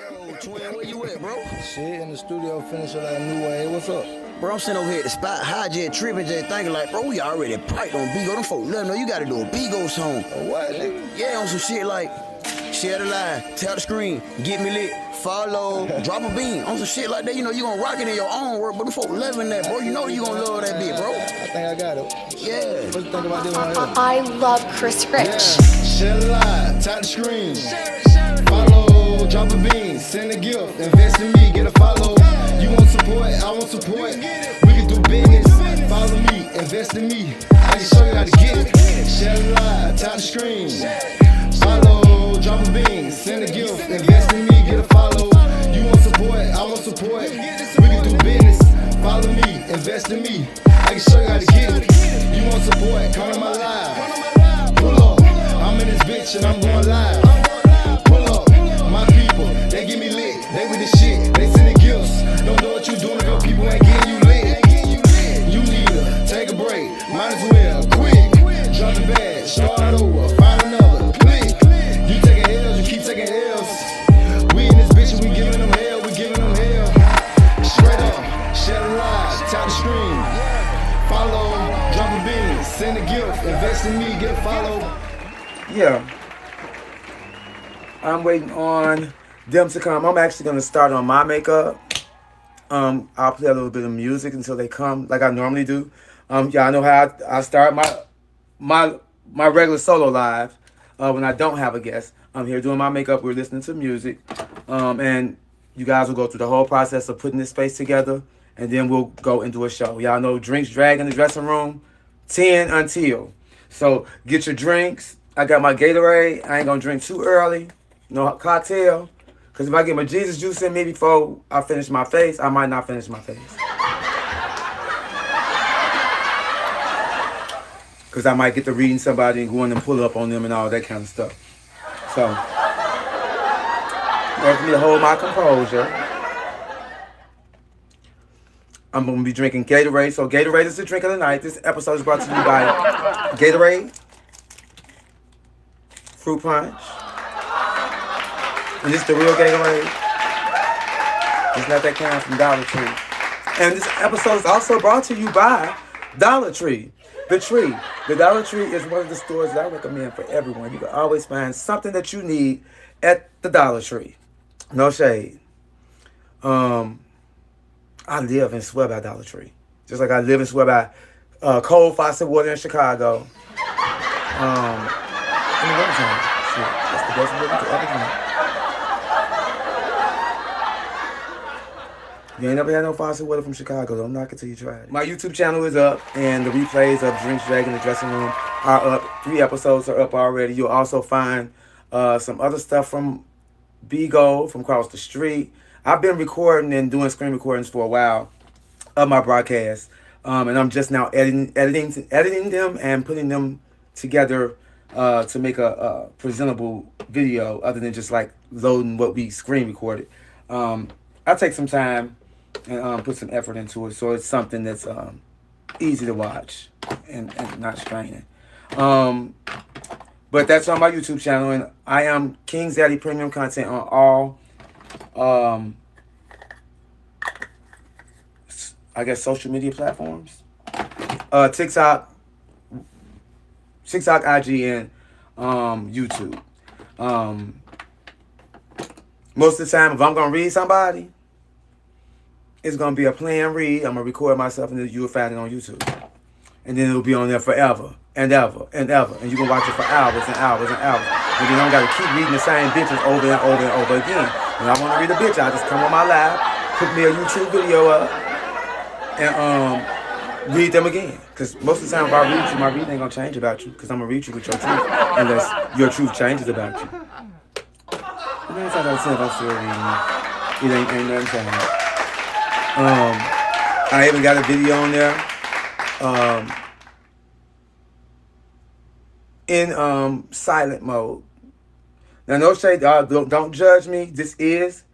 Yo, twin, where you at, bro? Shit, in the studio finishing like a new way. What's up? Bro, I'm sitting over here at the spot, high jet tripping, just thinking like, bro, we already piped on Bigo. Them folk let me know you gotta do a Bigo song. What, nigga? Yeah, on some shit like, share the line, tell the screen, get me lit, follow, drop a bean. On some shit like that, you know, you gonna rock it in your own work, but them folk loving that, bro. You know you gonna love that bit, bro. I think I got it. Yeah. What you think about this one here? I love Chris Rich. Yeah. Share the line, tap the screen, follow, drop a bean, send a gift, invest in me, get a follow. You want support, I want support. We can do business, follow me, invest in me. I can show you how to get it. Share the line, tap the screen, follow, drop a bean, send a gift, invest in me, get a follow. You want support, I want support. We can do business, follow me, invest in me. I can show you how to get it. You want support, come to my live. Pull up, I'm in this bitch and I'm going live. Pull up, my people, they get me lit. They with the shit, they send the gifts. Don't know what you doing if your people ain't getting you lit. You need to take a break, might as well quit. Drop the bag, start over, find another click. You taking L's, you keep taking L's. We in this bitch and we giving them hell, we giving them hell. Straight up, share the live, tap the screen. Follow, drop a bean, send a gift, invest in me, get a follow. Yeah. I'm waiting on them to come. I'm actually going to start on my makeup. I'll play a little bit of music until they come, like I normally do. Yeah, I know how I start my regular solo live when I don't have a guest. I'm here doing my makeup. We're listening to music. And you guys will go through the whole process of putting this space together. And then we'll go into a show. Y'all know drinks, drag in the dressing room, 10 until. So get your drinks. I got my Gatorade. I ain't going to drink too early. No cocktail. Because if I get my Jesus juice in me before I finish my face, I might not finish my face. Because I might get to reading somebody and going and pull up on them and all that kind of stuff. So, in order for me to hold my composure, I'm going to be drinking Gatorade. So Gatorade is the drink of the night. This episode is brought to you by Gatorade, Fruit Punch, and this is the real Gatorade. It's not that kind from Dollar Tree. And this episode is also brought to you by Dollar Tree. The Tree. The Dollar Tree is one of the stores that I recommend for everyone. You can always find something that you need at the Dollar Tree. No shade. I live and swear by Dollar Tree. Just like I live and swear by cold faucet water in Chicago. In the wintertime. Shit, that's the best water you could ever drink. You ain't never had no faucet water from Chicago, don't knock it till you try it. My YouTube channel is up, and the replays of Drinks Drag in the Dressing Room are up. 3 episodes are up already. You'll also find some other stuff from Bigo, from across the street. I've been recording and doing screen recordings for a while of my broadcasts, and I'm just now editing them and putting them together to make a presentable video, other than just like loading what we screen recorded. I take some time and put some effort into it, so it's something that's easy to watch and not straining. But that's on my YouTube channel, and I am King Zadd'ys Premium Content on all I guess social media platforms. TikTok, IG, and YouTube. Most of the time, if I'm gonna read somebody, it's gonna be a planned read. I'm gonna record myself, and then you'll find it on YouTube, and then it'll be on there forever and ever and ever, and you can watch it for hours and hours and hours. And then I don't gotta keep reading the same bitches over and over and over again. When I want to read a bitch, I just come on my live, put me a YouTube video up, and read them again. Because most of the time if I read you, my reading ain't gonna change about you, because I'm gonna read you with your truth, unless your truth changes about you. And that's how I'm still reading it. Ain't nothing changed. I even got a video on there in silent mode. Now, no shade, don't judge me. This is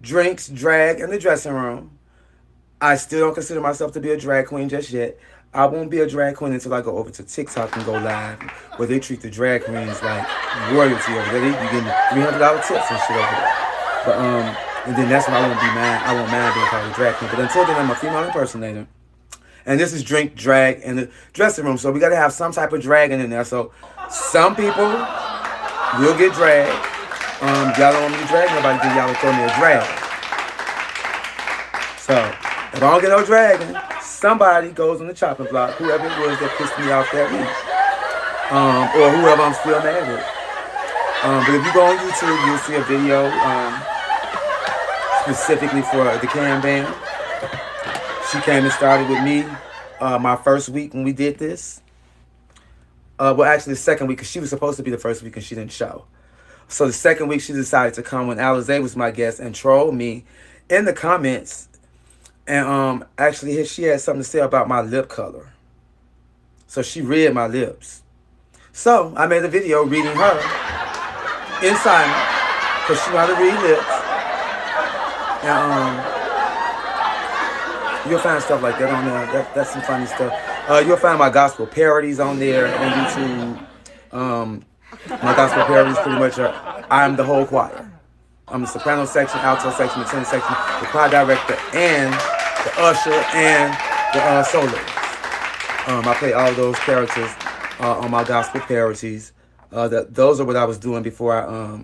Drinks, Drag in the Dressing Room. I still don't consider myself to be a drag queen just yet. I won't be a drag queen until I go over to TikTok and go live, where they treat the drag queens like royalty over there. You getting $300 tips and shit over there. But and then that's when I won't mind being called a drag queen. But until then, I'm a female impersonator. And this is drink, drag, in the dressing room. So we got to have some type of dragging in there. So some people will get dragged. Y'all don't want me to drag nobody, then y'all will throw me a drag. So if I don't get no dragging, somebody goes on the chopping block, whoever it was that pissed me off that week. Or whoever I'm still mad with. But if you go on YouTube, you'll see a video specifically for the Cam Band. She came and started with me my first week when we did this. Well, actually the second week, because she was supposed to be the first week and she didn't show. So the second week she decided to come when Alizé was my guest and troll me in the comments. And actually she had something to say about my lip color. So she read my lips. So I made a video reading her in silence, because she knew how to read lips. And you'll find stuff like that on there. That's some funny stuff. You'll find my gospel parodies on there on YouTube. My gospel parodies pretty much are I'm the whole choir. I'm the soprano section, alto section, the tenor section, the choir director, and the usher, and the soloist. I play all those characters on my gospel parodies. Those are what I was doing before I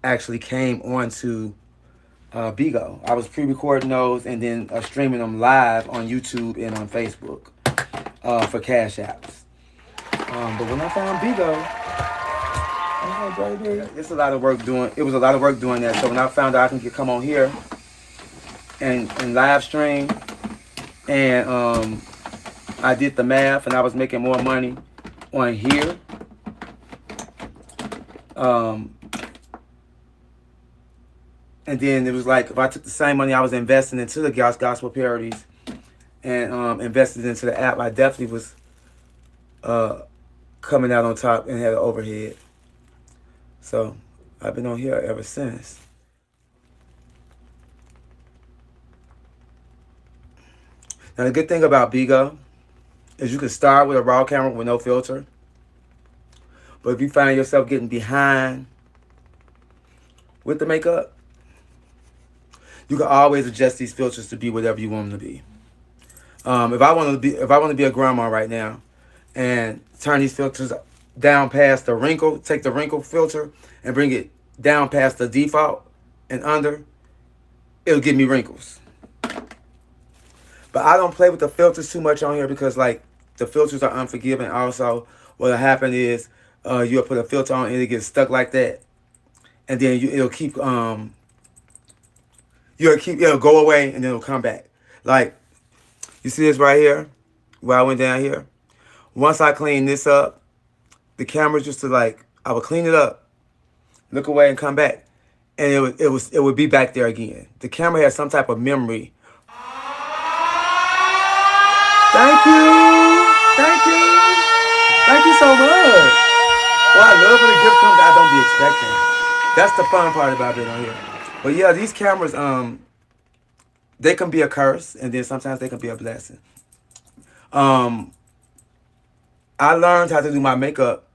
actually came on to Bigo. I was pre-recording those and then streaming them live on YouTube and on Facebook for cash apps. But when I found Bigo, I was like, baby, it's a lot of work doing. It was a lot of work doing that. So when I found out I can come on here and live stream, and I did the math, and I was making more money on here. And then it was like, if I took the same money I was investing into the gospel parodies and invested into the app, I definitely was coming out on top and had an overhead. So I've been on here ever since. Now the good thing about Bigo is you can start with a raw camera with no filter. But if you find yourself getting behind with the makeup, you can always adjust these filters to be whatever you want them to be. If I want to be a grandma right now and turn these filters down past the wrinkle, take the wrinkle filter and bring it down past the default and under, it'll give me wrinkles. But I don't play with the filters too much on here because, like, the filters are unforgiving. Also, what'll happen is you'll put a filter on and it'll get stuck like that, and then it'll go away and then it'll come back. Like, you see this right here, where I went down here? Once I clean this up, the camera just to, like, I would clean it up, look away and come back, and it would be back there again. The camera has some type of memory. Thank you. Thank you. Thank you so much. Well, I love when a gift comes I don't be expecting. That's the fun part about being on here. But yeah, these cameras, they can be a curse, and then sometimes they can be a blessing. I learned how to do my makeup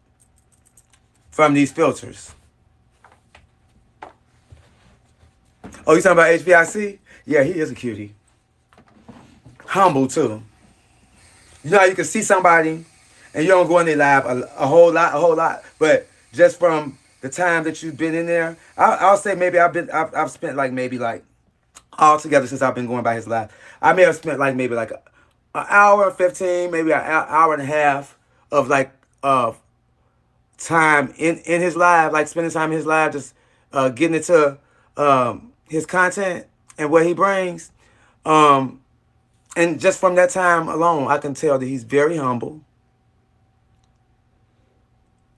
from these filters. Oh, you talking about HBIC? Yeah, he is a cutie. Humble, too. You know how you can see somebody and you don't go in their live a whole lot. But just from the time that you've been in there, I'll say maybe I've spent maybe all together since I've been going by his live. I may have spent maybe an hour and 15, maybe an hour and a half of time in his live, spending time in his live, just getting into his content and what he brings. And just from that time alone, I can tell that he's very humble.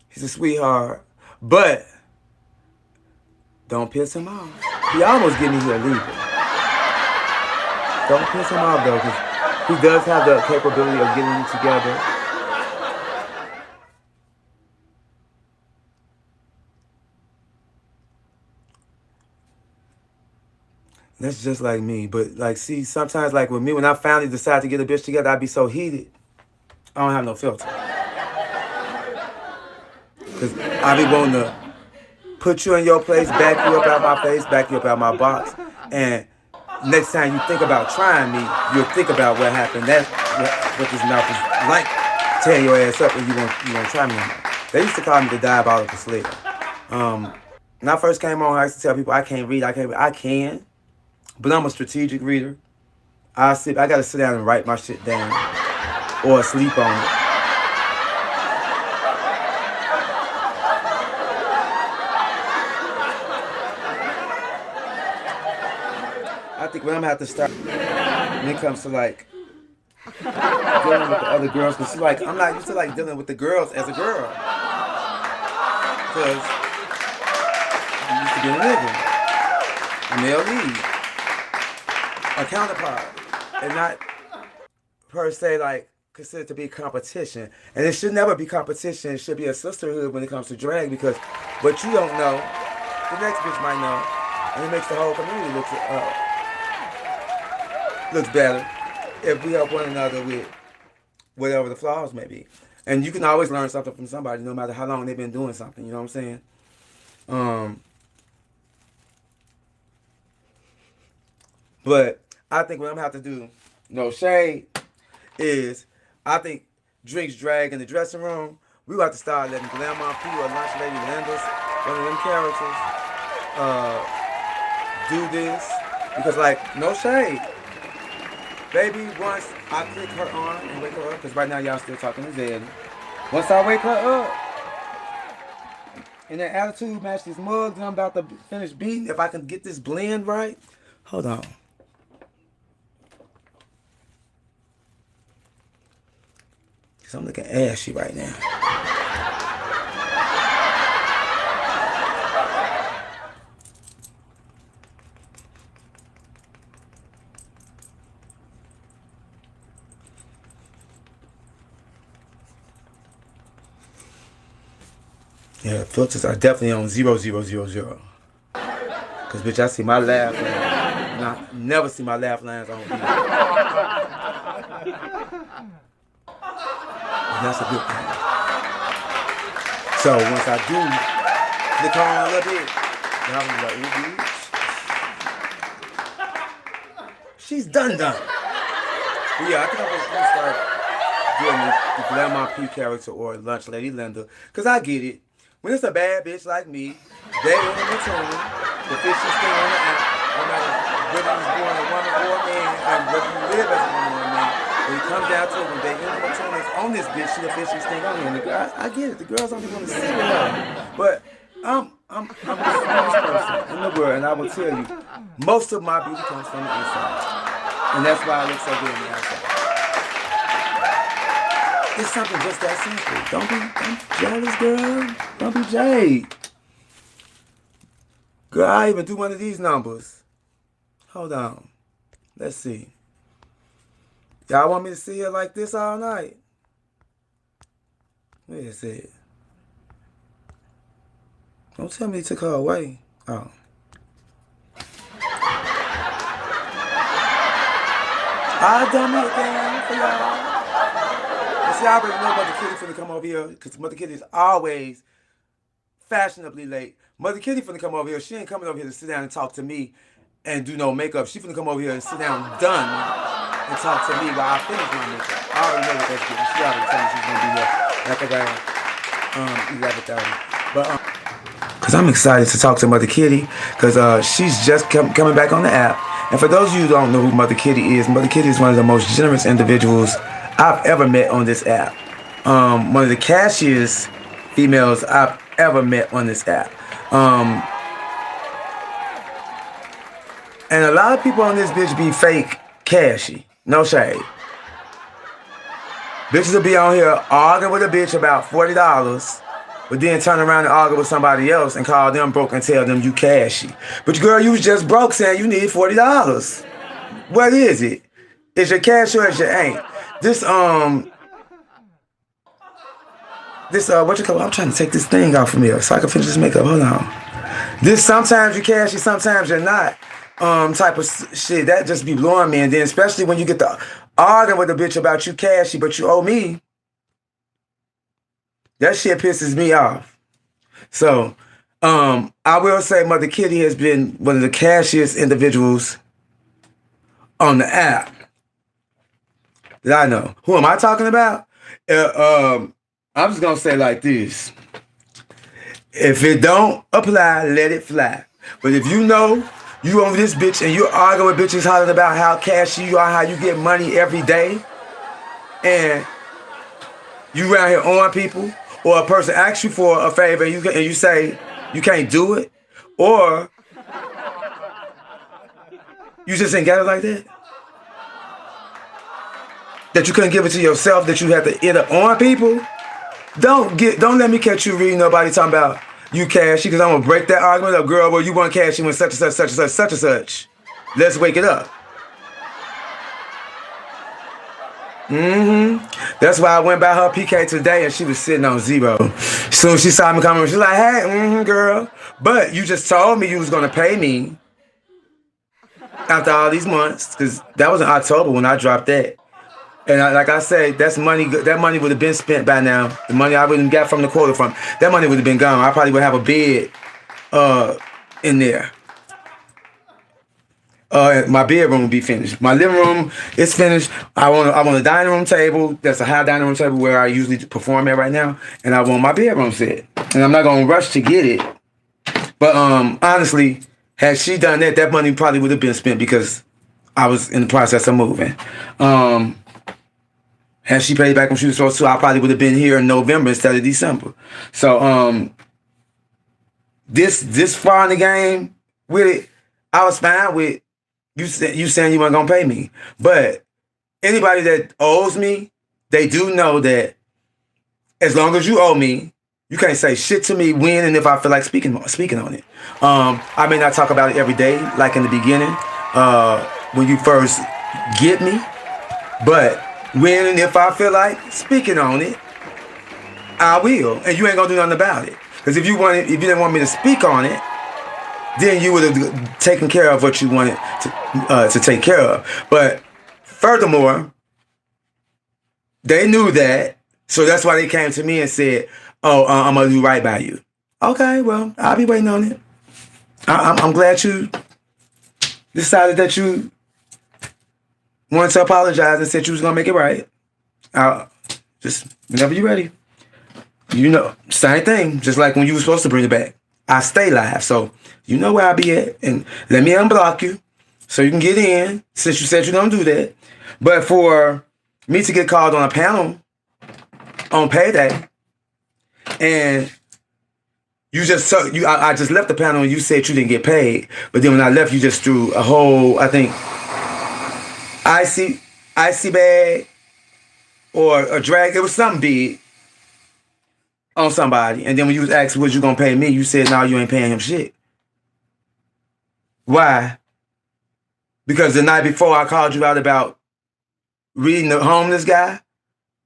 He's a sweetheart. But don't piss him off. He almost gave me here leaving. Don't piss him off, though, because he does have the capability of getting you together. That's just like me. But, see, sometimes, with me, when I finally decide to get a bitch together, I be so heated. I don't have no filter. Because I be wanting to put you in your place, back you up out my face, back you up out my box, and next time you think about trying me, you'll think about what happened. That's what this mouth is like. Tear your ass up and you won't try me no more. They used to call me the diabolical slayer. When I first came on, I used to tell people I can't read. I can, but I'm a strategic reader. I gotta sit down and write my shit down or sleep on it. I think what I'm gonna have to start when it comes to like dealing with the other girls, because like I'm not used to like dealing with the girls as a girl, because I'm used to being a nigga, a male lead, a counterpart, and not per se like considered to be competition. And it should never be competition. It should be a sisterhood when it comes to drag, because what you don't know, the next bitch might know, and it makes the whole community looks better if we help one another with whatever the flaws may be. And you can always learn something from somebody, no matter how long they've been doing something. You know what I'm saying? But I think what I'm gonna have to do, no shade, is I think Drinks Drag in the dressing room, we got to start letting Glamour P or Lunch Lady Linda's, one of them characters, do this. Because like, no shade. Baby, once I click her on and wake her up, because right now y'all still talking to Zadd'ys. Once I wake her up, and that attitude match these mugs and I'm about to finish beating, if I can get this blend right, hold on. Because I'm looking ashy right now. Yeah, filters are definitely on 0, 0, 0, 0. Cause bitch, I see my laugh line. And I never see my laugh lines on video. And that's a good thing. So once I do click on a little bit, then I'm gonna be like, ooh, bitch. She's done. But yeah, I think I'm gonna start doing the Glamour P character or Lunch Lady Linda. Cause I get it. When it's a bad bitch like me, they in the Matuna, the fishy thing on the app, no matter whether you're born a woman or a man, and whether you live as a woman or a man, when it comes down to it, when they in the Matuna on this bitch, she the fishy thing on me. And I get it, the girls don't be want to see her. But I'm the smartest person in the world, and I will tell you, most of my beauty comes from the inside. And that's why I look so good on the outside. It's something just that simple. Don't be jealous, girl. Don't be jade. Girl, I even do one of these numbers. Hold on. Let's see. Y'all want me to sit here like this all night? Where is it? Don't tell me he took her away. Oh. I'll dumb it down for y'all. See, I already know Mother Kitty finna come over here, because Mother Kitty is always fashionably late. Mother Kitty finna come over here. She ain't coming over here to sit down and talk to me and do no makeup. She finna come over here and sit down done and talk to me while I finish my makeup. I already know what that's getting. She already told me she's gonna be there like around 11:30. But because I'm excited to talk to Mother Kitty, because she's just coming back on the app. And for those of you who don't know who Mother Kitty is one of the most generous individuals I've ever met on this app. One of the cashiest females I've ever met on this app. And a lot of people on this bitch be fake cashy. No shade. Bitches will be on here arguing with a bitch about $40, but then turn around and argue with somebody else and call them broke and tell them you cashy. But girl, you was just broke saying you need $40. What is it? Is your cash or is your ain't? This what you call it? I'm trying to take this thing off from here so I can finish this makeup. Hold on. This sometimes you cashy, sometimes you're not. Type of shit that just be blowing me. And then especially when you get to arguing with a bitch about you cashy but you owe me, that shit pisses me off. So I will say Mother Kitty has been one of the cashiest individuals on the app that I know. Who am I talking about? I'm just gonna say like this. If it don't apply, let it fly. But if you know you over this bitch and you arguing with bitches hollering about how cashy you are, how you get money every day, and you around here on people, or a person asks you for a favor and you say you can't do it, or you just ain't got it like that, that you couldn't give it to yourself, that you have to end up on people, don't let me catch you reading nobody talking about you cashy, because I'm gonna break that argument up. Girl, well, you want cashy when such and such, such and such, such and such. Let's wake it up. That's why I went by her PK today and she was sitting on 0. Soon as she saw me coming, she's like, hey, girl. But you just told me you was gonna pay me after all these months, because that was in October when I dropped that. And like I said, that money would have been spent by now. The money I wouldn't got from the quota from, that money would have been gone. I probably would have a bed in there. My bedroom will be finished. My living room is finished. I want a dining room table. That's a high dining room table where I usually perform at right now. And I want my bedroom set. And I'm not gonna rush to get it. But honestly, had she done that, that money probably would have been spent because I was in the process of moving. Had she paid back when she was supposed to, I probably would have been here in November instead of December. So this far in the game with it, I was fine with you saying you weren't gonna pay me. But anybody that owes me, they do know that as long as you owe me, you can't say shit to me when and if I feel like speaking on it. I may not talk about it every day, like in the beginning, when you first get me, but when and if I feel like speaking on it, I will, and you ain't gonna do nothing about it. Because if you didn't want me to speak on it, then you would have taken care of what you wanted to take care of. But furthermore, they knew that, so that's why they came to me and said, "Oh, I'm gonna do right by you." Okay, well, I'll be waiting on it. I'm glad you decided that you wanted to apologize and said you was gonna make it right. Just whenever you're ready. You know, same thing. Just like when you were supposed to bring it back. I stay live, so you know where I be at. And let me unblock you so you can get in, since you said you don't do that. But for me to get called on a panel on payday, and I just left the panel and you said you didn't get paid, but then when I left, you just threw a whole, I think, icy bag or a drag. It was something big on somebody. And then when you was asked, was you gonna pay me? You said, no, you ain't paying him shit. Why? Because the night before I called you out about reading the homeless guy,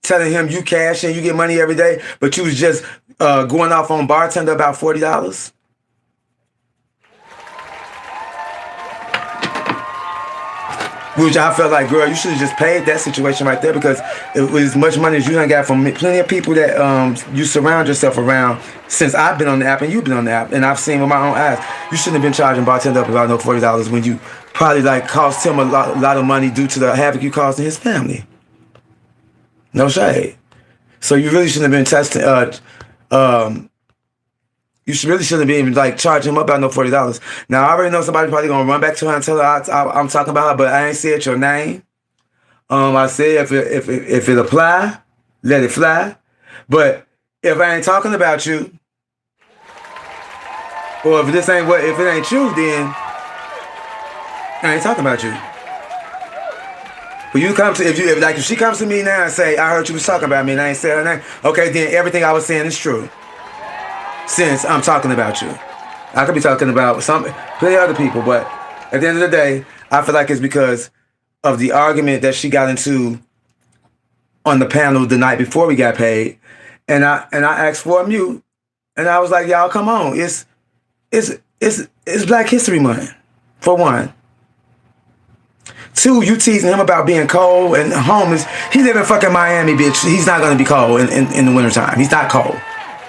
telling him you cash and you get money every day, but you was just going off on bartender about $40. Which I felt like, girl, you should have just paid that situation right there, because it was as much money as you done got from plenty of people that you surround yourself around since I've been on the app and you've been on the app, and I've seen with my own eyes. You shouldn't have been charging bartender up about no $40 when you probably like cost him a lot of money due to the havoc you caused in his family. No shade. So you really shouldn't have been testing. You really shouldn't be even like charging him up about no $40. Now I already know somebody probably gonna run back to her and tell her I'm talking about her, but I ain't said your name. I said if it apply, let it fly. But if I ain't talking about you, or if it ain't you, then I ain't talking about you. But if she comes to me now and say, I heard you was talking about me and I ain't said her name, okay, then everything I was saying is true. Since I'm talking about you. I could be talking about plenty other people, but at the end of the day, I feel like it's because of the argument that she got into on the panel the night before we got paid. And I asked for a mute, and I was like, y'all, come on. It's Black History Month, for one. 2, you teasing him about being cold and homeless. He live in fucking Miami, bitch. He's not gonna be cold in the wintertime. He's not cold.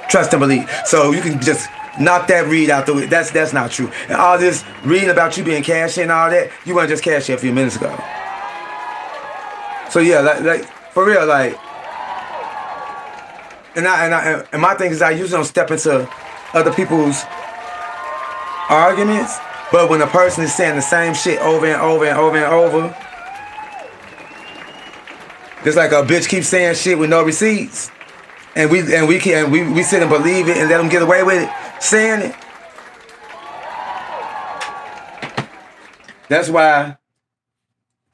Trust and believe. So you can just knock that read out the way. That's not true. And all this reading about you being cashed in and all that, you weren't just cashed in a few minutes ago. So yeah, like for real, like, and my thing is I usually don't step into other people's arguments, but when a person is saying the same shit over and over and over and over, just like a bitch keeps saying shit with no receipts, and we sit and believe it and let them get away with it, saying it. That's why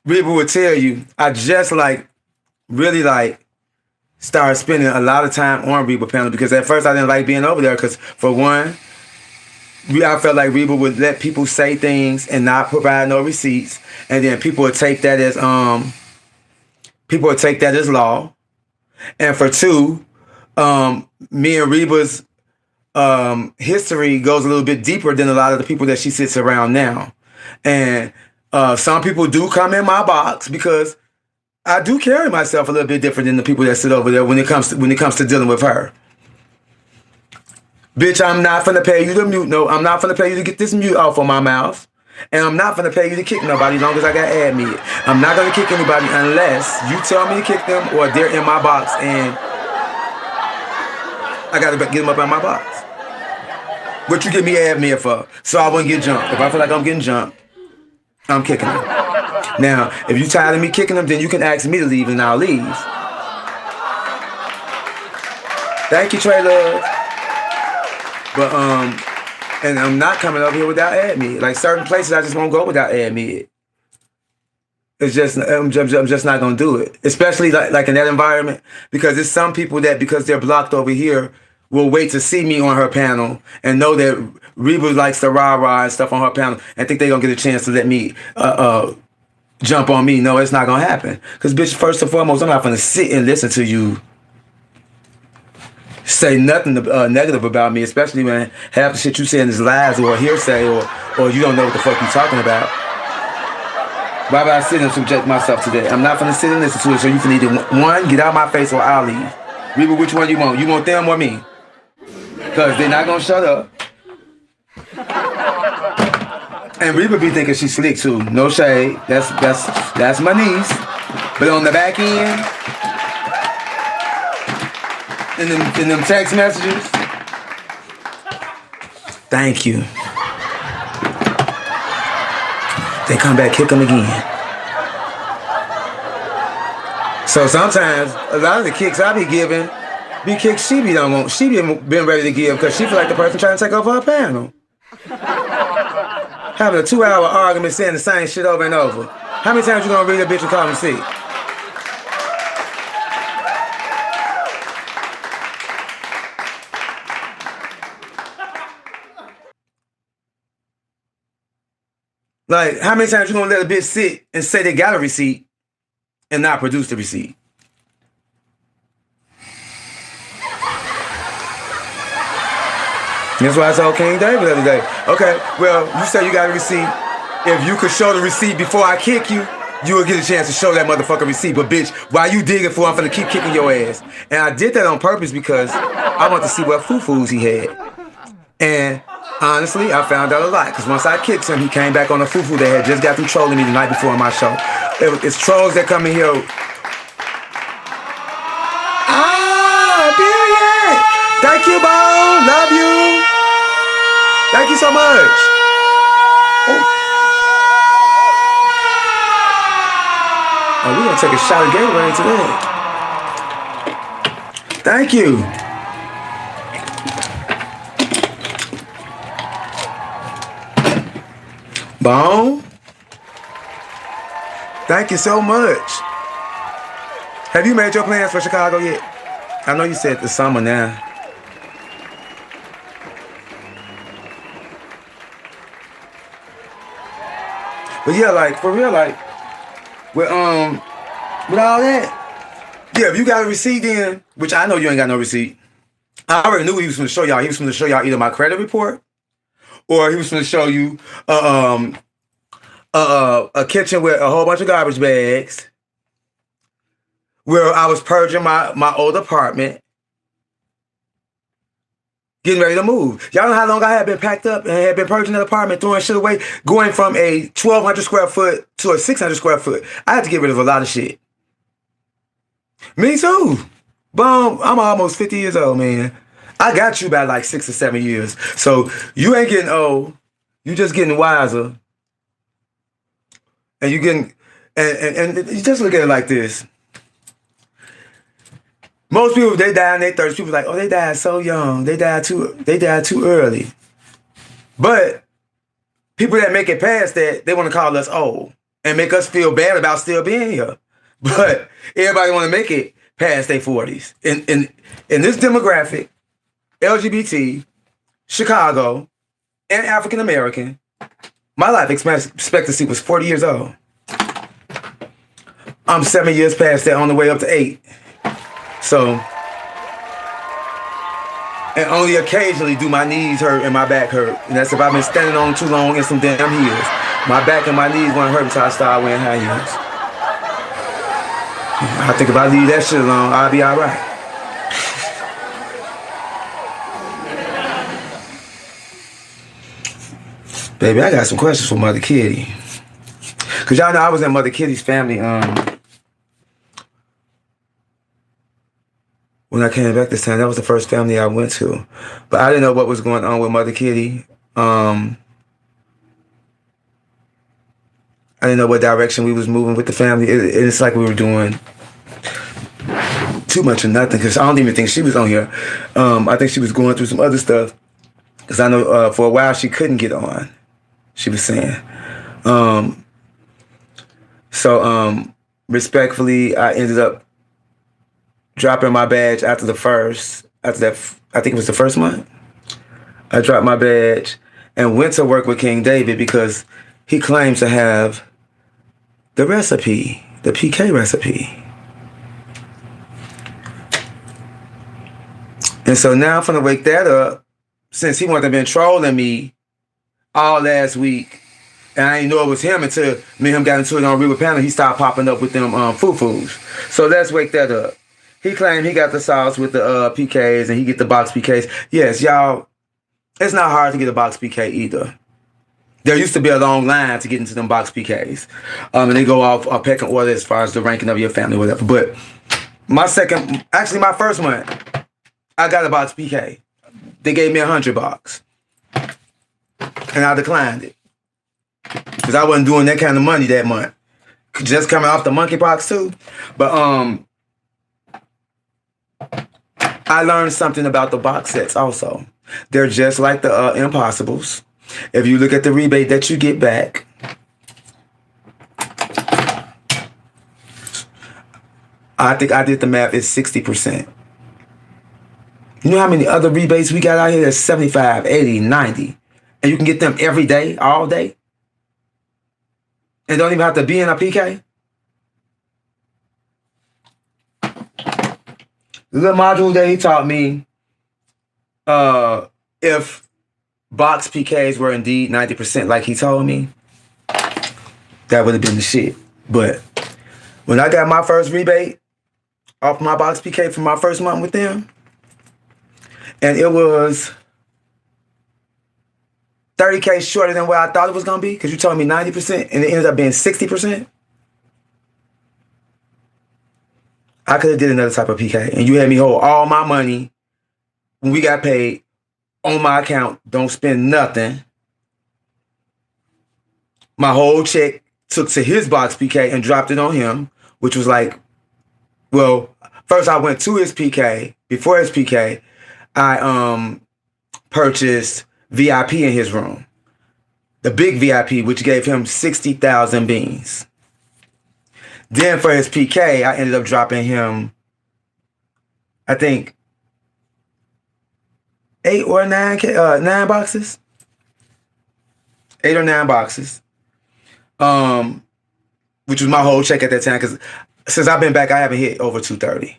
Reba would tell you, I just really started spending a lot of time on Reba panel, because at first I didn't like being over there because, for one, I felt like Reba would let people say things and not provide no receipts, and then people would take that as law. And for two, me and Reba's history goes a little bit deeper than a lot of the people that she sits around now. And some people do come in my box because I do carry myself a little bit different than the people that sit over there when it comes to dealing with her. Bitch, I'm not finna pay you to mute. No, I'm not finna pay you to get this mute off of my mouth. And I'm not finna pay you to kick nobody as long as I got admin. I'm not gonna kick anybody unless you tell me to kick them or they're in my box and I gotta get them up in my box. What you give me admin for? So I wouldn't get jumped. If I feel like I'm getting jumped, I'm kicking them. Now, if you tired of me kicking them, then you can ask me to leave and I'll leave. Thank you, Trey Love. But and I'm not coming over here without admin. Like certain places, I just won't go without admin. It's just I'm just not gonna do it, especially like in that environment, because it's some people that, because they're blocked over here, will wait to see me on her panel and know that Reba likes the rah-rah and stuff on her panel and think they're gonna get a chance to let me jump on me. No, it's not gonna happen. Because bitch, first and foremost, I'm not gonna sit and listen to you say nothing negative about me, especially when half the shit you saying is lies or hearsay or you don't know what the fuck you talking about. Why would I sit and subject myself to that? I'm not gonna sit and listen to it, so you can either one, get out my face, or I'll leave. Reba, which one you want? You want them or me? Because they're not gonna shut up. And Reba be thinking she's slick too. No shade. That's my niece. But on the back end, in them text messages, thank you. They come back, kick them again. So sometimes a lot of the kicks I be giving be kicks she don't want. She been ready to give because she feel like the person trying to take over her panel. Having a 2-hour argument saying the same shit over and over. How many times you gonna read a bitch and call and see? Like, how many times you gonna let a bitch sit and say they got a receipt and not produce the receipt? That's why I told King David the other day. Okay, well, you say you got a receipt. If you could show the receipt before I kick you, you will get a chance to show that motherfucker receipt. But bitch, while you digging for, I'm finna keep kicking your ass. And I did that on purpose because I want to see what foo-foos he had. And honestly, I found out a lot. Because once I kicked him, he came back on a foo-foo that had just got them trolling me the night before my show. It's trolls that come in here. Period. Thank you, Bo. Love you. Thank you so much. Oh, we're gonna take a shot of Gatorade today. Thank you. Bone. Thank you so much. Have you made your plans for Chicago yet? I know you said the summer now. But yeah, like, for real, like, with all that, yeah, if you got a receipt then, which I know you ain't got no receipt, I already knew he was going to show y'all. He was going to show y'all either my credit report or he was going to show you a kitchen with a whole bunch of garbage bags where I was purging my old apartment, getting ready to move. Y'all know how long I had been packed up and had been purging that apartment, throwing shit away, going from a 1,200 square foot to a 600 square foot. I had to get rid of a lot of shit. Me too. Boom, I'm almost 50 years old, man. I got you by like 6 or 7 years. So you ain't getting old. You just getting wiser. And you getting, and you just look at it like this. Most people, they die in their 30s. People like, oh, they died so young. They died too early. But people that make it past that, they want to call us old and make us feel bad about still being here. But everybody want to make it past their 40s. In this demographic, LGBT, Chicago, and African American, my life expectancy was 40 years old. I'm 7 years past that, on the way up to 8. So, and only occasionally do my knees hurt and my back hurt. And that's if I've been standing on too long in some damn heels. My back and my knees won't hurt until I start wearing high heels. I think if I leave that shit alone, I'll be all right. Baby, I got some questions for Mother Kitty. Cause y'all know I was in Mother Kitty's family when I came back this time. That was the first family I went to. But I didn't know what was going on with Mother Kitty. I didn't know what direction we was moving with the family. It's like we were doing too much or nothing, because I don't even think she was on here. I think she was going through some other stuff. Because I know for a while she couldn't get on. She was saying. So respectfully, I ended up dropping my badge after that, I think it was the first month. I dropped my badge and went to work with King David because he claims to have the recipe, the PK recipe. And so now I'm finna wake that up, since he wanted to have been trolling me all last week. And I didn't know it was him until me and him got into it on Real Panel. He started popping up with them foo-foos. So let's wake that up. He claimed he got the sauce with the PKs and he get the box PKs. Yes, y'all, it's not hard to get a box PK either. There used to be a long line to get into them box PKs. And they go off a pecking order as far as the ranking of your family or whatever. But my first month, I got a box PK. They gave me $100. And I declined it. Because I wasn't doing that kind of money that month. Just coming off the monkeypox too. But I learned something about the box sets also. They're just like the Impossibles. If you look at the rebate that you get back, I think I did the math, it's 60%. You know how many other rebates we got out here? There's 75, 80, 90. And you can get them every day, all day. And don't even have to be in a PK. The little module that he taught me, if box PKs were indeed 90% like he told me, that would have been the shit. But when I got my first rebate off my box PK for my first month with them, and it was 30K shorter than what I thought it was going to be, because you told me 90% and it ended up being 60%. I could have did another type of PK, and you had me hold all my money when we got paid on my account. Don't spend nothing. My whole check took to his box PK and dropped it on him, which was like, well, first I went to his PK. Before his PK, I purchased VIP in his room. The big VIP, which gave him 60,000 beans. Then for his PK, I ended up dropping him, I think, 8 or 9 boxes. 8 or 9 boxes. Which was my whole check at that time, because since I've been back, I haven't hit over 230.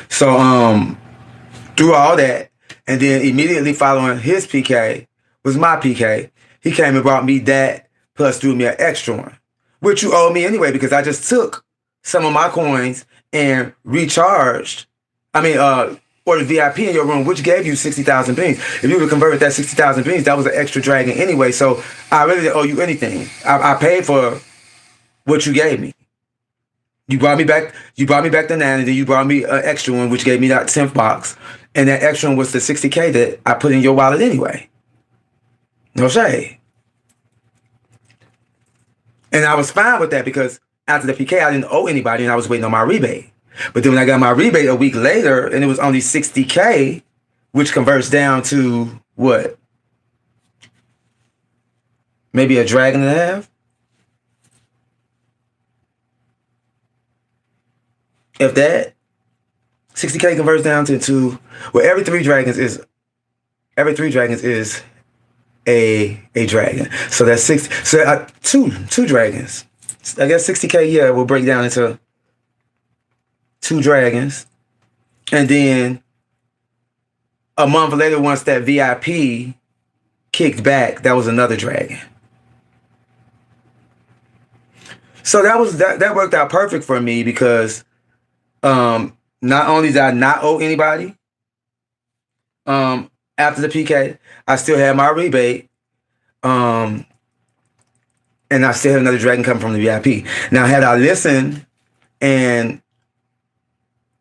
So through all that, and then immediately following his PK was my PK. He came and brought me that, plus threw me an extra one, which you owe me anyway, because I just took some of my coins and recharged. or the VIP in your room, which gave you 60,000 beans. If you would have converted that 60,000 beans, that was an extra dragon anyway. So I really didn't owe you anything. I paid for what you gave me. You brought me back the 90, you brought me an extra one, which gave me that 10th box. And that extra one was the 60K that I put in your wallet anyway. No shade. And I was fine with that because after the PK, I didn't owe anybody and I was waiting on my rebate. But then when I got my rebate a week later and it was only 60K, which converts down to what? Maybe a dragon and a half? If that, 60K converts down to well, every three dragons is a dragon. So that's two dragons. I guess 60K will break down into 2 dragons. And then a month later, once that VIP kicked back, that was another dragon. So that worked out perfect for me because not only did I not owe anybody after the PK, I still had my rebate. And I still had another dragon coming from the VIP. Now, had I listened and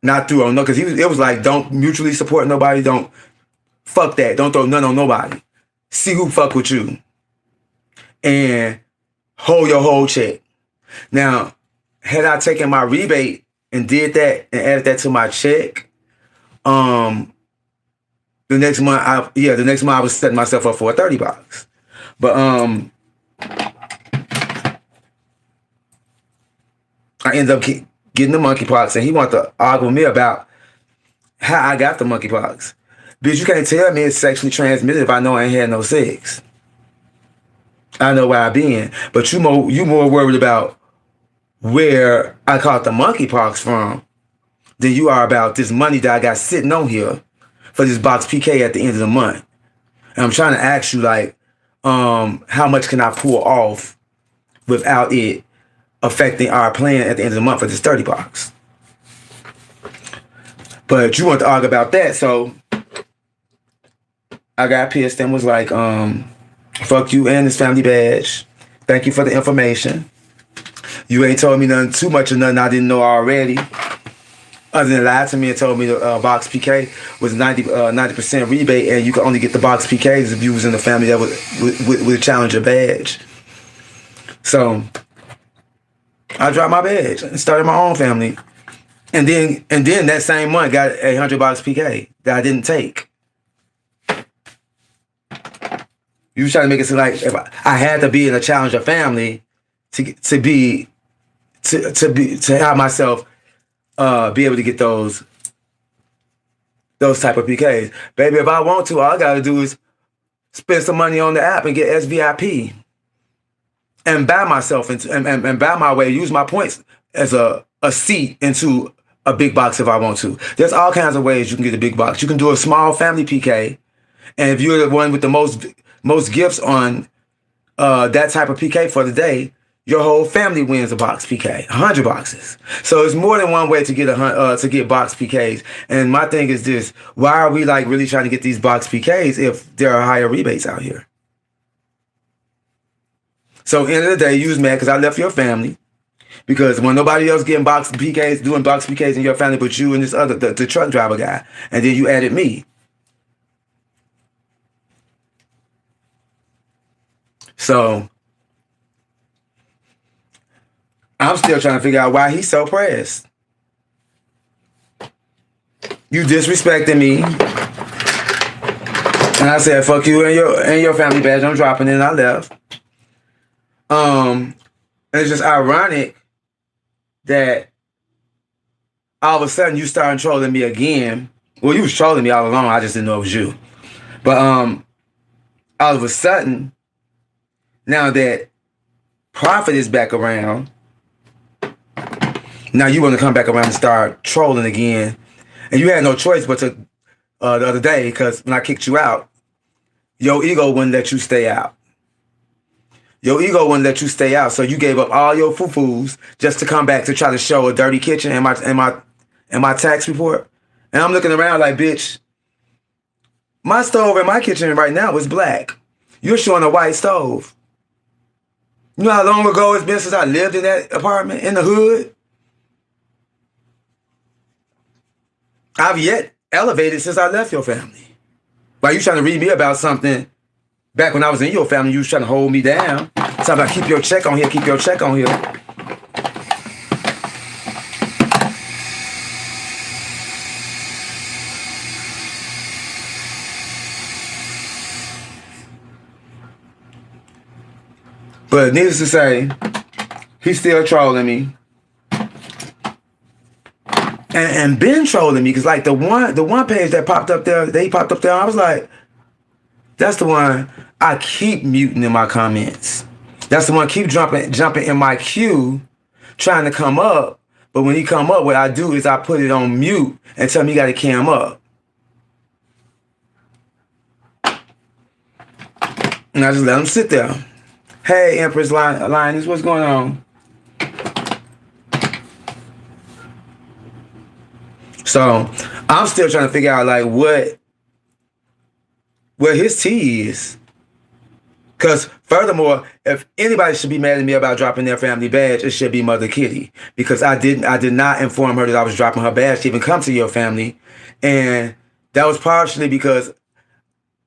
not threw on no, because it was like, don't mutually support nobody, don't fuck that, don't throw none on nobody. See who fuck with you. And hold your whole check. Now, had I taken my rebate and did that and added that to my check, the next month I was setting myself up for a 30 box. But I ended up getting the monkeypox, and he wanted to argue with me about how I got the monkeypox. Bitch, you can't tell me it's sexually transmitted if I know I ain't had no sex. I know where I been, but you more worried about where I caught the monkeypox from than you are about this money that I got sitting on here for this box PK at the end of the month. And I'm trying to ask you, like, how much can I pull off without it affecting our plan at the end of the month for this 30 box? But you want to argue about that, so I got pissed and was like, fuck you and this family badge. Thank you for the information. You ain't told me nothing too much or nothing I didn't know already. Other than lied to me and told me the box PK was 90% rebate, and you could only get the box PKs if you was in the family that would challenge your badge. So I dropped my badge and started my own family, and then that same month got a 100 box PK that I didn't take. You was trying to make it seem like if I had to be in a challenger family to have myself be able to get those type of PKs. Baby, if I want to, all I gotta do is spend some money on the app and get SVIP and buy myself and buy my way, use my points as a seat into a big box if I want to. There's all kinds of ways you can get a big box. You can do a small family PK, and if you're the one with the most gifts on that type of PK for the day, your whole family wins a box PK, 100 boxes. So it's more than one way to get box PKs. And my thing is this: why are we like really trying to get these box PKs if there are higher rebates out here? So end of the day, you was mad because I left your family, because when nobody else getting box PKs, doing box PKs in your family, but you and this other the truck driver guy, and then you added me. So I'm still trying to figure out why he's so pressed. You disrespecting me, and I said fuck you and your family badge. I'm dropping it, and I left. It's just ironic that all of a sudden you started trolling me again. Well, you was trolling me all along. I just didn't know it was you. But all of a sudden, now that Prophet is back around, now you want to come back around and start trolling again. And you had no choice but to, the other day, because when I kicked you out, your ego wouldn't let you stay out. Your ego wouldn't let you stay out, so you gave up all your foo-foos just to come back to try to show a dirty kitchen and my tax report. And I'm looking around like, bitch, my stove in my kitchen right now is black. You're showing a white stove. You know how long ago it's been since I lived in that apartment in the hood? I've yet elevated since I left your family. While you trying to read me about something back when I was in your family, you was trying to hold me down. Talking about keep your check on here, keep your check on here. But needless to say, he's still trolling me. And been trolling me, because like the one page that popped up there, I was like, that's the one I keep muting in my comments. That's the one keep jumping in my queue, trying to come up. But when he come up, what I do is I put it on mute and tell him he got to cam up. And I just let him sit there. Hey, Empress Lioness, what's going on? So I'm still trying to figure out like what his tea is. Because furthermore, if anybody should be mad at me about dropping their family badge, it should be Mother Kitty. Because I did not inform her that I was dropping her badge to even come to your family. And that was partially because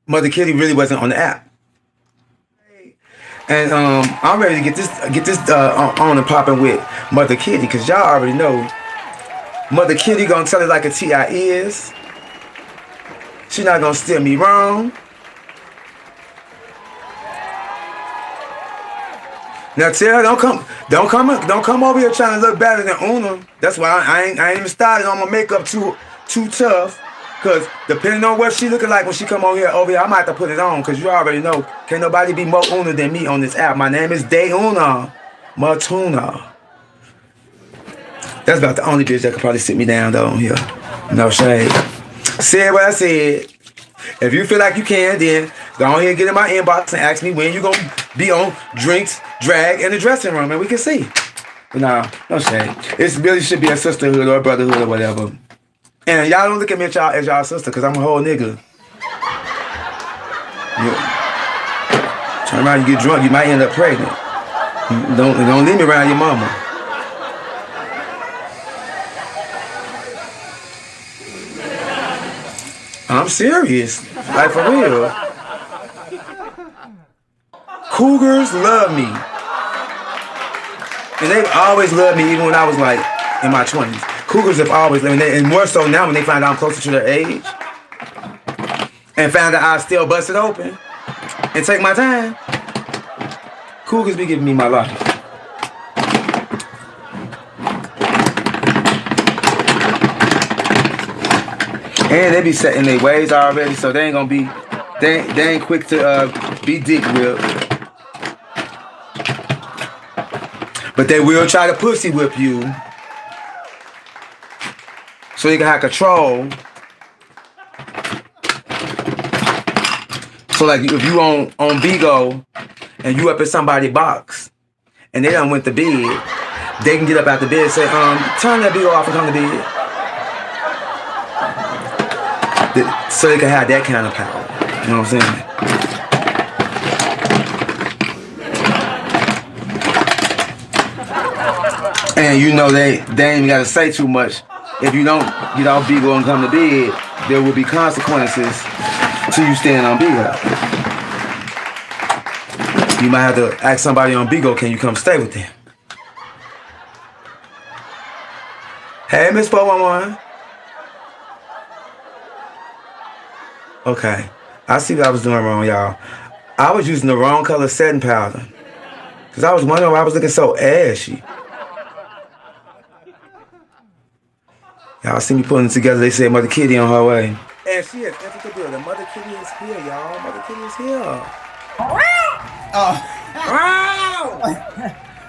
Mother Kitty really wasn't on the app. And I'm ready to get this on and popping with Mother Kitty, because y'all already know Mother Kitty gonna tell it like a T.I. is. She not gonna steer me wrong. Now tell her don't come over here trying to look better than Una. That's why I ain't even started on my makeup too tough. Cause depending on what she looking like when she come over here, I might have to put it on. Cause you already know, can't nobody be more Una than me on this app. My name is Una Matuna. That's about the only bitch that could probably sit me down though on here. No shade. Said what I said. If you feel like you can, then go on here and get in my inbox and ask me when you gonna be on Drinks, Drag, in the dressing room, and we can see. But nah, no shade. It really should be a sisterhood or a brotherhood or whatever. And y'all don't look at me as y'all sister, because I'm a whole nigga. Yeah. Turn around, you get drunk, you might end up pregnant. Don't leave me around your mama. I'm serious. Like, for real. Cougars love me. And they've always loved me, even when I was like in my 20s. Cougars have always loved me. And more so now when they find out I'm closer to their age. And found out I still bust it open. And take my time. Cougars be giving me my life. And they be set in their ways already, so they ain't gonna be, they ain't quick to be dick whipped. But they will try to pussy whip you, so you can have control. So like if you on Bigo and you up in somebody's box and they done went to bed, they can get up out the bed and say, turn that Bigo off and come to bed. So they can have that kind of power. You know what I'm saying? And you know they ain't even gotta say too much. If you don't get off Bigo and come to bed, there will be consequences to you staying on Bigo. You might have to ask somebody on Bigo, can you come stay with them? Hey, Miss 411. Okay, I see what I was doing wrong, y'all. I was using the wrong color setting powder. Because I was wondering why I was looking so ashy. Y'all see me putting it together, they said Mother Kitty on her way. And she has entered the building. Mother Kitty is here, y'all. Mother Kitty is here.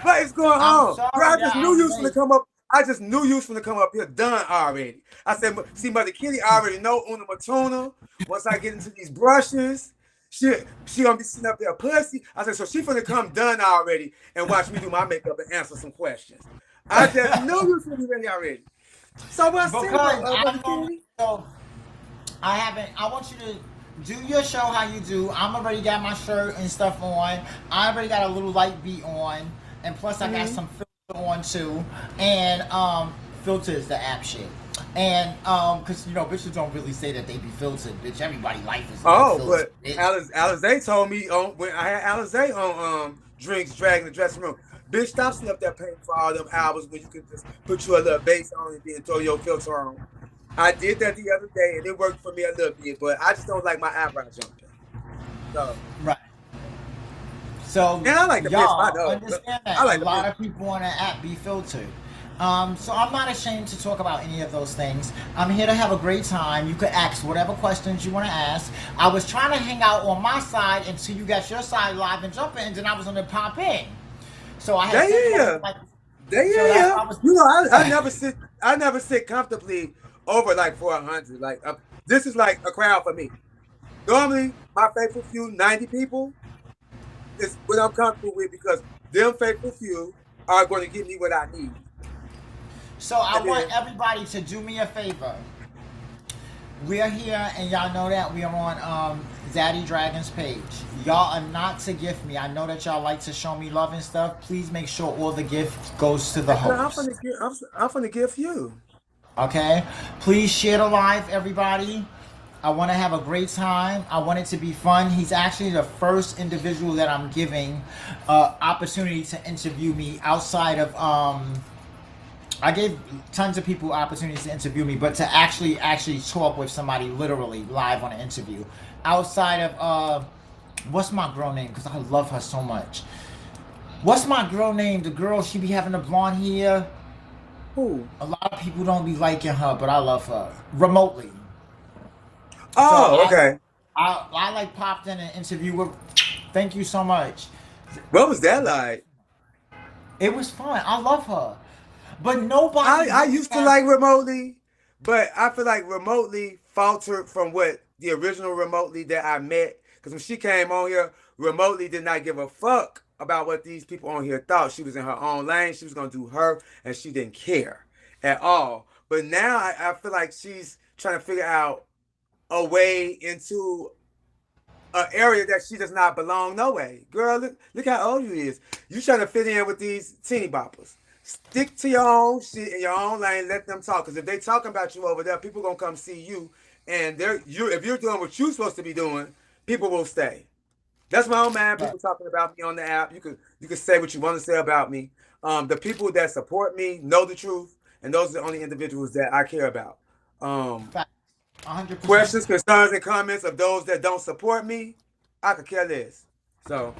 What is going on? Sorry, bro, I just knew you was gonna come up. I just knew you was gonna come up here done already. I said, see, Mother Kitty, I already know Una Matuna. Once I get into these brushes, she gonna be sitting up there pussy. I said, so she finna come done already and watch me do my makeup and answer some questions. I just knew you was gonna be ready already. So what's Because I normally, so I haven't. I want you to do your show how you do. I'm already got my shirt and stuff on. I already got a little light beat on, and plus I got some filter on too. And filter is the app shit. And because bitches don't really say that they be filtered. Bitch, everybody life is filtered. But Alizé told me when I had Alizé on Drinks Drag in the dressing room. Bitch, stop sitting up there paying for all them hours when you can just put you a little base on and then throw your filter on. I did that the other day and it worked for me a little bit, but I just don't like my eyebrows jumping. So right. So and I like the y'all bitch, I know. understand that I like a lot of people on the app be filtered. So I'm not ashamed to talk about any of those things. I'm here to have a great time. You could ask whatever questions you want to ask. I was trying to hang out on my side until you got your side live and jumping, and then I was going to pop in. So I had I never sit comfortably over like 400. Like this is like a crowd for me. Normally, my faithful few, 90 people, is what I'm comfortable with because them faithful few are going to give me what I need. So I want everybody to do me a favor. We are here, and y'all know that we are on Zadd'ys Dragon's page. Y'all are not to gift me. I know that y'all like to show me love and stuff. Please make sure all the gift goes to the host. I'm gonna gift you. Okay? Please share the live, everybody. I want to have a great time. I want it to be fun. He's actually the first individual that I'm giving opportunity to interview me outside of I gave tons of people opportunities to interview me, but to actually talk with somebody literally live on an interview. Outside of what's my girl name? Because I love her so much. What's my girl name? The girl, she be having the blonde hair. Who? A lot of people don't be liking her, but I love her. Remotely. Oh, so okay. I like popped in an interview with. Thank you so much. What was that like? It was fun. I love her. But nobody. I used to like Remotely, but I feel like Remotely faltered from what the original Remotely that I met. Because when she came on here, Remotely did not give a fuck about what these people on here thought. She was in her own lane. She was going to do her, and she didn't care at all. But now I feel like she's trying to figure out a way into an area that she does not belong no way. Girl, look how old you is. You trying to fit in with these teeny boppers. Stick to your own shit in your own lane. Let them talk. Because if they talking about you over there, people gonna come see you. And if you're doing what you're supposed to be doing, people will stay. That's my own man. People talking about me on the app. You can say what you want to say about me. The people that support me know the truth, and those are the only individuals that I care about. 100%. Questions, concerns, and comments of those that don't support me, I could care less. So.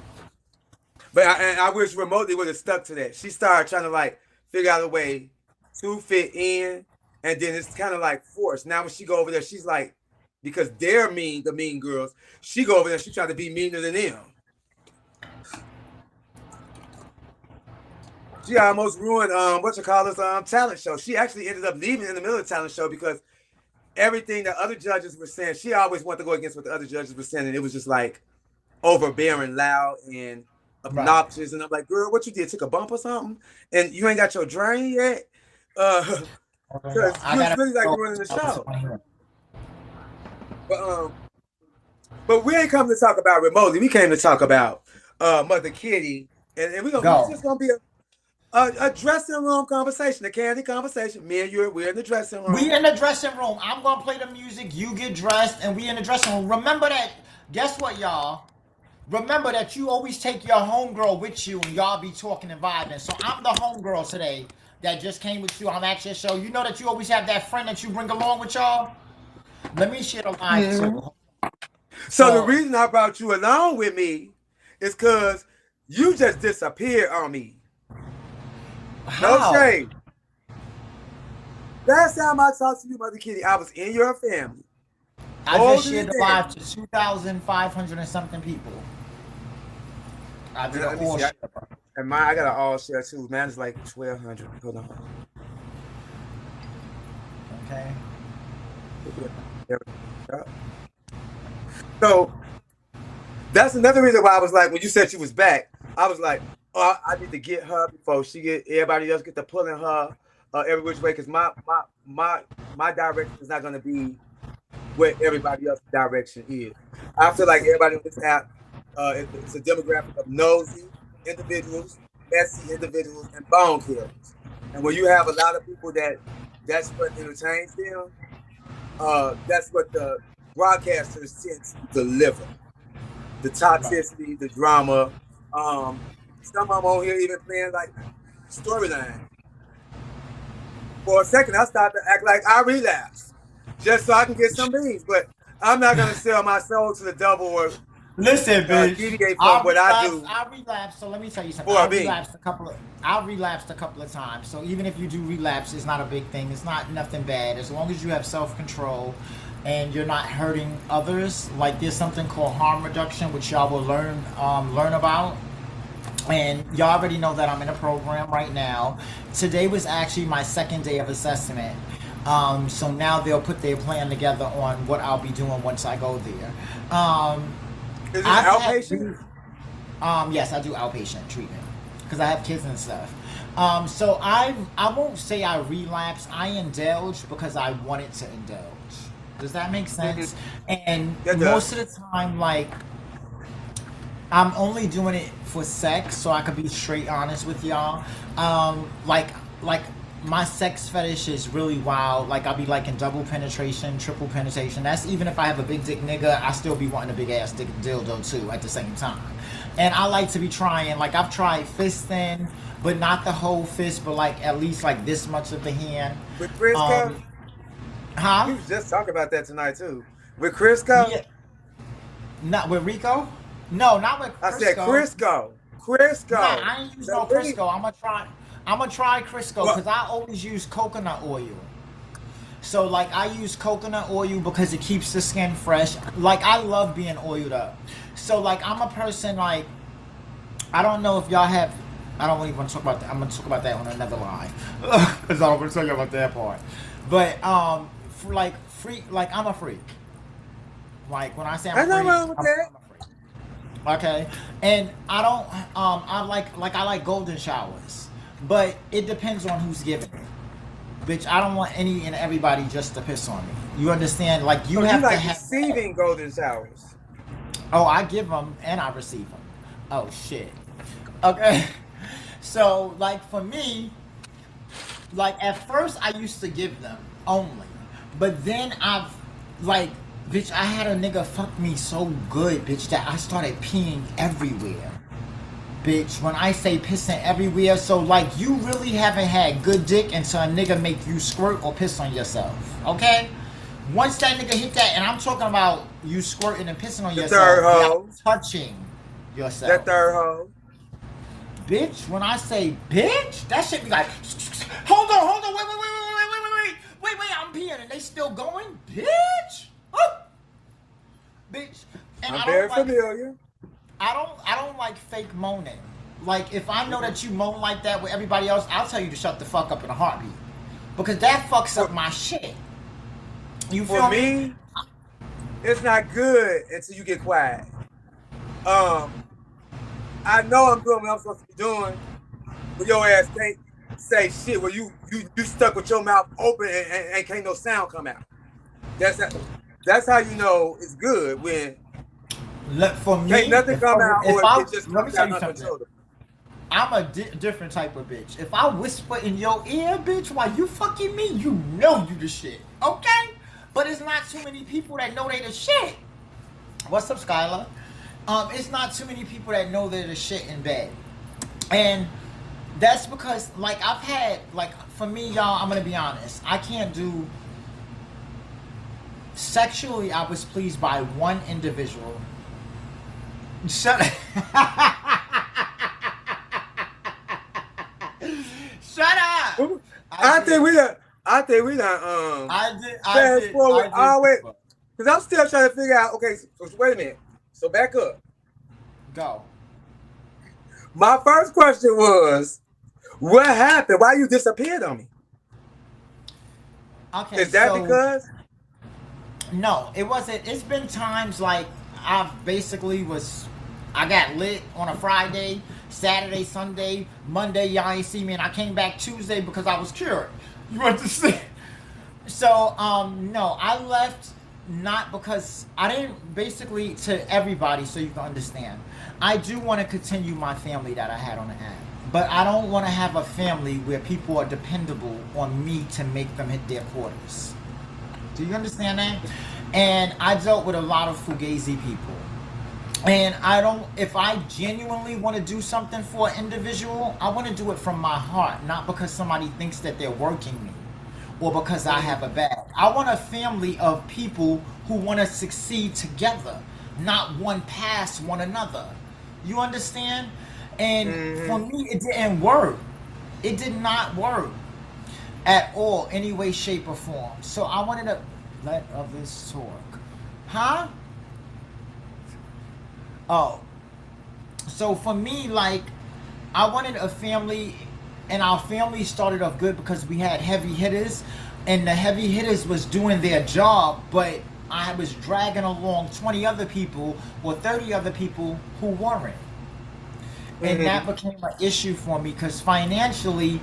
But I wish Remotely would have stuck to that. She started trying to like figure out a way to fit in, and then it's kind of like forced. Now when she go over there, she's like, because they're mean, the mean girls, she go over there, she try to be meaner than them. She almost ruined talent show. She actually ended up leaving in the middle of the talent show because everything that other judges were saying, she always wanted to go against what the other judges were saying, and it was just like overbearing, loud, and obnoxious. And I'm like, girl, what you did? Took a bump or something? And you ain't got your drain yet? Because you really like running the show. But we ain't come to talk about Remotely. We came to talk about Mother Kitty, and it's just gonna be a dressing room conversation, a candid conversation. Me and you, we're in the dressing room. We in the dressing room. I'm gonna play the music. You get dressed, and we in the dressing room. Remember that. Guess what, y'all? Remember that you always take your homegirl with you, and y'all be talking and vibing. So I'm the homegirl today that just came with you. I'm at your show. You know that you always have that friend that you bring along with y'all. Let me share the live too. So the reason I brought you along with me is because you just disappeared on me. How? No shade. Last time I talked to you, Mother Kitty, I was in your family. I just shared the live to 2,500 and something people. I did an all share. And I got an all share too. Man, it's like 1,200. Hold on. Okay. So that's another reason why I was like, when you said she was back, I was like, oh, I need to get her before everybody else get to pulling her every which way, because my direction is not going to be what everybody else's direction is. I feel like everybody on this app, it's a demographic of nosy individuals, messy individuals, and bone killers. And when you have a lot of people that's what entertains them, that's what the broadcasters tend to deliver. The toxicity, the drama. Some of them on here even playing like storyline. For a second, I started to act like I relapsed just so I can get some beans. But I'm not gonna sell my soul to the devil or listen, bitch. deviate from what I do. I relapsed. So let me tell you something. I relapsed a couple of times. So even if you do relapse, it's not a big thing. It's not nothing bad. As long as you have self-control and you're not hurting others. Like there's something called harm reduction, which y'all will learn about. And y'all already know that I'm in a program right now. Today was actually my second day of assessment. So now they'll put their plan together on what I'll be doing once I go there. Is it outpatient? Yes, I do outpatient treatment because I have kids and stuff. So I won't say I relapsed. I indulged because I wanted to indulge. Does that make sense? And most of the time, like, I'm only doing it for sex, so I could be straight honest with y'all. Like my sex fetish is really wild. Like I'll be like in double penetration, triple penetration. That's even if I have a big dick nigga, I still be wanting a big ass dick dildo too at the same time. And I like to be trying, like I've tried fisting, but not the whole fist, but like at least like this much of the hand. With Crisco? Huh? We was just talking about that tonight too. With Crisco? Yeah. Not with Rico? No, not with Crisco. I said Crisco. Crisco. Nah, I ain't use no Crisco. I'm gonna try Crisco because I always use coconut oil. So like I use coconut oil because it keeps the skin fresh. Like I love being oiled up. So like I'm a person like, I don't know if y'all have, I don't even want to talk about that. I'm gonna talk about that on another line because I don't want to tell you about that part. But like I'm a freak. Like when I say I'm a freak, wrong with that. I'm a freak. Okay, and I don't I like golden showers, but it depends on who's giving it. Bitch, I don't want any and everybody just to piss on me. You understand? Like you have to have receiving golden showers. Oh, I give them and I receive them. Oh shit. Okay. So like for me, like at first I used to give them only, but then I've like, bitch, I had a nigga fuck me so good, bitch, that I started peeing everywhere. Bitch, when I say pissing everywhere, so like you really haven't had good dick until a nigga make you squirt or piss on yourself, okay? Once that nigga hit that, and I'm talking about you squirting and pissing on yourself, without touching yourself. That third hoe. Bitch, when I say bitch, that shit be like, hold on, wait, I'm peeing and they still going, bitch. Oh. Bitch. And I'm very familiar. I don't like fake moaning. Like if I know that you moan like that with everybody else, I'll tell you to shut the fuck up in a heartbeat. Because that fucks up my shit. You feel For me, it's not good until you get quiet. I know I'm doing what I'm supposed to be doing, but your ass can't say shit where you stuck with your mouth open and can't no sound come out. That's how you know it's good when for me, can't nothing come out or it just let me comes tell out you uncontrollable. I'm a different type of bitch. If I whisper in your ear, bitch, while you fucking me, you know you the shit, okay? But it's not too many people that know they the shit. What's up, Skylar? It's not too many people that know they're the shit in bed. And that's because, like, I've had, like, for me, y'all, I'm gonna be honest. I can't do... Sexually, I was pleased by one individual. Shut up. Shut up. I think we done. I did. Fast forward always, because I'm still trying to figure out. Okay, so wait a minute. So back up. Go. My first question was, what happened? Why you disappeared on me? Okay. Is that because? No, it wasn't. It's been times like I got lit on a Friday, Saturday, Sunday, Monday, y'all ain't see me, and I came back Tuesday because I was cured. You understand? So, no, I left not because I didn't, basically, to everybody, so you can understand. I do want to continue my family that I had on the app, but I don't want to have a family where people are dependable on me to make them hit their quarters. Do you understand that? And I dealt with a lot of fugazi people. And if I genuinely want to do something for an individual, I want to do it from my heart, not because somebody thinks that they're working me or because I have a bag. I want a family of people who want to succeed together, not one past one another. You understand? And for me, it didn't work. It did not work at all, any way, shape, or form. So I wanted to let others talk. Huh? Oh. So for me, like, I wanted a family, and our family started off good because we had heavy hitters, and the heavy hitters was doing their job, but I was dragging along 20 other people or 30 other people who weren't. And that became an issue for me because financially,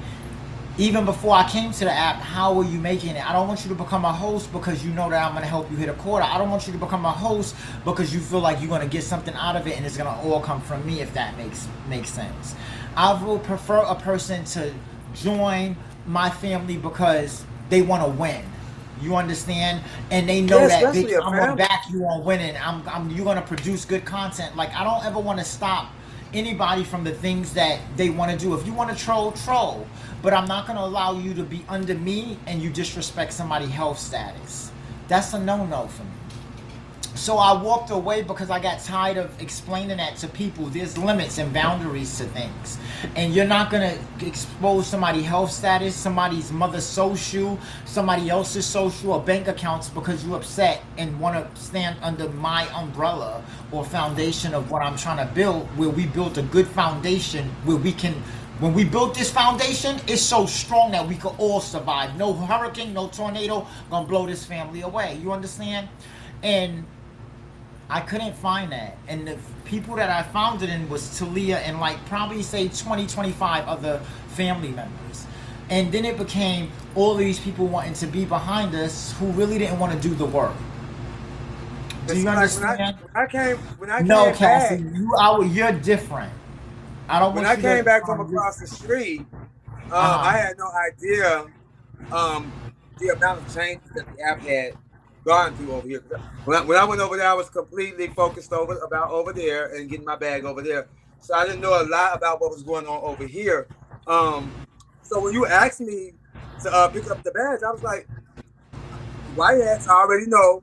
even before I came to the app, how are you making it? I don't want you to become a host because you know that I'm going to help you hit a quarter. I don't want you to become a host because you feel like you're going to get something out of it and it's going to all come from me, if that makes sense. I would prefer a person to join my family because they want to win. You understand? And they know that bitch, I'm going to back you on winning. You're going to produce good content. Like, I don't ever want to stop anybody from the things that they want to do. If you want to troll, but I'm not going to allow you to be under me and you disrespect somebody's health status. That's a no-no for me. So I walked away because I got tired of explaining that to people. There's limits and boundaries to things. And you're not going to expose somebody's health status, somebody's mother's social, somebody else's social or bank accounts because you're upset and want to stand under my umbrella or foundation of what I'm trying to build, where we built a good foundation where we can, when we built this foundation, it's so strong that we could all survive. No hurricane, no tornado gonna blow this family away. You understand? And I couldn't find that. And the people that I found it in was Talia and like probably say 20, 25 other family members. And then it became all these people wanting to be behind us who really didn't want to do the work. Do you understand? When I came no, back, Cassie, you're different. I don't. When I came back from across the street, I had no idea the amount of changes that the app had gone through over here. When I went over there, I was completely focused over there and getting my bag over there. So I didn't know a lot about what was going on over here. So when you asked me to pick up the badge, I was like, white hats already know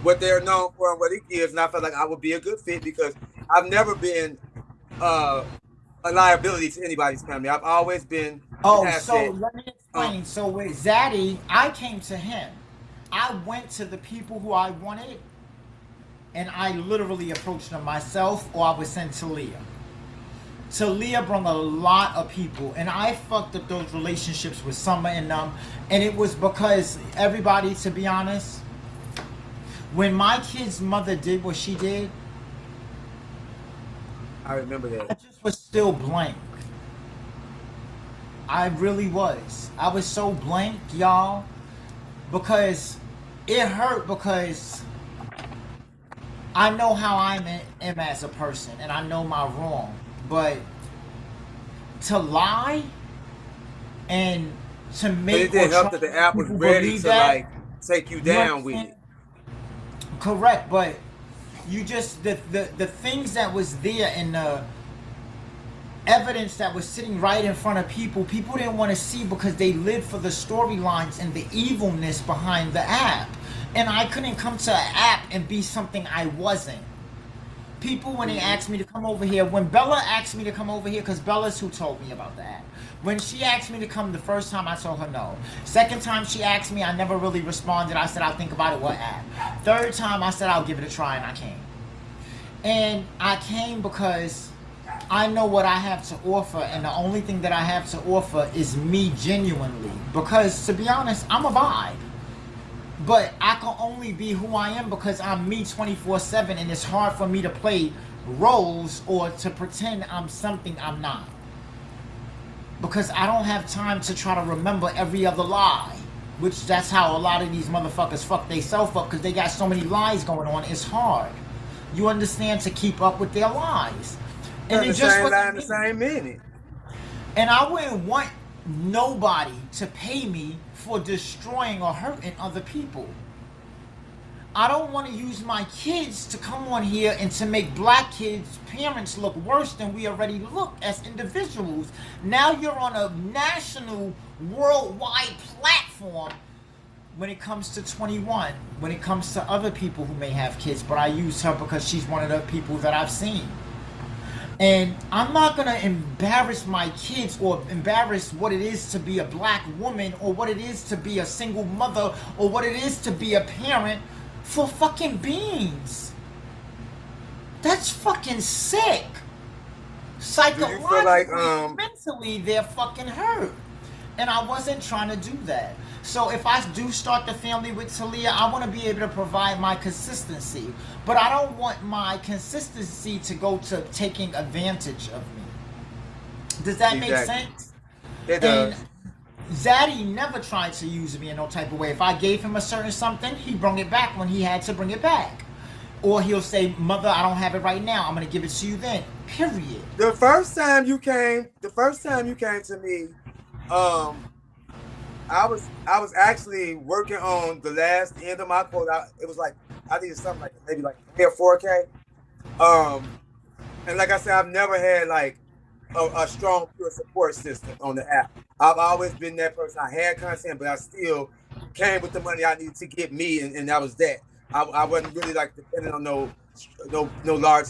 what they're known for and what it gives, and I felt like I would be a good fit because I've never been a liability to anybody's family. I've always been an asset. So let me explain. So with Zadd'ys, I came to him. I went to the people who I wanted, and I literally approached them myself, or I would send Talia. Talia brought a lot of people, and I fucked up those relationships with Summer and them, and it was because everybody, to be honest, when my kid's mother did what she did, I remember that. I just was still blank. I really was. I was so blank, y'all, because it hurt because I know how I am as a person, and I know my wrong. But to lie and to make but it didn't help that the app was ready to like take you down with it. Correct, but you just the things that was there and the evidence that was sitting right in front of people didn't want to see because they lived for the storylines and the evilness behind the app. And I couldn't come to an app and be something I wasn't. People, when they asked me to come over here, when Bella asked me to come over here, because Bella's who told me about the app. When she asked me to come the first time, I told her no. Second time she asked me, I never really responded. I said, I'll think about it, what app? Third time, I said, I'll give it a try, and I came. And I came because I know what I have to offer, and the only thing that I have to offer is me genuinely. Because, to be honest, I'm a vibe. But I can only be who I am because I'm me 24/7, and it's hard for me to play roles or to pretend I'm something I'm not. Because I don't have time to try to remember every other lie. Which that's how a lot of these motherfuckers fuck theyself up, because they got so many lies going on. It's hard. You understand, to keep up with their lies. And the same lie in the same minute. And I wouldn't want nobody to pay me for destroying or hurting other people. I don't want to use my kids to come on here and to make black kids' parents look worse than we already look as individuals. Now you're on a national, worldwide platform when it comes to 21, when it comes to other people who may have kids, but I use her because she's one of the people that I've seen. And I'm not going to embarrass my kids or embarrass what it is to be a black woman or what it is to be a single mother or what it is to be a parent for fucking beans. That's fucking sick. Psychologically, mentally, they're fucking hurt. And I wasn't trying to do that. So if I do start the family with Talia, I want to be able to provide my consistency. But I don't want my consistency to go to taking advantage of me. Does that make sense? It does. And Zaddy never tried to use me in no type of way. If I gave him a certain something, he brought it back when he had to bring it back. Or he'll say, mother, I don't have it right now. I'm going to give it to you then. Period. The first time you came to me, I was actually working on the last end of my quote. It was like, I needed something like maybe like 3 or 4K. And like I said, I've never had like a strong pure support system on the app. I've always been that person. I had content, but I still came with the money I needed to get me, and that was that. I wasn't really like dependent on no large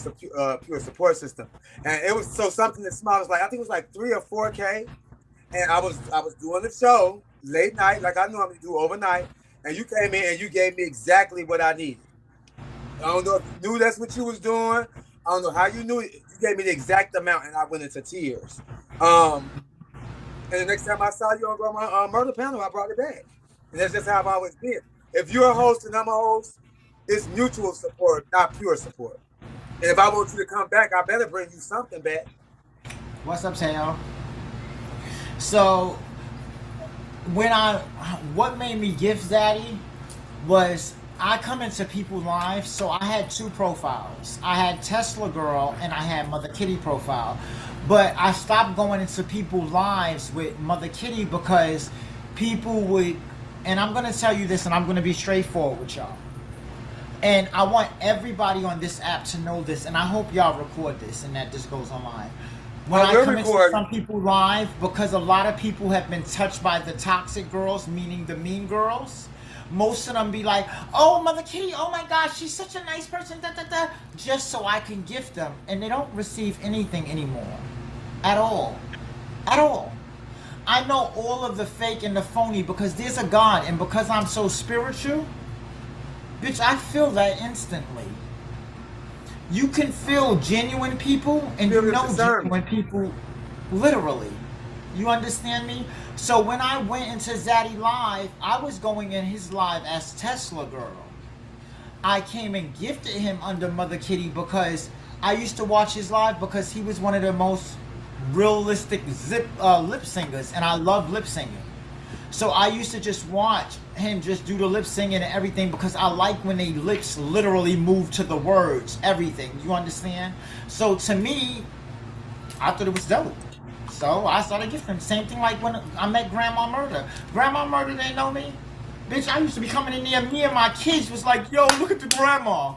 pure support system. And it was so something that small was like, I think it was like 3 or 4K. And I was doing the show late night, like I normally do overnight, and you came in and you gave me exactly what I needed. I don't know if you knew that's what you was doing. I don't know how you knew it. You gave me the exact amount, and I went into tears. And the next time I saw you on Grandma Murder Panel, I brought it back. And that's just how I've always been. If you're a host and I'm a host, it's mutual support, not pure support. And if I want you to come back, I better bring you something back. What's up, Tayo? So, what made me gift Zaddy was I come into people's lives, so I had 2 profiles. I had Tesla Girl and I had Mother Kitty profile. But I stopped going into people's lives with Mother Kitty because people would, and I'm going to tell you this and I'm going to be straightforward with y'all. And I want everybody on this app to know this, and I hope y'all record this and that this goes online. When I come into some people live, because a lot of people have been touched by the toxic girls, meaning the mean girls, most of them be like, oh, Mother Kitty, oh my gosh, she's such a nice person, da, da, da, just so I can gift them. And they don't receive anything anymore. At all. At all. I know all of the fake and the phony because there's a God, and because I'm so spiritual, bitch, I feel that instantly. You can feel genuine people, and you know genuine people literally. You understand me? So when I went into Zaddy Live, I was going in his live as Tesla Girl. I came and gifted him under Mother Kitty because I used to watch his live because he was one of the most realistic lip singers, and I love lip singing. So I used to just watch him just do the lip singing and everything because I like when they lips literally move to the words, everything. You understand? So to me, I thought it was dope. So I started gifting. Same thing like when I met Grandma Murder. Grandma Murder didn't know me. Bitch, I used to be coming in there. Me and my kids was like, yo, look at the grandma.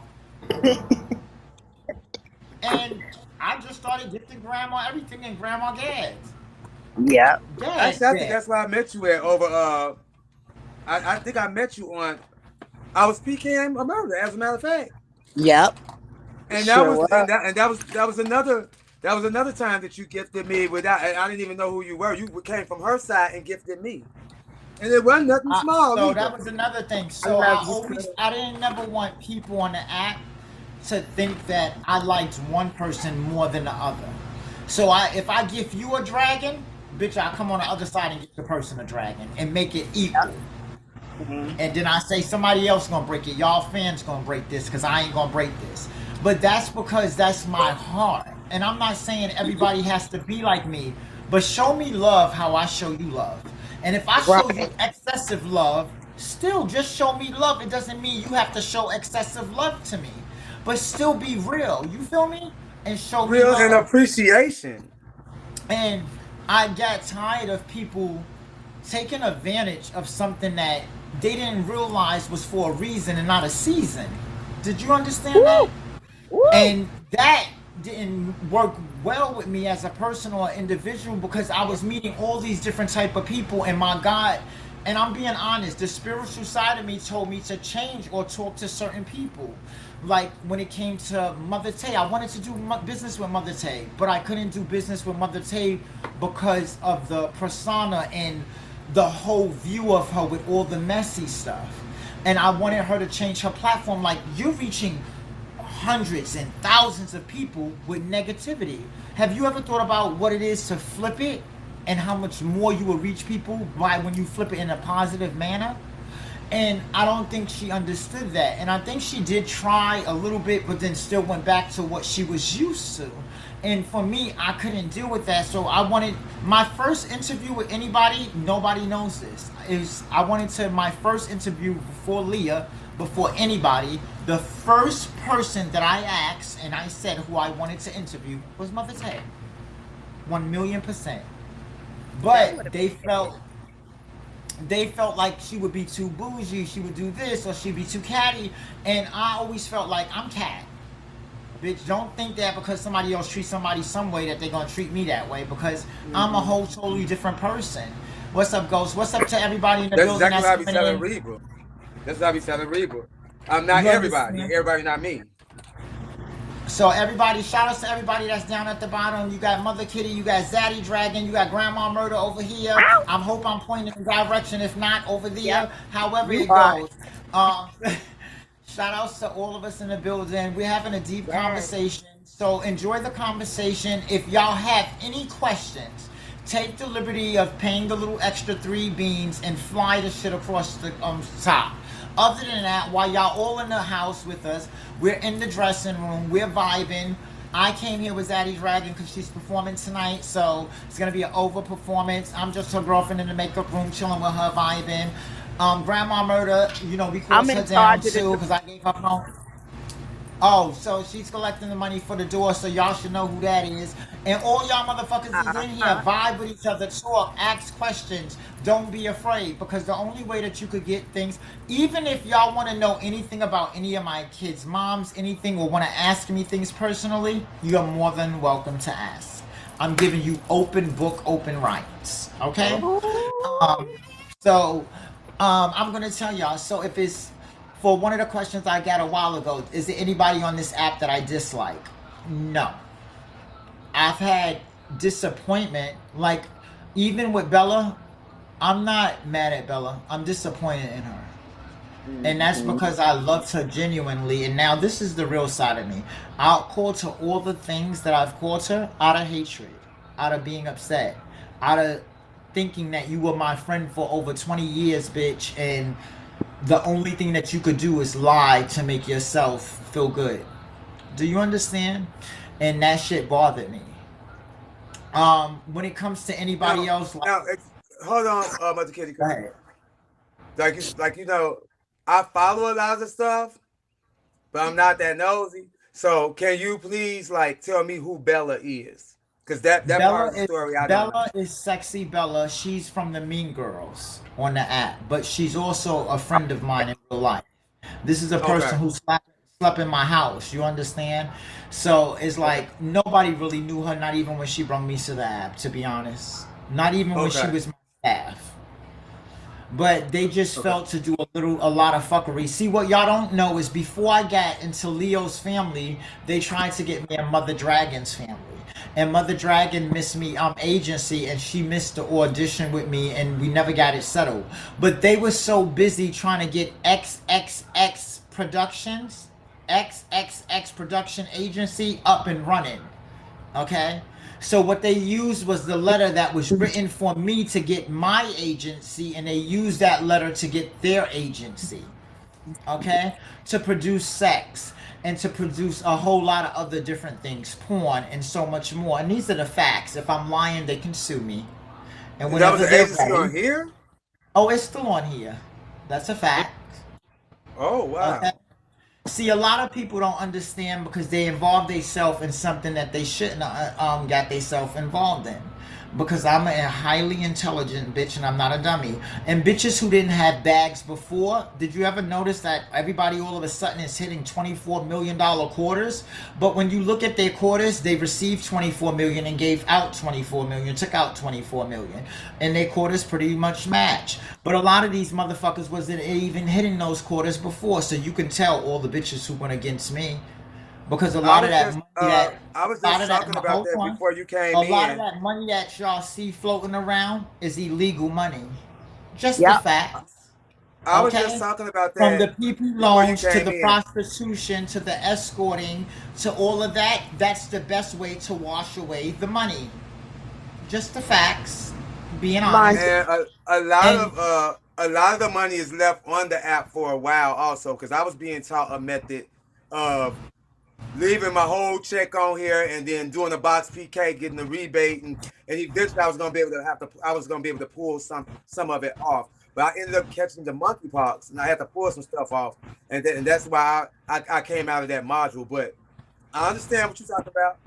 And I just started gifting Grandma everything in Grandma Gads. Yeah. I think that's why I met you at over. I think I met you on. I was PKing a murder, as a matter of fact. Yep. And that was another time that you gifted me without. I didn't even know who you were. You came from her side and gifted me, and it wasn't nothing small. So that was another thing. So I didn't never want people on the app to think that I liked one person more than the other. So if I gift you a dragon, bitch, I'll come on the other side and give the person a dragon and make it equal. Mm-hmm. And then I say somebody else gonna break it. Y'all fans gonna break this because I ain't gonna break this. But that's because that's my heart. And I'm not saying everybody has to be like me, but show me love how I show you love. And if I show you Right. excessive love, still just show me love. It doesn't mean you have to show excessive love to me, but still be real. You feel me? And show me Real and love. appreciation. And I got tired of people taking advantage of something that they didn't realize was for a reason and not a season. Did you understand that? Woo! Woo! And that didn't work well with me as a person or individual because I was meeting all these different type of people, and my God, and I'm being honest, the spiritual side of me told me to change or talk to certain people. Like when it came to Mother Tay, I wanted to do business with Mother Tay, but I couldn't do business with Mother Tay because of the persona and the whole view of her with all the messy stuff. And I wanted her to change her platform. Like, you're reaching hundreds and thousands of people with negativity. Have you ever thought about what it is to flip it and how much more you will reach people by when you flip it in a positive manner? And I don't think she understood that. And I think she did try a little bit, but then still went back to what she was used to. And for me, I couldn't deal with that. So I wanted my first interview with anybody, nobody knows this, is I wanted to, my first interview before Leah, before anybody, the first person that I asked and I said who I wanted to interview was Mother Tay. 1,000,000%. But they felt like she would be too bougie, she would do this, or she'd be too catty. And I always felt like I'm cat. Bitch, don't think that because somebody else treats somebody some way that they're gonna treat me that way, because I'm a whole totally different person. What's up, Ghost? What's up to everybody in the That's building? exactly what I be coming telling in? Reba. That's what I be telling Reba. I'm not You everybody. understand? Everybody not me. So everybody, shout outs to everybody that's down at the bottom. You got Mother Kitty, you got Zaddy Dragon, you got Grandma Murder over here. Ow! I hope I'm pointing in the direction, if not over there. Yep. However You it are. goes. Shout outs to all of us in the building. We're having a deep Yes. conversation. So enjoy the conversation. If y'all have any questions, take the liberty of paying the little extra 3 beans and fly the shit across the top. Other than that, while y'all all in the house with us, we're in the dressing room, we're vibing. I came here with Zadd'ys Dragon because she's performing tonight, so it's gonna be an over performance. I'm just her girlfriend in the makeup room, chilling with her, vibing. Grandma Murder, you know, we I'm closed in her down charge of too the. because I gave her phone. Oh, so she's collecting the money for the door, so y'all should know who that is. And all y'all motherfuckers is in here, vibe with each other, talk, ask questions. Don't be afraid, because the only way that you could get things, even if y'all want to know anything about any of my kids' moms, anything, or want to ask me things personally, you're more than welcome to ask. I'm giving you open book, open rights. Okay? I'm gonna tell y'all. So if it's for one of the questions I got a while ago, is there anybody on this app that I dislike? No. I've had disappointment. Like, even with Bella, I'm not mad at Bella. I'm disappointed in her. And that's because I loved her genuinely. And now this is the real side of me. I'll call to all the things that I've called her out of hatred, out of being upset, out of thinking that you were my friend for over 20 years, bitch, and the only thing that you could do is lie to make yourself feel good. Do you understand? And that shit bothered me. When it comes to anybody else, Hold on, Mother Kitty. go ahead. Like you know, I follow a lot of stuff, but I'm not that nosy. So can you please like tell me who Bella is? Because that part of the story I don't know. Bella is sexy Bella. She's from the Mean Girls on the app, but she's also a friend of mine in real life. This is a person who slept in my house. You understand? So it's like nobody really knew her, not even when she brought me to the app, to be honest. Not even when she was my staff. But they just felt to do a lot of fuckery. See, what y'all don't know is before I got into Leo's family, they tried to get me in Mother Dragon's family. And Mother Dragon missed me agency, and she missed the audition with me, and we never got it settled. But they were so busy trying to get XXX Productions, XXX Production Agency up and running. Okay? So what they used was the letter that was written for me to get my agency, and they used that letter to get their agency. okay, to produce sex and to produce a whole lot of other different things, porn and so much more. And these are the facts. If I'm lying, they can sue me. And And that was whenever an they're agency on ready, here? oh, it's still on here. That's a fact. Oh, Okay. wow. See, a lot of people don't understand because they involve themselves in something that they shouldn't got themselves involved in. Because I'm a highly intelligent bitch and I'm not a dummy. And bitches who didn't have bags before, did you ever notice that everybody all of a sudden is hitting $24 million quarters? But when you look at their quarters, they received 24 million and gave out 24 million, took out 24 million. And their quarters pretty much match. But a lot of these motherfuckers wasn't even hitting those quarters before. So you can tell all the bitches who went against me. Because a lot of that money I was a lot just of that, talking about hold that on, before you a came lot of in. that money that y'all see floating around is illegal money. Just the Yep. facts, I was just okay? talking about From the that PP before you loans to came the in. prostitution to the escorting to all of that, that's the best way to wash away the money. Just the facts, being Mine. honest. And And a lot of the money is left on the app for a while also, because I was being taught a method of leaving my whole check on here and then doing a box PK, getting the rebate, and eventually I was gonna be able to pull some of it off. But I ended up catching the monkeypox and I had to pull some stuff off, and that's why I came out of that module. But I understand what you're talking about.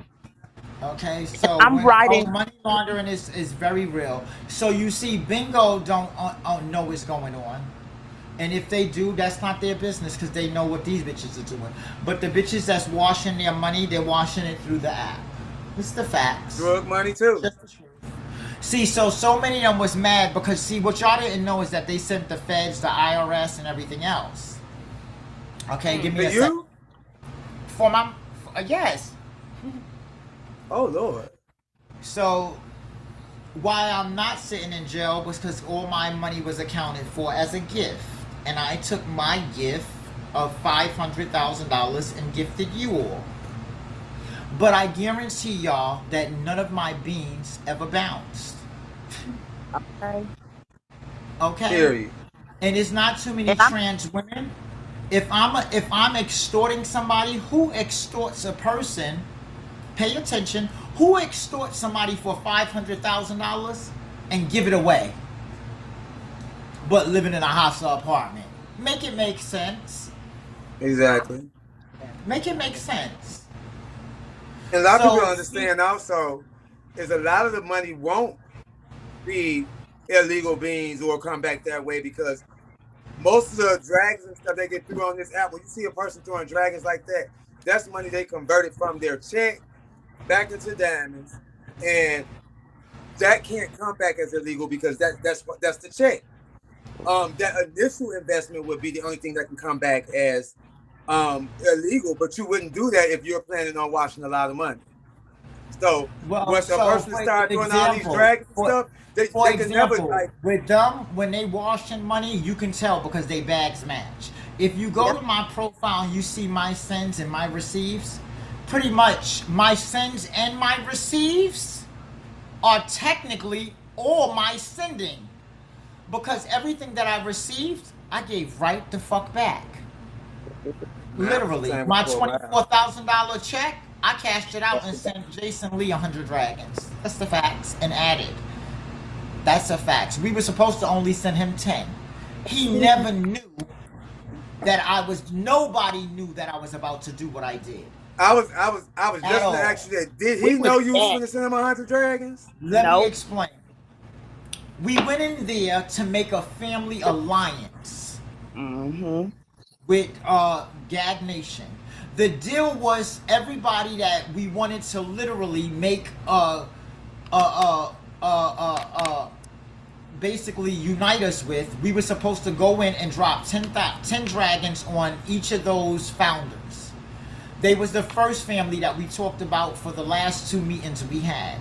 okay, so I'm writing. money laundering is very real. So you see, bingo don't know what's going on. And if they do, that's not their business because they know what these bitches are doing. But the bitches that's washing their money, they're washing it through the app. It's the facts. Drug money too. Just the truth. See, so many of them was mad because see, what y'all didn't know is that they sent the feds, the IRS, and everything else. Okay, give me For a second. you? For my, yes. Oh Lord. So why I'm not sitting in jail was because all my money was accounted for as a gift. And I took my gift of $500,000 and gifted you all. But I guarantee y'all that none of my beans ever bounced. Okay. Okay? Period. And it's not too many And I'm trans women. If I'm extorting somebody, who extorts a person, pay attention, who extorts somebody for $500,000 and give it away, but living in a hostile apartment? Make it make sense. Exactly. Make it make sense. And a lot of people So, don't understand also is a lot of the money won't be illegal beans or come back that way, because most of the dragons and stuff they get through on this app, when you see a person throwing dragons like that, that's money they converted from their check back into diamonds, and that can't come back as illegal because that's the check. That initial investment would be the only thing that can come back as illegal, but you wouldn't do that if you're planning on washing a lot of money. So well, once a so person for starts doing all these example, dragons and for stuff, they can never example, like. with them, when they washing money, you can tell because they bags match. If you go to my profile and you see my sends and my receives, pretty much my sends and my receives are technically all my sending. Because everything that I received, I gave right the fuck back. Literally. My $24,000 check, I cashed it out and sent Jason Lee 100 dragons. That's the facts. And added. That's the facts. We were supposed to only send him 10. He never knew that nobody knew that I was about to do what I did. I was just gonna ask you that. Did he know you was going to send him 100 dragons? Let me explain. We went in there to make a family alliance with Gag Nation. The deal was everybody that we wanted to literally make basically unite us with, we were supposed to go in and drop 10 dragons on each of those founders. They was the first family that we talked about for the last 2 meetings we had.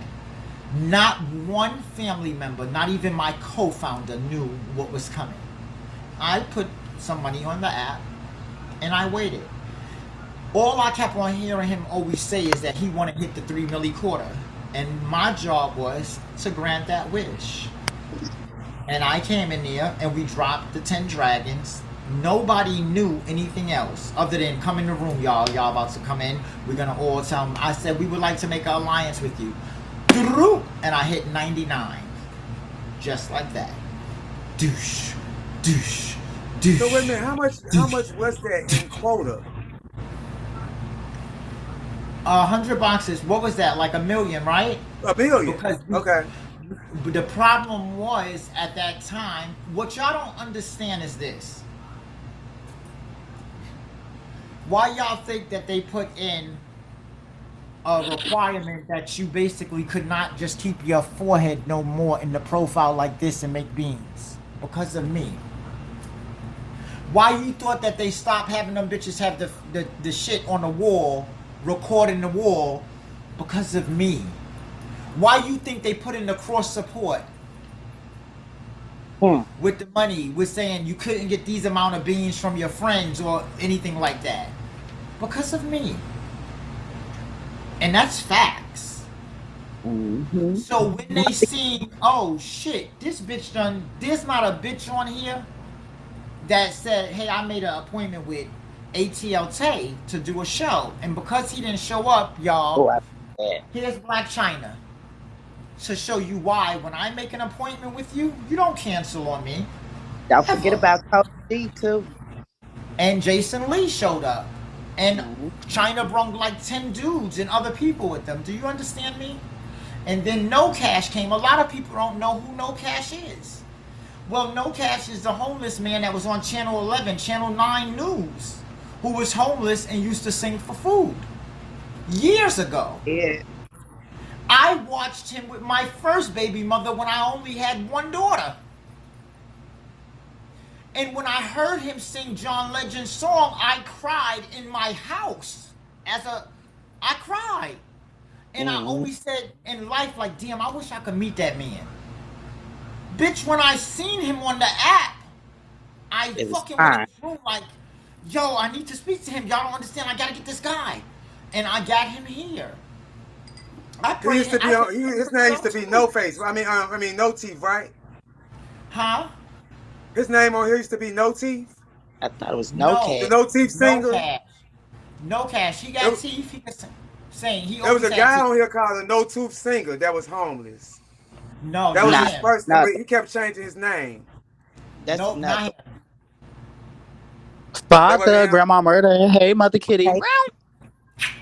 Not one family member, not even my co-founder, knew what was coming. I put some money on the app and I waited. All I kept on hearing him always say is that he wanted to hit the 3 milli quarter. And my job was to grant that wish. And I came in there and we dropped the 10 dragons. Nobody knew anything else other than come in the room, y'all. Y'all about to come in. We're gonna all tell them. I said we would like to make an alliance with you. And I hit 99. Just like that. Douche. Douche. Douche. So wait a minute, how much was that in quota? 100 boxes. What was that? Like 1 million, right? $1 million. Because Okay. the problem was at that time, what y'all don't understand is this. Why y'all think that they put in a requirement that you basically could not just keep your forehead no more in the profile like this and make beans? Because of me. Why you thought that they stopped having them bitches have the shit on the wall, recording the wall? Because of me. Why you think they put in the cross support with the money, with saying you couldn't get these amount of beans from your friends or anything like that? Because of me. And that's facts. So when they see, oh shit, this bitch done, there's not a bitch on here that said, hey, I made an appointment with ATLT to do a show. And because he didn't show up, y'all, here's Black China to show you why when I make an appointment with you, you don't cancel on me. Don't forget about Coach D too. And Jason Lee showed up. And China brought like 10 dudes and other people with them. Do you understand me? And then No Cash came. A lot of people don't know who No Cash is. Well, No Cash is the homeless man that was on Channel 11, Channel 9 News, who was homeless and used to sing for food years ago. Yeah. I watched him with my first baby mother when I only had one daughter. And when I heard him sing John Legend's song, I cried in my house. I cried. And I always said in life, like, damn, I wish I could meet that man. Bitch, when I seen him on the app, I fucking went in the room like, yo, I need to speak to him. Y'all don't understand. I gotta get this guy. And I got him here. His name used to be No Face. I mean No Teeth, right? Huh? His name on here used to be No Teeth. I thought it was No Cash. The No Teeth singer. No Cash. No Cash. He got teeth. He could sing. There was a guy on here called a No Tooth singer that was homeless. No, that was his first name, but he kept changing his name. That's not him. Father, Grandma Murder, hey, Mother Kitty. Hey.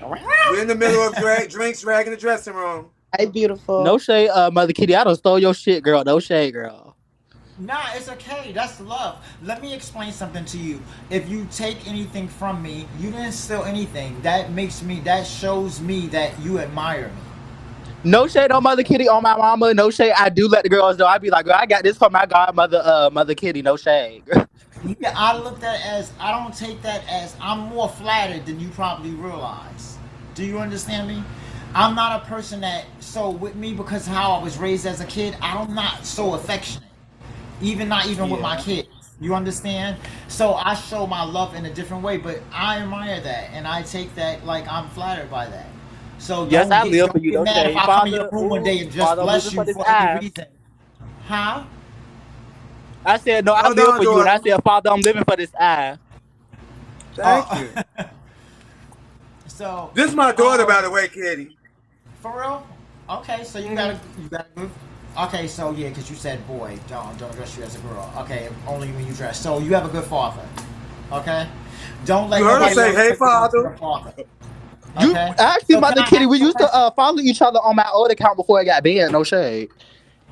We're in the middle of drinks, drag in the dressing room. Hey, beautiful. No shade, Mother Kitty. I done stole your shit, girl. No shade, girl. Nah, it's okay. That's love. Let me explain something to you. If you take anything from me, you didn't steal anything. That shows me that you admire me. No shade on Mother Kitty, on my mama. No shade. I do let the girls know. I be like, girl, I got this from my godmother, Mother Kitty. No shade. Yeah, I look at it as, I don't take that as, I'm more flattered than you probably realize. Do you understand me? I'm not a person that, so with me, because how I was raised as a kid, I'm not so affectionate. Not even with my kids. You understand? So I show my love in a different way, but I admire that, and I take that like I'm flattered by that. So yes, I live for you. Don't say, if I come in your room one day and just bless you for any reason. Huh? I said, no, I live for you, and I said, Father, I'm living for this eye. Thank you. So this is my daughter, by the way, Kitty. For real? Okay, so you gotta move. Okay, so yeah, because you said boy, don't dress you as a girl. Okay, only when you dress. So you have a good father. Okay, don't let her say, "Hey, father." You actually, so Mother Kitty, we used to follow each other on my old account before I got banned. No shade.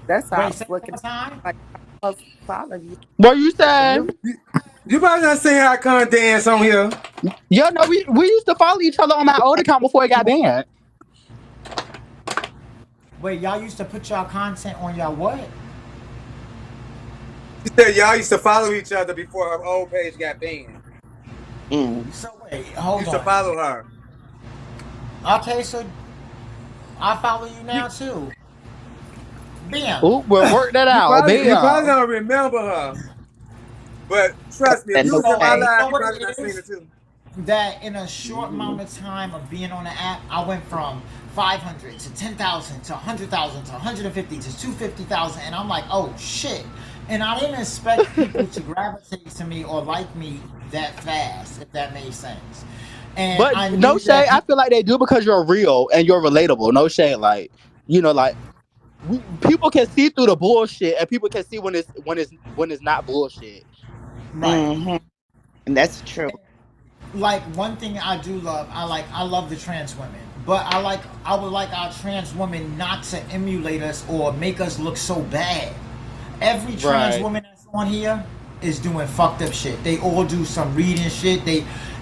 That's how I was looking. Like I was following you. What you say? You probably not seeing how I come dance on here. Yeah, no, we used to follow each other on my old account before I got banned. Wait, y'all used to put y'all content on y'all what? You said y'all used to follow each other before our old page got banned. So wait, hold on. Used to follow her. Okay, so I follow you now too. Bam. Ooh, we'll work that out. You probably don't remember her. But trust me, if you was in my life, you probably not seen her too. that in a short amount of time of being on the app, I went from 500 to 10,000 to 100,000 to 150 to 250,000, and I'm like, oh shit. And I didn't expect people to gravitate to me or like me that fast, if that made sense. And But I no knew shade, I that. feel like they do because you're real and you're relatable. No shade, like like people can see through the bullshit, and people can see when it's not bullshit. Right. And that's true. Like one thing I do love, I love the trans women, but I would like our trans women not to emulate us or make us look so bad. Every trans Right. woman that's on here is doing fucked up shit. They all do some reading shit.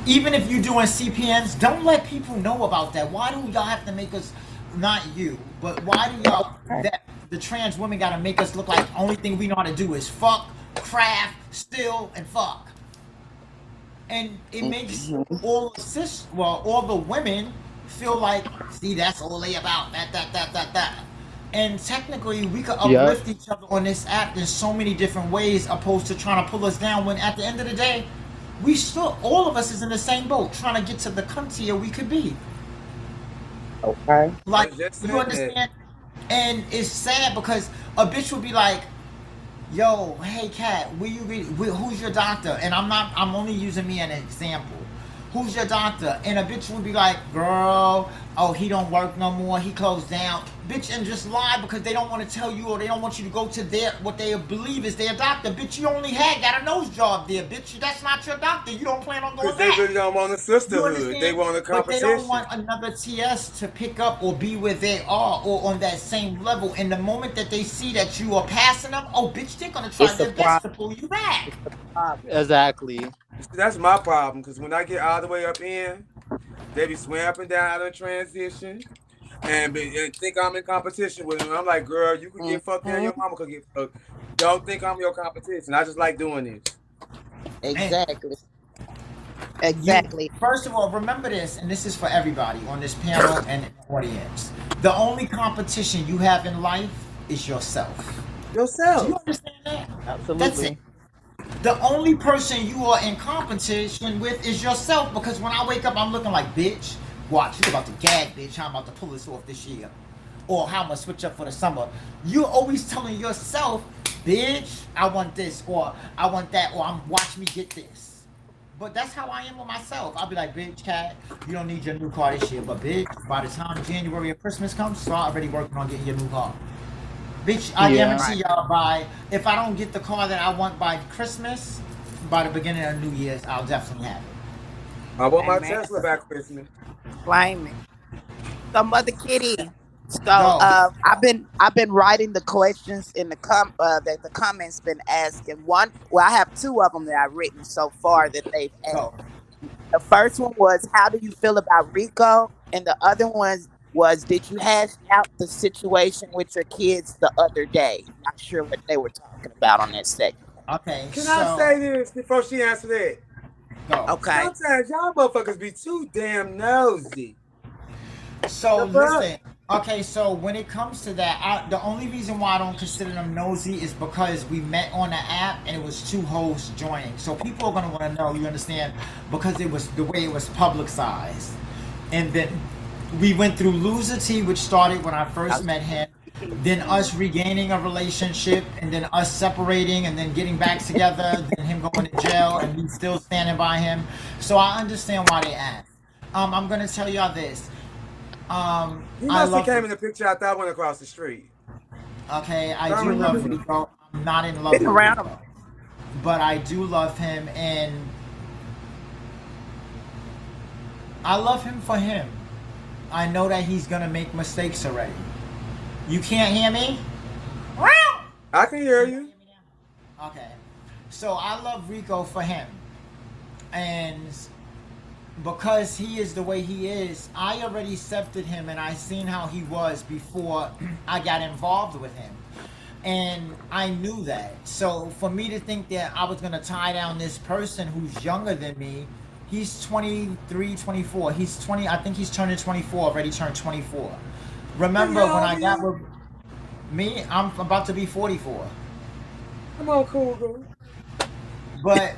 Even if you're doing CPNs, don't let people know about that. Why do y'all have to make us, not you, but why do y'all, that the trans women gotta make us look like the only thing we know how to do is fuck, craft, steal, and fuck? And it makes all the women feel like, see, that's all they about, that. And technically, we could Yeah. uplift each other on this app in so many different ways, opposed to trying to pull us down. When at the end of the day, we still, all of us is in the same boat, trying to get to the country we could be. Okay. Like, I just you said understand? And it's sad because a bitch would be like, yo, hey Kat, who's your doctor? And I'm only using me as an example. Who's your doctor? And a bitch would be like, girl, oh, he don't work no more, he closed down. Bitch, and just lie because they don't want to tell you, or they don't want you to go to what they believe is their doctor. Bitch, you only got a nose job there, bitch. That's not your doctor. You don't plan on going Because they back. really don't want a sisterhood. They want a But they competition. don't want another TS to pick up or be where they are or on that same level. And the moment that they see that you are passing them, oh, bitch, they're going to try It's their a best to problem. pull you back. Exactly. That's my problem, because when I get all the way up in, they be swearing up and down out of transition and think I'm in competition with them. I'm like, girl, you could get fucked and your mama could get fucked. Don't think I'm your competition. I just like doing this. Exactly. You, Exactly. first of all, remember this, and this is for everybody on this panel and in the audience. The only competition you have in life is yourself. Do Yourself. you understand that? Absolutely. That's it. The only person you are in competition with is yourself, because when I wake up, I'm looking like, bitch, watch, you about to gag, bitch, how I'm about to pull this off this year. Or how I'm going to switch up for the summer. You're always telling yourself, bitch, I want this, or I want that, or watch me get this. But that's how I am with myself. I'll be like, bitch, Kat, you don't need your new car this year, but bitch, by the time January or Christmas comes, start already working on getting your new car. Bitch, I Yeah. guarantee y'all if I don't get the car that I want by Christmas, by the beginning of New Year's, I'll definitely have it. I want my Amen. Tesla back Christmas. Blame it. So, Mother Kitty. So, Go. I've been writing the questions in the that the comments been asking. Well, I have two of them that I've written so far that they've asked. Go. The first one was, how do you feel about Rico? And the other one was, did you hash out the situation with your kids the other day? Not sure what they were talking about on that segment. Okay, Can I say this before she answers that? Go. Okay. Sometimes y'all motherfuckers be too damn nosy. So The fuck? listen. Okay, so when it comes to that, the only reason why I don't consider them nosy is because we met on the app and it was two hosts joining. So people are gonna want to know, you understand, because it was the way it was publicized. And then we went through Loser T, which started when I first met him, then us regaining a relationship, and then us separating, and then getting back together, then him going to jail, and me still standing by him. So I understand why they asked. I'm gonna tell y'all this. He must have came in the picture after I went across the street. Okay, I do love Rico. I'm not in love with Rico, but I do love him, and I love him for him. I know that he's gonna make mistakes already. You can't hear me? I can hear you. Okay, so I love Rico for him, and because he is the way he is, I already accepted him, and I seen how he was before I got involved with him, and I knew that. So for me to think that I was gonna tie down this person who's younger than me, he's 23, 24. He's 20. I think he's turning 24. Already turned 24. Remember when I got with me? I'm about to be 44. Come on, cool girl. But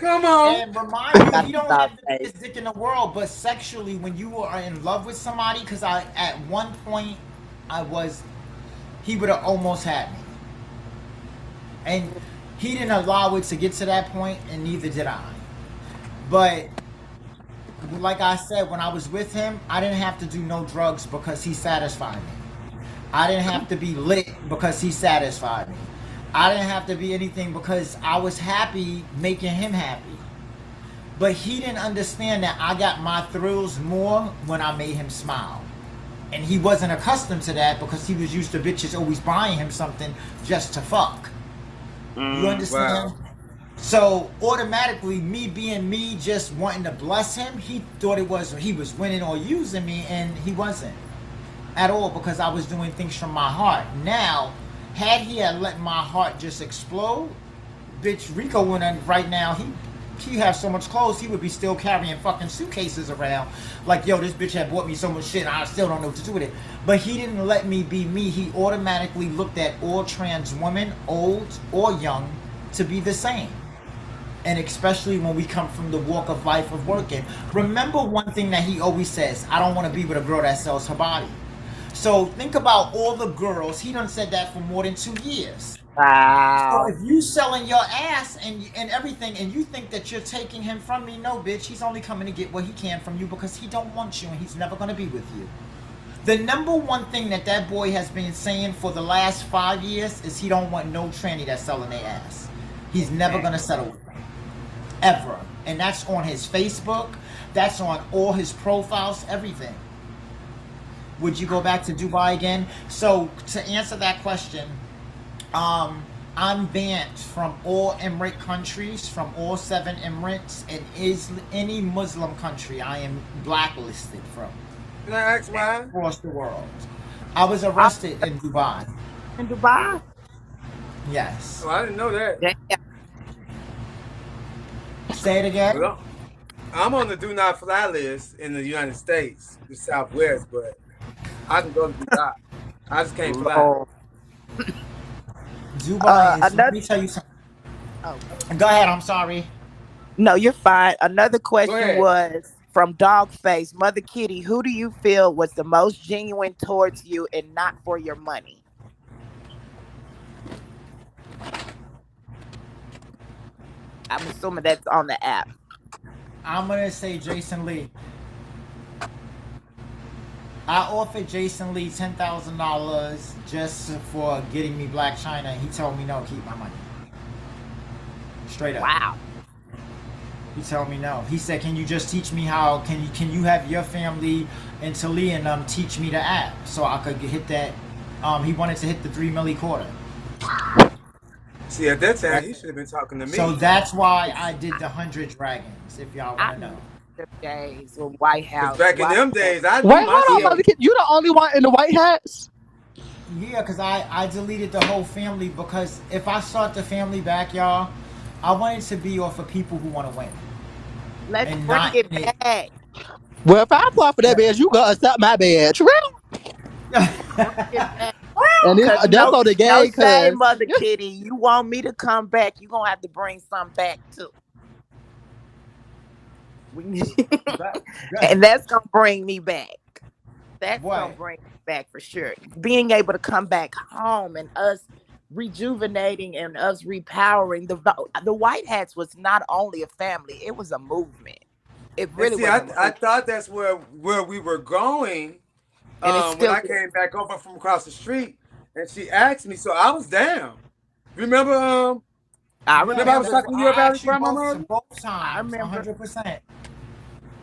Come on. And remind you, he don't Stop, have the babe. biggest dick in the world, but sexually, when you are in love with somebody, because at one point, he would have almost had me. And he didn't allow it to get to that point, and neither did I. But like I said, when I was with him, I didn't have to do no drugs because he satisfied me. I didn't have to be lit because he satisfied me. I didn't have to be anything because I was happy making him happy. But he didn't understand that I got my thrills more when I made him smile. And he wasn't accustomed to that because he was used to bitches always buying him something just to fuck. You understand? Wow. So automatically, me being me, just wanting to bless him, he thought he was winning or using me, and he wasn't at all, because I was doing things from my heart. Now, had he had let my heart just explode, bitch, Rico wouldn't right now. He has so much clothes, he would be still carrying fucking suitcases around. Like, yo, this bitch had bought me so much shit, and I still don't know what to do with it. But he didn't let me be me. He automatically looked at all trans women, old or young, to be the same. And especially when we come from the walk of life of working. Remember one thing that he always says: I don't want to be with a girl that sells her body. So think about all the girls. He done said that for more than 2 years. Wow. So if you selling your ass and everything, and you think that you're taking him from me, no, bitch. He's only coming to get what he can from you because he don't want you, and he's never going to be with you. The number one thing that boy has been saying for the last 5 years is he don't want no tranny that's selling their ass. He's never going to settle with them. Ever. And that's on his Facebook. That's on all his profiles, everything. Would you go back to Dubai again? So to answer that question, I'm banned from all Emirate countries, from all 7 Emirates, and any Muslim country I am blacklisted from. Can I ask why? Across the world. I was arrested in Dubai. In Dubai? Yes. Oh, I didn't know that. Damn. Say it again. Well, I'm on the do not fly list in the United States, the Southwest, but I can go to Dubai. I just can't fly. Lord. Dubai is, let me tell you something. Oh. Go ahead, I'm sorry. No, you're fine. Another Go question ahead. was from Dogface. Mother Kitty, who do you feel was the most genuine towards you and not for your money? I'm assuming that's on the app. I'm going to say Jason Lee. I offered Jason Lee $10,000 just for getting me Black China. He told me no, keep my money. Straight up. Wow. He told me no. He said, can you just teach me how, can you have your family and Talia and them teach me the app so I could hit that, he wanted to hit the 3 milli quarter. See, at that time, he should have been talking to me. So that's why I did the 100 Dragons, if y'all want to know. The days with White House. Back in them days, I Wait, hold on, Mother Kitty. You the only one in the white hats? Yeah, because I deleted the whole family, because if I start the family back, y'all, I want it to be off of people who want to win. Let's And bring not it me. back. Well, if I apply for that badge, you gotta accept my badge. And that's on the game. Say, Mother Kitty, you want me to come back, you gonna have to bring some back too. And that's gonna bring me back. That's gonna bring me back for sure. Being able to come back home and us rejuvenating and us repowering. The White Hats was not only a family, it was a movement. It really was. I thought that's where we were going. When I came back over from across the street, and she asked me, so I was down. Remember? I remember I was talking to you about it, Grandma. Both times. I remember 100%.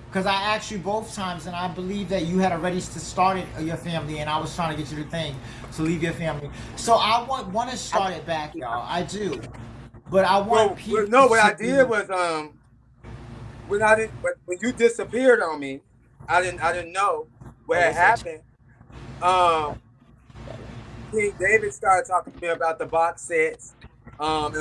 Because I asked you both times, and I believe that you had already started your family, and I was trying to get you the thing to leave your family. So I want to start it back, y'all. I do, but I want people. No, what I did was when you disappeared on me, I didn't know what had happened. King David started talking to me about the box sets. And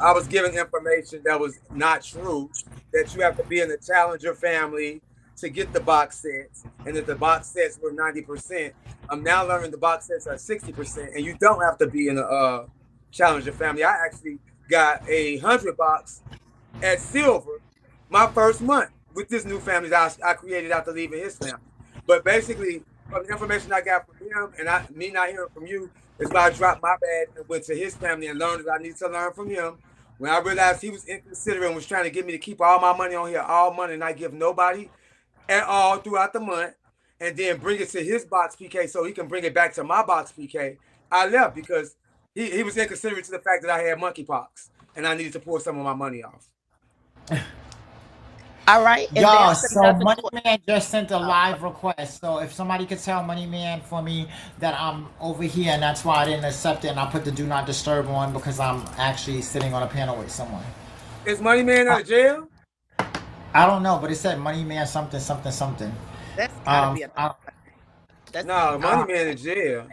I was given information that was not true, that you have to be in the Challenger family to get the box sets, and that the box sets were 90%. I'm now learning the box sets are 60%, and you don't have to be in a Challenger family. I actually got a 100 box at Silver my first month with this new family that I created after leaving his family. But basically, from the information I got from him and me not hearing from you, is why I dropped my bag and went to his family and learned what I need to learn from him. When I realized he was inconsiderate and was trying to get me to keep all my money on here, all money, and not give nobody at all throughout the month, and then bring it to his box PK so he can bring it back to my box PK, I left because he was inconsiderate to the fact that I had monkeypox and I needed to pour some of my money off. All right. And Y'all, there's so another Money Man just sent a live request. So if somebody could tell Money Man for me that I'm over here and that's why I didn't accept it and I put the do not disturb on because I'm actually sitting on a panel with someone. Is Money Man out of jail? I don't know, but it said Money Man something, something, something. That's gotta be No, Money Man in jail.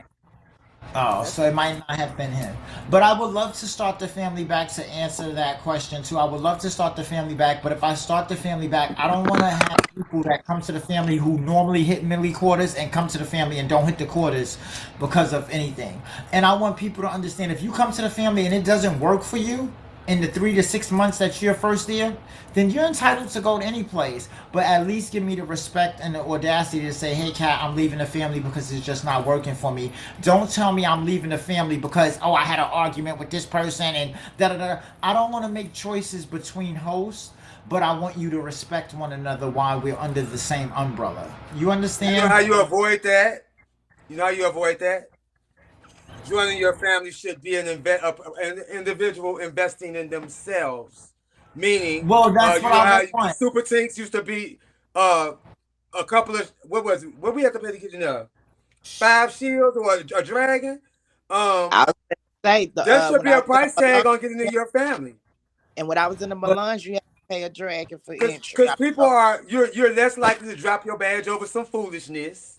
Oh, so it might not have been him. But I would love to start the family back to answer that question too. I would love to start the family back, but if I start the family back, I don't want to have people that come to the family who normally hit milli quarters and come to the family and don't hit the quarters because of anything. And I want people to understand if you come to the family and it doesn't work for you in the 3 to 6 months that you're first there, then you're entitled to go to any place. But at least give me the respect and the audacity to say, hey, Kat, I'm leaving the family because it's just not working for me. Don't tell me I'm leaving the family because, oh, I had an argument with this person and da-da-da. I don't want to make choices between hosts, but I want you to respect one another while we're under the same umbrella. You understand? You know how you avoid that? You know how you avoid that? Joining your family should be an individual investing in themselves. Meaning, well, that's what I want. Super Tinks used to be a couple of, what was it? What we have to pay to get in 5 shields or a dragon? I was gonna say there should be a price tag on getting into your family. And when I was in the Melange, you had to pay a dragon for entry. Because people you're less likely to drop your badge over some foolishness.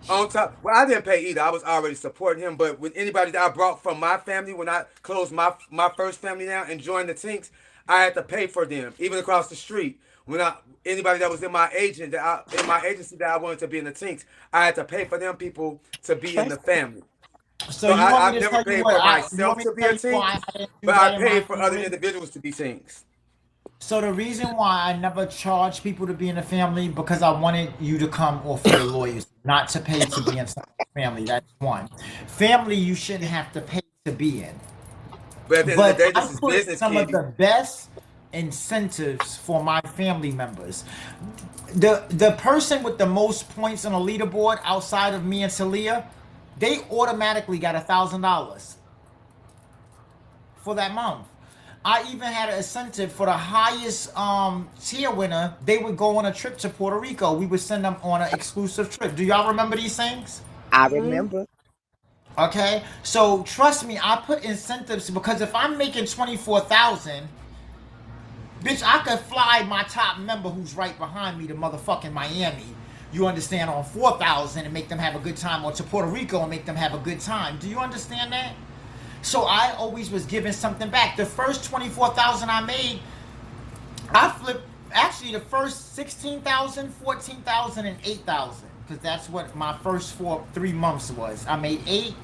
On top, well, I didn't pay either. I was already supporting him. But with anybody that I brought from my family, when I closed my first family down and joined the Tinks, I had to pay for them, even across the street. When anybody that was in my agency that I wanted to be in the Tinks, I had to pay for them people to be in the family. So I've never paid for myself to be a Tinks, but I paid for other individuals to be Tinks. So the reason why I never charged people to be in a family because I wanted you to come off your lawyers, not to pay to be in someone's family. That's one. Family you shouldn't have to pay to be in. But I put some of the best incentives for my family members. The person with the most points on a leaderboard outside of me and Talia, they automatically got $1,000 for that month. I even had an incentive for the highest tier winner. They would go on a trip to Puerto Rico. We would send them on an exclusive trip. Do y'all remember these things? I remember. Okay, so trust me, I put incentives because if I'm making 24,000, bitch, I could fly my top member who's right behind me to motherfucking Miami. You understand, on 4,000 and make them have a good time, or to Puerto Rico and make them have a good time. Do you understand that? So I always was giving something back. The first 24,000 I made, I flipped, actually the first 16,000, 14,000, and 8,000. Because that's what my first 3 months was. I made 8,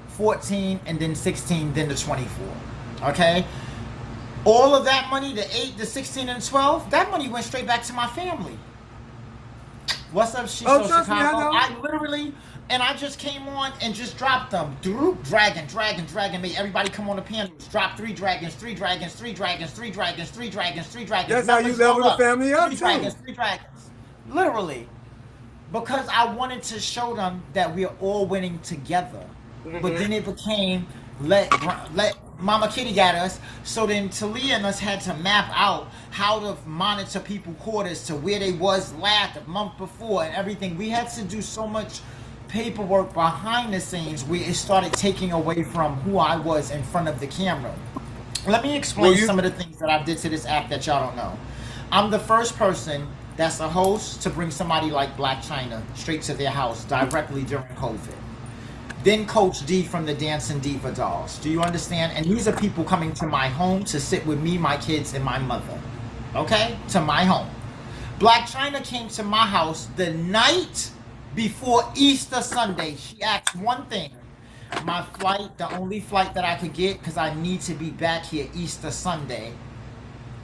14, and then 16, then the 24. Okay? All of that money, the 8, the 16, and 12, that money went straight back to my family. What's up, Chicago? I literally... And I just came on and just dropped them. Dragon. Made everybody come on the panels. Drop 3 dragons. That's how you level the family up, too. 3 dragons. Literally. Because I wanted to show them that we're all winning together. Mm-hmm. But then it became, let Mama Kitty got us. So then Talia and us had to map out how to monitor people quarters to where they was last a month before and everything. We had to do so much paperwork behind the scenes where it started taking away from who I was in front of the camera. Let me explain some of the things that I did to this app that y'all don't know. I'm the first person that's a host to bring somebody like Black China straight to their house directly during COVID. Then Coach D from the Dancing Diva Dolls. Do you understand? And these are people coming to my home to sit with me, my kids, and my mother. Okay? To my home. Black China came to my house the night before Easter Sunday. She asked one thing. My flight, the only flight that I could get, because I need to be back here Easter Sunday,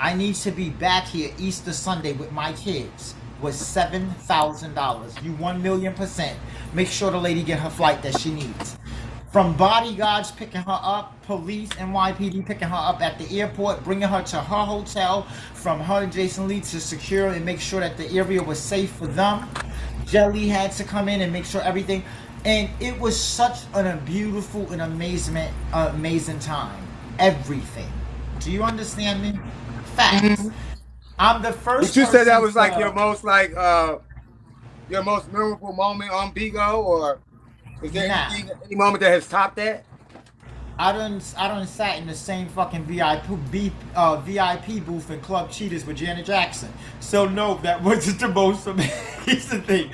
I need to be back here Easter Sunday with my kids was $7,000. You 1,000,000%. Make sure the lady get her flight that she needs. From bodyguards picking her up, police, NYPD picking her up at the airport, bringing her to her hotel, from her and Jason Lee to secure and make sure that the area was safe for them. Jelly had to come in and make sure everything, and it was such a beautiful and amazing time. Everything. Do you understand me? Facts. I'm the first. But you said that was like to- your most memorable moment on Bigo, or is there any moment that has topped that? I done sat in the same fucking VIP booth in Club Cheetahs with Janet Jackson. So no, that wasn't the most amazing thing.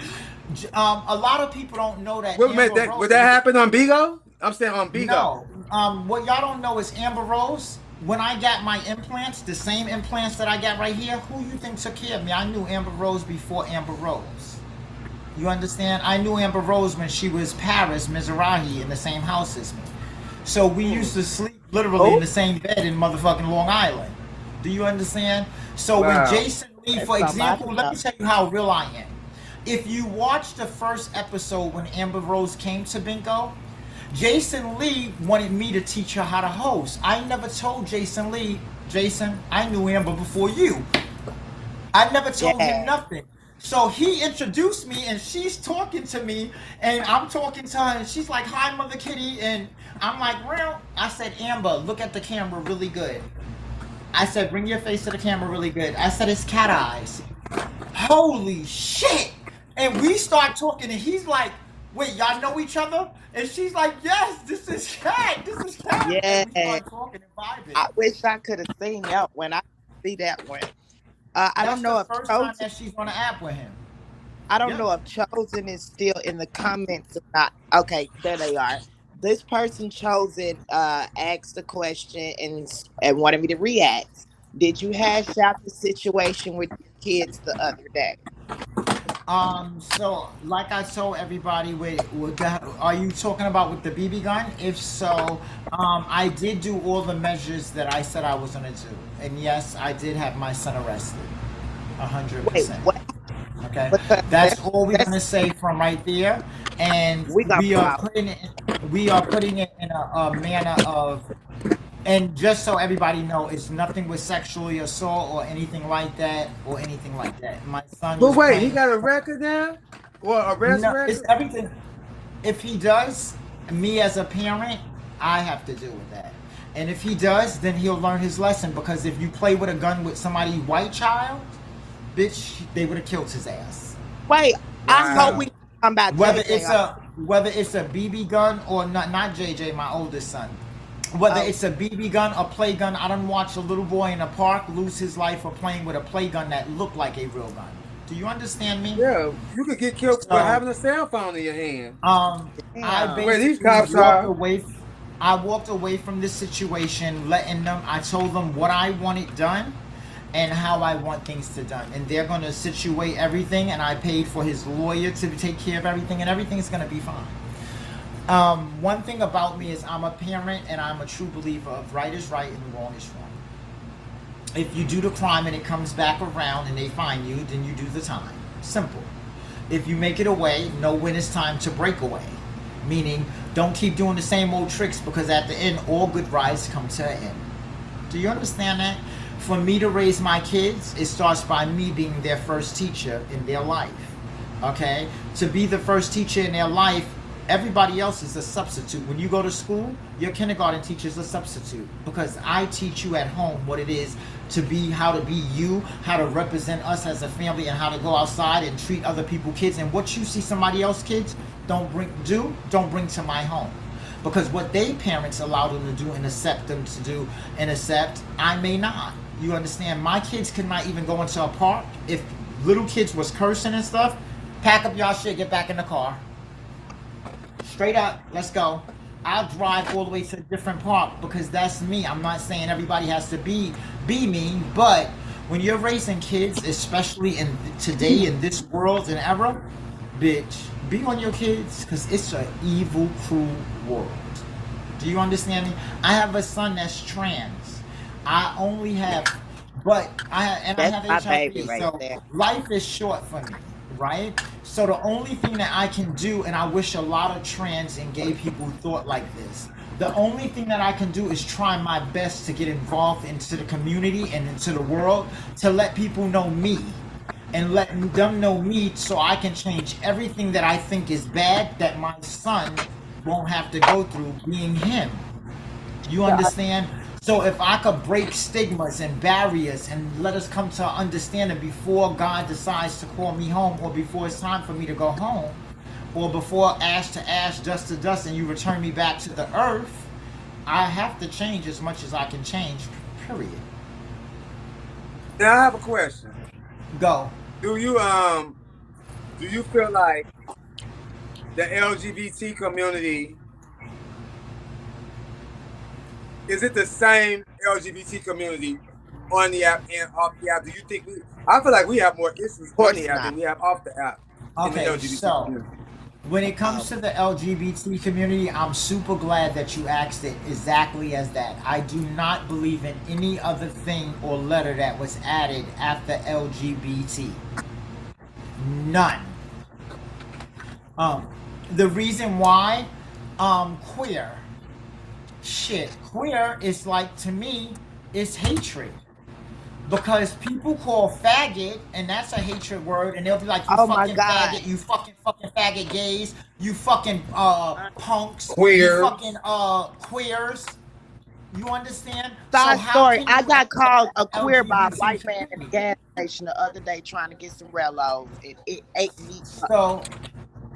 A lot of people don't know that. Would that happen on Bigo? I'm saying on Bigo. No. What y'all don't know is Amber Rose. When I got my implants, the same implants that I got right here, who you think took care of me? I knew Amber Rose before Amber Rose. You understand? I knew Amber Rose when she was Paris Mizrahi in the same house as me. So we used to sleep literally in the same bed in motherfucking Long Island. Do you understand? So when Jason Lee, for example, let me tell you how real I am. If you watch the first episode when Amber Rose came to Bingo, Jason Lee wanted me to teach her how to host. I never told Jason Lee, Jason, I knew Amber before you. I never told him nothing. So he introduced me, and she's talking to me, and I'm talking to her, and she's like, "Hi, Mother Kitty," and I'm like, "Well," I said, "Amber, look at the camera really good." I said, "Bring your face to the camera really good." I said, "It's cat eyes." Holy shit! And we start talking, and he's like, "Wait, y'all know each other?" And she's like, "Yes, this is Cat. This is Cat." Yeah. And we start talking and vibing. I wish I could have seen that when I see that one. I don't know if first time that she's on the app with him. I don't know if Chosen is still in the comments or not. Okay, there they are. This person Chosen asked the question and wanted me to react. Did you hash out the situation with your kids the other day? So like I told everybody, are you talking about with the BB gun? If so, I did do all the measures that I said I was gonna do, and yes, I did have my son arrested, 100%. Wait, what? Okay, that's all we're gonna say from right there, and we are putting it in a manner of. And just so everybody know, it's nothing with sexually assault or anything like that, My son. But wait, he got a record now? Or arrest record? It's everything. If he does, me as a parent, I have to deal with that. And if he does, then he'll learn his lesson. Because if you play with a gun with somebody's white child, bitch, they would have killed his ass. Wait, I hope we come back. Whether it's a BB gun or not JJ, my oldest son. Whether it's a BB gun or play gun, I done watched a little boy in a park lose his life for playing with a play gun that looked like a real gun. Do you understand me? Yeah, you could get killed for having a cell phone in your hand. I Where these basically cops are? I walked away from this situation, I told them what I wanted done and how I want things to done. And they're going to situate everything, and I paid for his lawyer to take care of everything, and everything's going to be fine. One thing about me is I'm a parent and I'm a true believer of right is right and wrong is wrong. If you do the crime and it comes back around and they find you, then you do the time. Simple. If you make it away, know when it's time to break away. Meaning, don't keep doing the same old tricks, because at the end, all good rides come to an end. Do you understand that? For me to raise my kids, it starts by me being their first teacher in their life. Okay? To be the first teacher in their life, everybody else is a substitute. When you go to school, your kindergarten teacher is a substitute, because I teach you at home what it is to be, how to be you, how to represent us as a family, and how to go outside and treat other people's kids. And what you see somebody else's kids don't bring to my home, because what they parents allow them to do and accept them to do and accept, I may not. You understand? My kids could not even go into a park. If little kids was cursing and stuff, pack up y'all shit, get back in the car. Straight up, let's go. I'll drive all the way to a different park, because that's me. I'm not saying everybody has to be me, but when you're raising kids, especially in today, in this world and era, bitch, be on your kids, because it's an evil, cruel world. Do you understand me? I have a son that's trans. I only have But I have That's my baby HIV, right so there. life is short for me, right? So the only thing that I can do, and I wish a lot of trans and gay people thought like this, the only thing that I can do is try my best to get involved into the community and into the world to let people know me and let them know me so I can change everything that I think is bad that my son won't have to go through being him. You understand? So if I could break stigmas and barriers and let us come to understanding before God decides to call me home, or before it's time for me to go home, or before ash to ash, dust to dust, and you return me back to the earth, I have to change as much as I can change, period. Now I have a question. Go. Do you feel like the LGBT community, is it the same LGBT community on the app and off the app? Do you think I feel like we have more issues on the app than we have off the app in the Okay, LGBT so community? when it comes to the LGBT community, I'm super glad that you asked it exactly as that. I do not believe in any other thing or letter that was added after LGBT. None. The reason why, queer. Shit, queer is like, to me, it's hatred. Because people call faggot, and that's a hatred word, and they'll be like, you Oh my fucking God. faggot, you fucking faggot gays, you fucking punks, Queers. you fucking queers. You understand? Side how story. can I you got called a accept queer by a LGBT white man at the community? gas station the other day trying to get some Rellos. It ate me up. So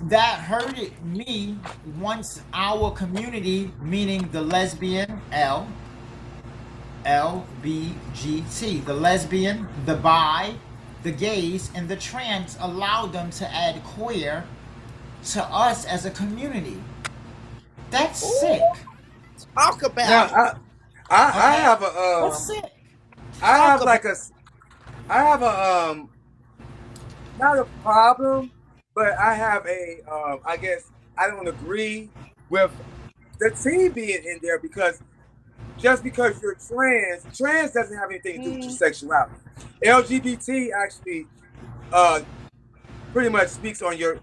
that hurted me once our community, meaning the lesbian, LBGT, the lesbian, the bi, the gays, and the trans, allowed them to add queer to us as a community. That's sick. Talk about Now it. I have That's sick. I have like I have not a problem, but I have I guess I don't agree with the T being in there, because just because you're trans doesn't have anything to do with your sexuality. LGBT actually pretty much speaks on your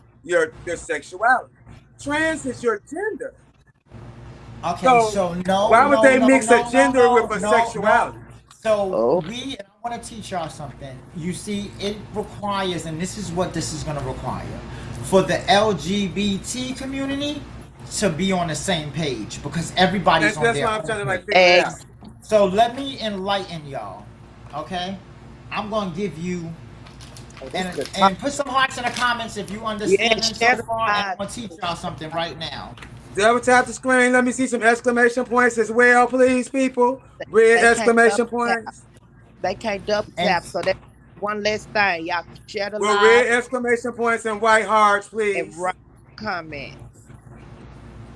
sexuality. Trans is your gender. Okay, So, so no. why would they mix a gender no, with a no, sexuality? No. So Oh. and I want to teach y'all something. You see, it requires, and this is what this is going to require, for the LGBT community to be on the same page, because everybody's on That's their why I'm own trying to page. figure it out. So let me enlighten y'all, okay? I'm going to give you, and put some hearts in the comments if you understand this so far, and I'm going to teach y'all something right now. Double tap the screen. Let me see some exclamation points as well, please, people. Red exclamation points. They can't double tap, so that's one less thing. Y'all share the Well, live red exclamation points and white hearts, and please. write comments.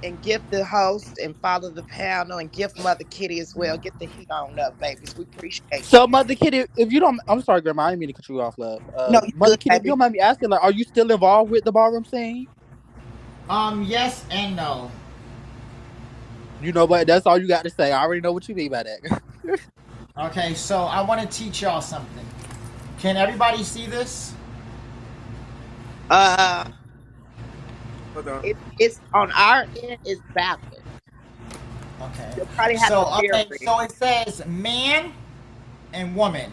And gift the host and follow the panel and gift Mother Kitty as well. Get the heat on up, babies. We appreciate you. So, Mother Kitty, if you don't, I'm sorry, Grandma, I didn't mean to cut you off, love. No, you Mother good, Kitty, if baby. you don't mind me asking, like, are you still involved with the ballroom scene? Yes and no. You know what? That's all you got to say. I already know what you mean by that. Okay, so I want to teach y'all something. Can everybody see this? Hold on. It's on our end. It's backwards. Okay. You'll probably have So to okay, so it says man and woman,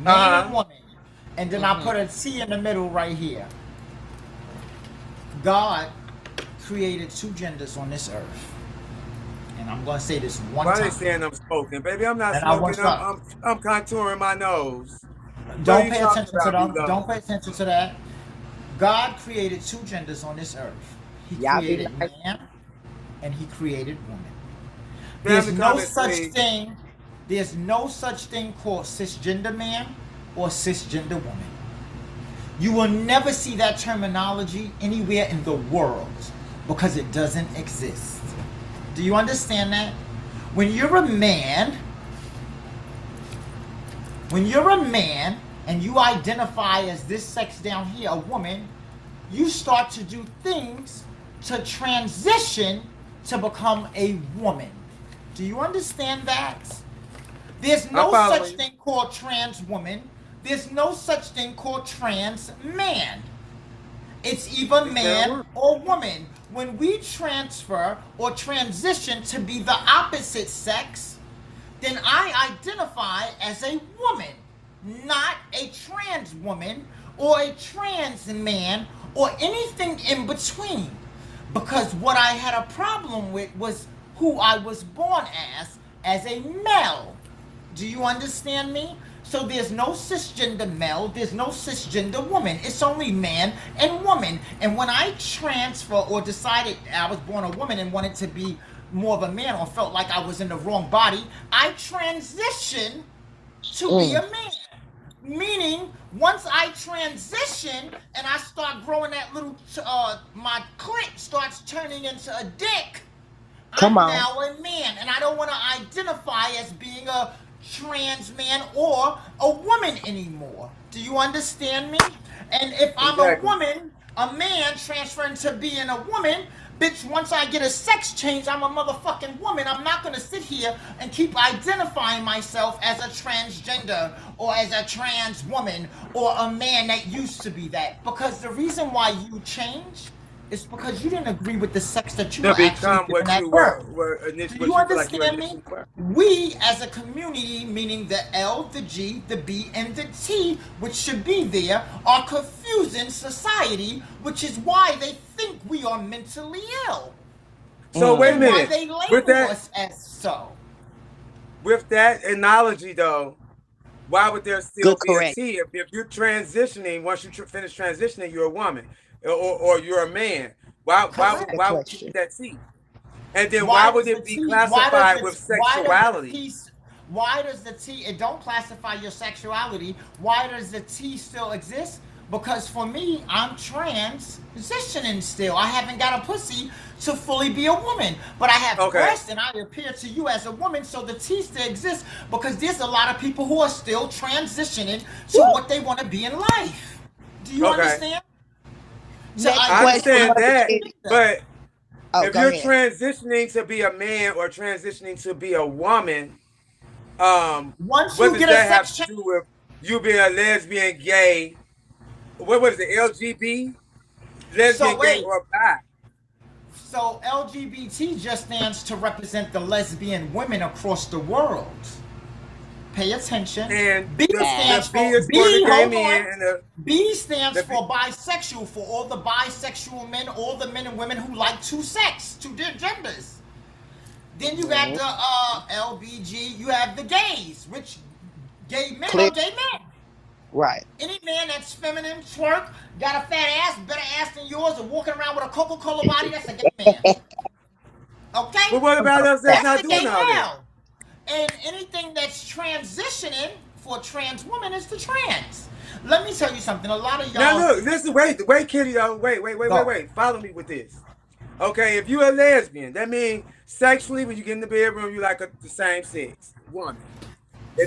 man Uh-huh. and woman, and then I put a T in the middle right here. God created two genders on this earth, and I'm gonna say this one Why time. they saying I'm smoking, baby? I'm not And I want smoking. I'm contouring my nose. Don't you pay talking attention to about, them. Bigo? Don't pay attention to that. God created two genders on this earth. He Y'all be created nice. man and he created woman. Family There's no comments, such please. thing. There's no such thing called cisgender man or cisgender woman. You will never see that terminology anywhere in the world because it doesn't exist. Do you understand that? When you're a man and you identify as this sex down here, a woman, you start to do things to transition to become a woman. Do you understand that? There's no following such you. thing called trans woman. There's no such thing called trans man. It's either man or woman. When we transfer or transition to be the opposite sex, then I identify as a woman, not a trans woman or a trans man or anything in between. Because what I had a problem with was who I was born as a male. Do you understand me? So there's no cisgender male, there's no cisgender woman. It's only man and woman. And when I transfer or decided I was born a woman and wanted to be more of a man or felt like I was in the wrong body, I transitioned to be a man. Meaning, once I transition and I start growing that little, my clit starts turning into a dick, I'm now a man. And I don't want to identify as being a trans man or a woman anymore. Do you understand me? And if I'm a woman, a man transferring to being a woman, bitch, once I get a sex change, I'm a motherfucking woman. I'm not going to sit here and keep identifying myself as a transgender or as a trans woman or a man that used to be that. Because the reason why you change is because you didn't agree with the sex that you were actually given at birth. Do you understand me? We as a community, meaning the L, the G, the B, and the T, which should be there, are confusing society, which is why they think we are mentally ill. So wait a minute. Why they label us as so. With that analogy, though, why would there still be a T? If you're transitioning, once you finish transitioning, you're a woman. Or you're a man. Why would you keep that T? And then why would it be classified with sexuality? Why does the T, it don't classify your sexuality. Why does the T still exist? Because for me, I'm transitioning still. I haven't got a pussy to fully be a woman. But I have breasts and I appear to you as a woman, so the T still exists because there's a lot of people who are still transitioning to what they want to be in life. Do you understand? So I understand that, but if you're transitioning to be a man or transitioning to be a woman, once what you does get that a have sex to do with you being a lesbian, gay? What was it, LGB? Lesbian, gay, or bi? So LGBT just stands to represent the lesbian women across the world. Pay attention. And B stands for B stands for bisexual, for all the bisexual men, all the men and women who like two genders. Then you got the LBG, you have the gays, which gay men are gay men. Right. Any man that's feminine, twerk, got a fat ass, better ass than yours, or walking around with a Coca-Cola body, that's a gay man. Okay? But what about us that's not doing all that? And anything that's transitioning for a trans woman is the trans. Let me tell you something. A lot of y'all. Now look, listen, wait, Kitty, though. Wait. Follow me with this. Okay, if you're a lesbian, that means sexually, when you get in the bedroom, you like the same sex woman.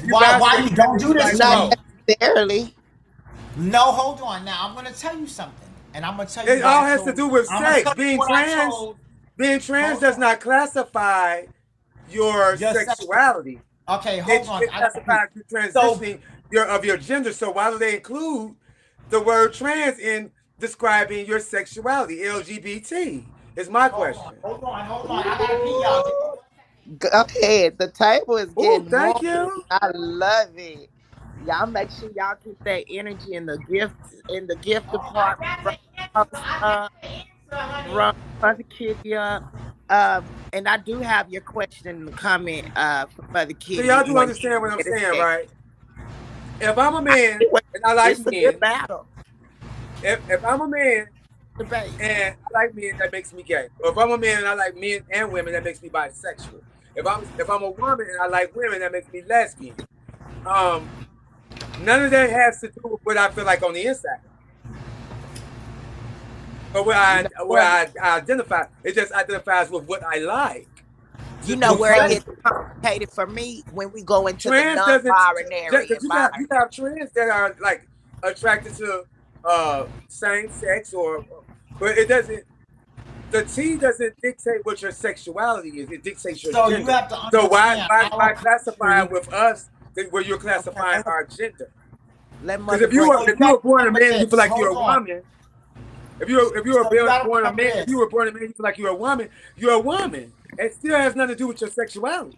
Why you don't do this? Not necessarily. No, hold on. Now I'm gonna tell you something, and I'm gonna tell you. It all has to do with sex. Being trans does not classify your sexuality. Okay, hold on. It classifies you transitioning of your gender. So why do they include the word trans in describing your sexuality? LGBT is my question. Hold on. I gotta pee, y'all. Go ahead. The table is getting thank you. I love it. Y'all make sure y'all keep that energy in the gift department. Run Mother Kitty up. And I do have your question and comment for Mother Kitty. So y'all do understand what I'm saying, right? If I'm a man and I like men, if I'm a man and I like men, that makes me gay. Or if I'm a man and I like men and women, that makes me bisexual. If I'm a woman and I like women, that makes me lesbian. None of that has to do with what I feel like on the inside. But where I identify, it just identifies with what I like. You know where it gets complicated for me when we go into the non-binary. You have trans that are like attracted to same sex, but it doesn't. the T doesn't dictate what your sexuality is. It dictates your So gender. you have to understand. So why our classify country- with us where you're classifying our gender? Let Because Mother if you break. were born a man and you feel like Hold you're a on. woman, if you were So you gotta born a remember man, this. if you were born a man, you feel like you're a woman. It still has nothing to do with your sexuality.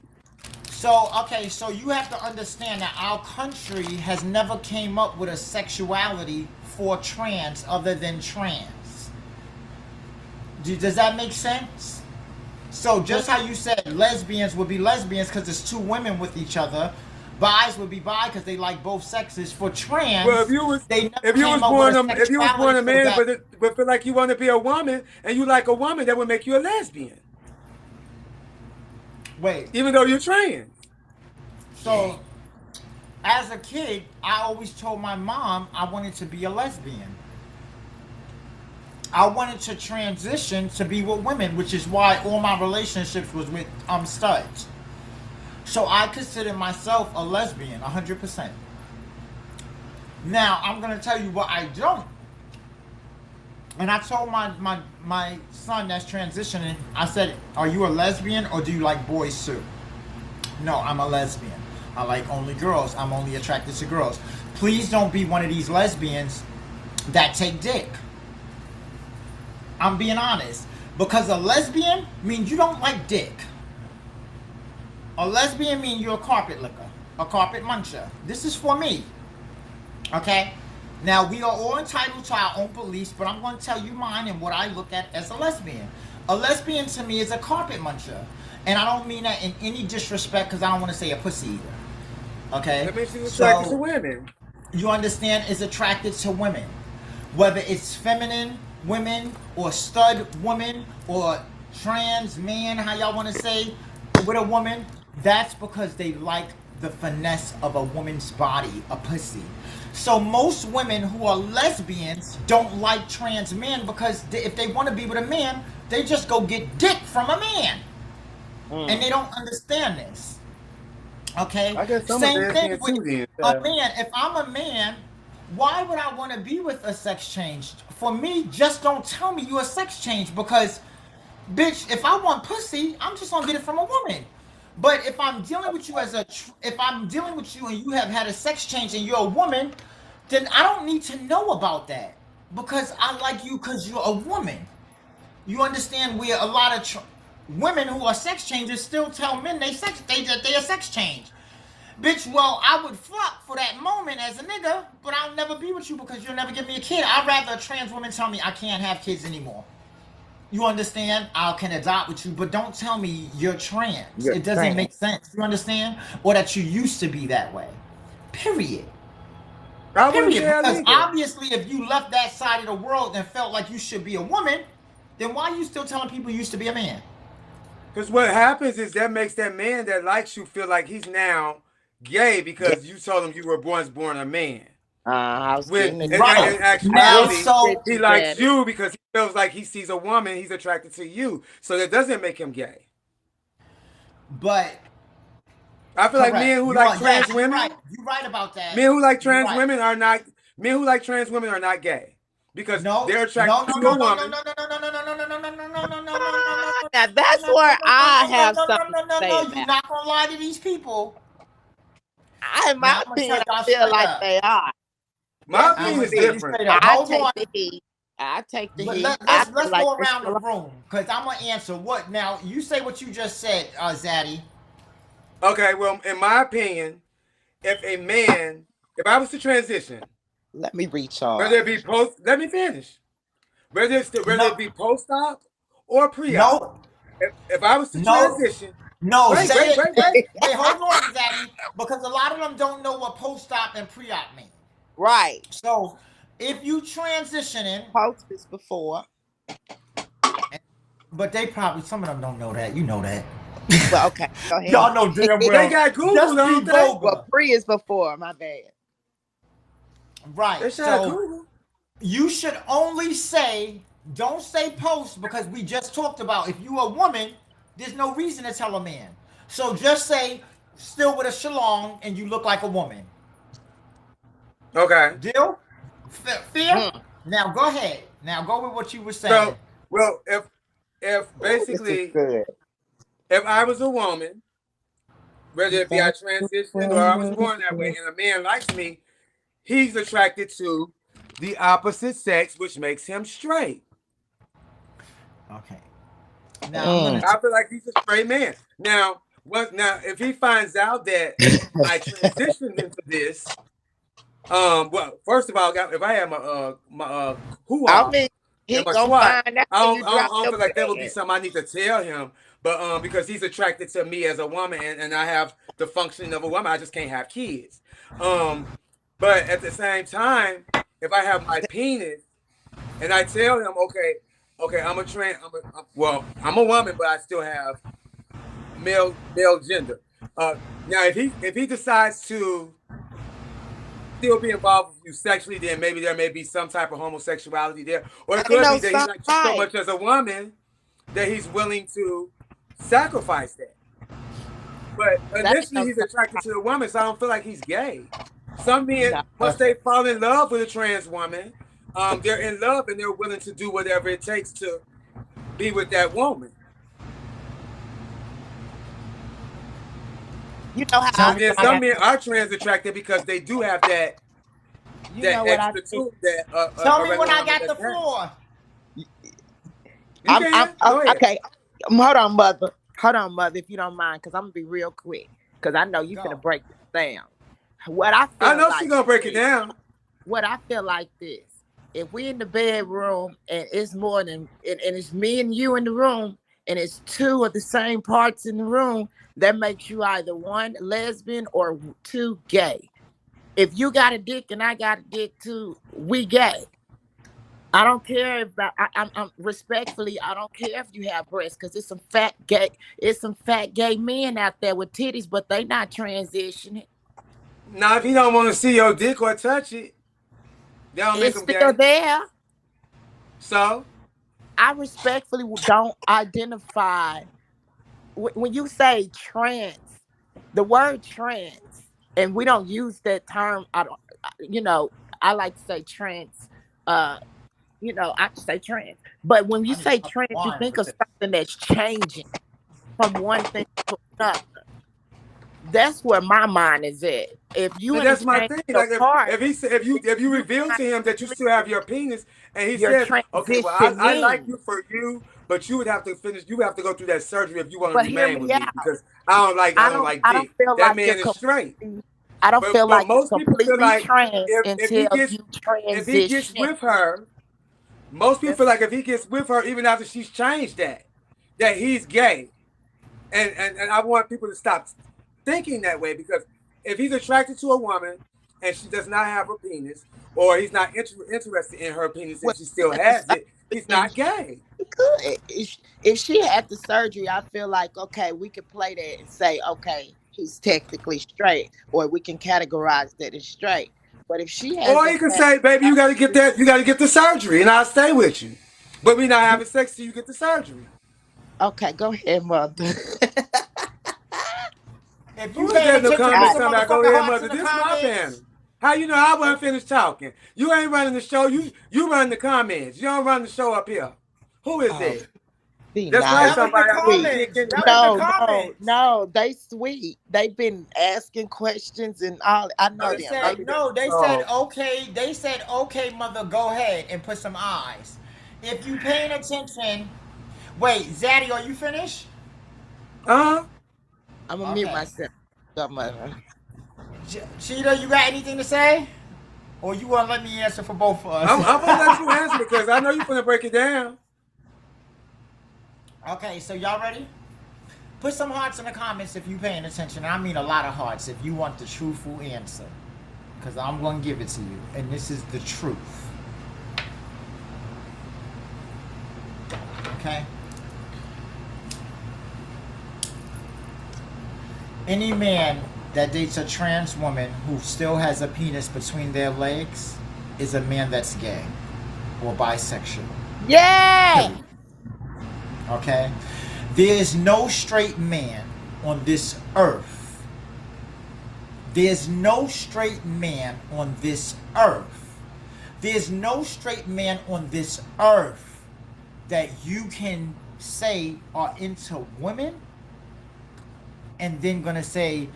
So, okay, so you have to understand that our country has never came up with a sexuality for trans other than trans. Does that make sense? So just how you said lesbians would be lesbians because it's two women with each other, bis would be bi because they like both sexes. For trans, Well, if you was born a man but feel like you want to be a woman and you like a woman, that would make you a lesbian. Wait. Even though you're trans. So, as a kid, I always told my mom I wanted to be a lesbian. I wanted to transition to be with women, which is why all my relationships was with studs. So I consider myself a lesbian, 100%. Now, I'm going to tell you what I don't. And I told my son that's transitioning, I said, are you a lesbian or do you like boys too? No, I'm a lesbian. I like only girls. I'm only attracted to girls. Please don't be one of these lesbians that take dick. I'm being honest. Because a lesbian means you don't like dick. A lesbian means you're a carpet licker, a carpet muncher. This is for me. Okay? Now, we are all entitled to our own beliefs, but I'm going to tell you mine and what I look at as a lesbian. A lesbian to me is a carpet muncher. And I don't mean that in any disrespect because I don't want to say a pussy either. Okay? That means she's attracted to women. You understand? Is attracted to women. Whether it's feminine women or stud women or trans man, how y'all want to say, with a woman, that's because they like the finesse of a woman's body, a pussy. So most women who are lesbians don't like trans men because if they want to be with a man, they just go get dick from a man. And they don't understand this. Okay? I guess Same thing with too, a man. If I'm a man, why would I want to be with a sex change? For me, just don't tell me you're a sex change because, bitch, if I want pussy, I'm just gonna get it from a woman. But if I'm dealing with you if I'm dealing with you and you have had a sex change and you're a woman, then I don't need to know about that because I like you because you're a woman. You understand? Where a lot of women who are sex changers still tell men they a sex change. Bitch, well, I would fuck for that moment as a nigga, but I'll never be with you because you'll never give me a kid. I'd rather a trans woman tell me I can't have kids anymore. You understand? I can adopt with you, but don't tell me you're trans. It doesn't make sense. You understand? Or that you used to be that way. Period. Period. Because obviously, if you left that side of the world and felt like you should be a woman, then why are you still telling people you used to be a man? Because what happens is that makes that man that likes you feel like he's now gay because you told him you were born a man. I was in right. actuality, so he likes you because he feels like he sees a woman, he's attracted to you. So that doesn't make him gay. But I feel like men who like trans women, you're right about that. Men who like trans women are not gay because they're attracted to a woman. Now that's where I have something to say about. You're not gonna lie to these people. In my opinion, I feel like they are. My opinion is different. I take the heat. I take the heat. Let's go around the room because I'm gonna answer what now. You say what you just said, Zaddy. Okay, well, in my opinion, if I was to transition, let me recharge. Whether it be let me finish. Whether it be post-op or pre-op. No. If I was to transition. No, wait, hold on, Zaddy, because a lot of them don't know what post-op and pre-op mean. Right. So, if you transitioning, post is before. But they probably, some of them don't know that. You know that. Well, okay, go ahead. Y'all know damn well. They got Google, don't they? Well, pre is before, my bad. Right. So, you should only say, don't say post because we just talked about if you a woman, there's no reason to tell a man. So just say still with a shalong and you look like a woman. Okay. Deal? Fear? Now go ahead. Now go with what you were saying. So, well, basically, Good. if I was a woman, whether it be I transitioned or I was born that way, and a man likes me, he's attracted to the opposite sex, which makes him straight. Okay. Now I'm gonna. I feel like he's a straight man. Now, if he finds out that I transitioned into this, well, first of all, if I have my hoo-ha I mean, he and my gonna swat, find out I when don't, you I don't, drop I don't your feel like that would be pants. something I need to tell him. But because he's attracted to me as a woman, and I have the functioning of a woman, I just can't have kids. But at the same time, if I have my penis and I tell him, okay, I'm a woman, but I still have male gender. Now, if he decides to still be involved with you sexually, then maybe there may be some type of homosexuality there, or it could be that he likes you so much as a woman that he's willing to sacrifice that. But initially, he's attracted to the woman, so I don't feel like he's gay. Some men, once they fall in love with a trans woman, they're in love and they're willing to do whatever it takes to be with that woman. You know how Some men are trans attracted because they do have that extra tool that. Tell me when I got the floor. Okay. Hold on, mother. If you don't mind, because I'm gonna be real quick, because I know you're gonna break this down. I know she's gonna break it down. What I feel like this: if we in the bedroom and it's more than and it's me and you in the room, and it's two of the same parts in the room, that makes you either one lesbian or two gay. If you got a dick and I got a dick too, we gay. I don't care if I'm respectfully, I don't care if you have breasts, because it's some fat gay men out there with titties, but they not transitioning. Now, if you don't want to see your dick or touch it, they don't make them gay. It's still there. So? I respectfully don't identify. When you say trans, the word trans, and we don't use that term, I like to say trans, I say trans. But when you say trans, you think of something that's changing from one thing to another. That's where my mind is at. If you that's my thing. Like if you reveal to him that you still have your penis, and he says, "Okay, well, I like you for you, but you would have to finish. You have to go through that surgery if you want to remain with me, because I don't like dick." That man is straight. I don't feel like most people feel like if he gets with her, most people feel like if he gets with her, even after she's changed that he's gay, and I want people to stop thinking that way, because if he's attracted to a woman and she does not have a penis, or he's not interested in her penis and she still has it, he's not gay. If she had the surgery, I feel like, okay, we could play that and say, okay, he's technically straight, or we can categorize that as straight. But if she has, or you can say, baby, you got to get the surgery, and I'll stay with you, but we're not having sex till you get the surgery. Okay, go ahead, mother. If you get no comments, go ahead, mother. This is my panel. How you know I wasn't finished talking? You ain't running the show. You run the comments. You don't run the show up here. Who is it? That's right. Somebody. No, they sweet. They've been asking questions and all. I know they said okay. They said okay, mother. Go ahead and put some eyes. If you paying attention. Wait, Zaddy, are you finished? I'm gonna mute myself. Godmother. Cheetah, you got anything to say? Or you want to let me answer for both of us? I'm going to let you answer, because I know you're going to break it down. Okay, so y'all ready? Put some hearts in the comments if you're paying attention. I mean a lot of hearts if you want the truthful answer. Because I'm going to give it to you. And this is the truth. Okay? Any man that dates a trans woman who still has a penis between their legs is a man that's gay or bisexual. Yeah. Okay? There is no straight man on this earth. There's no straight man on this earth. There's no straight man on this earth that you can say are into women and then gonna say,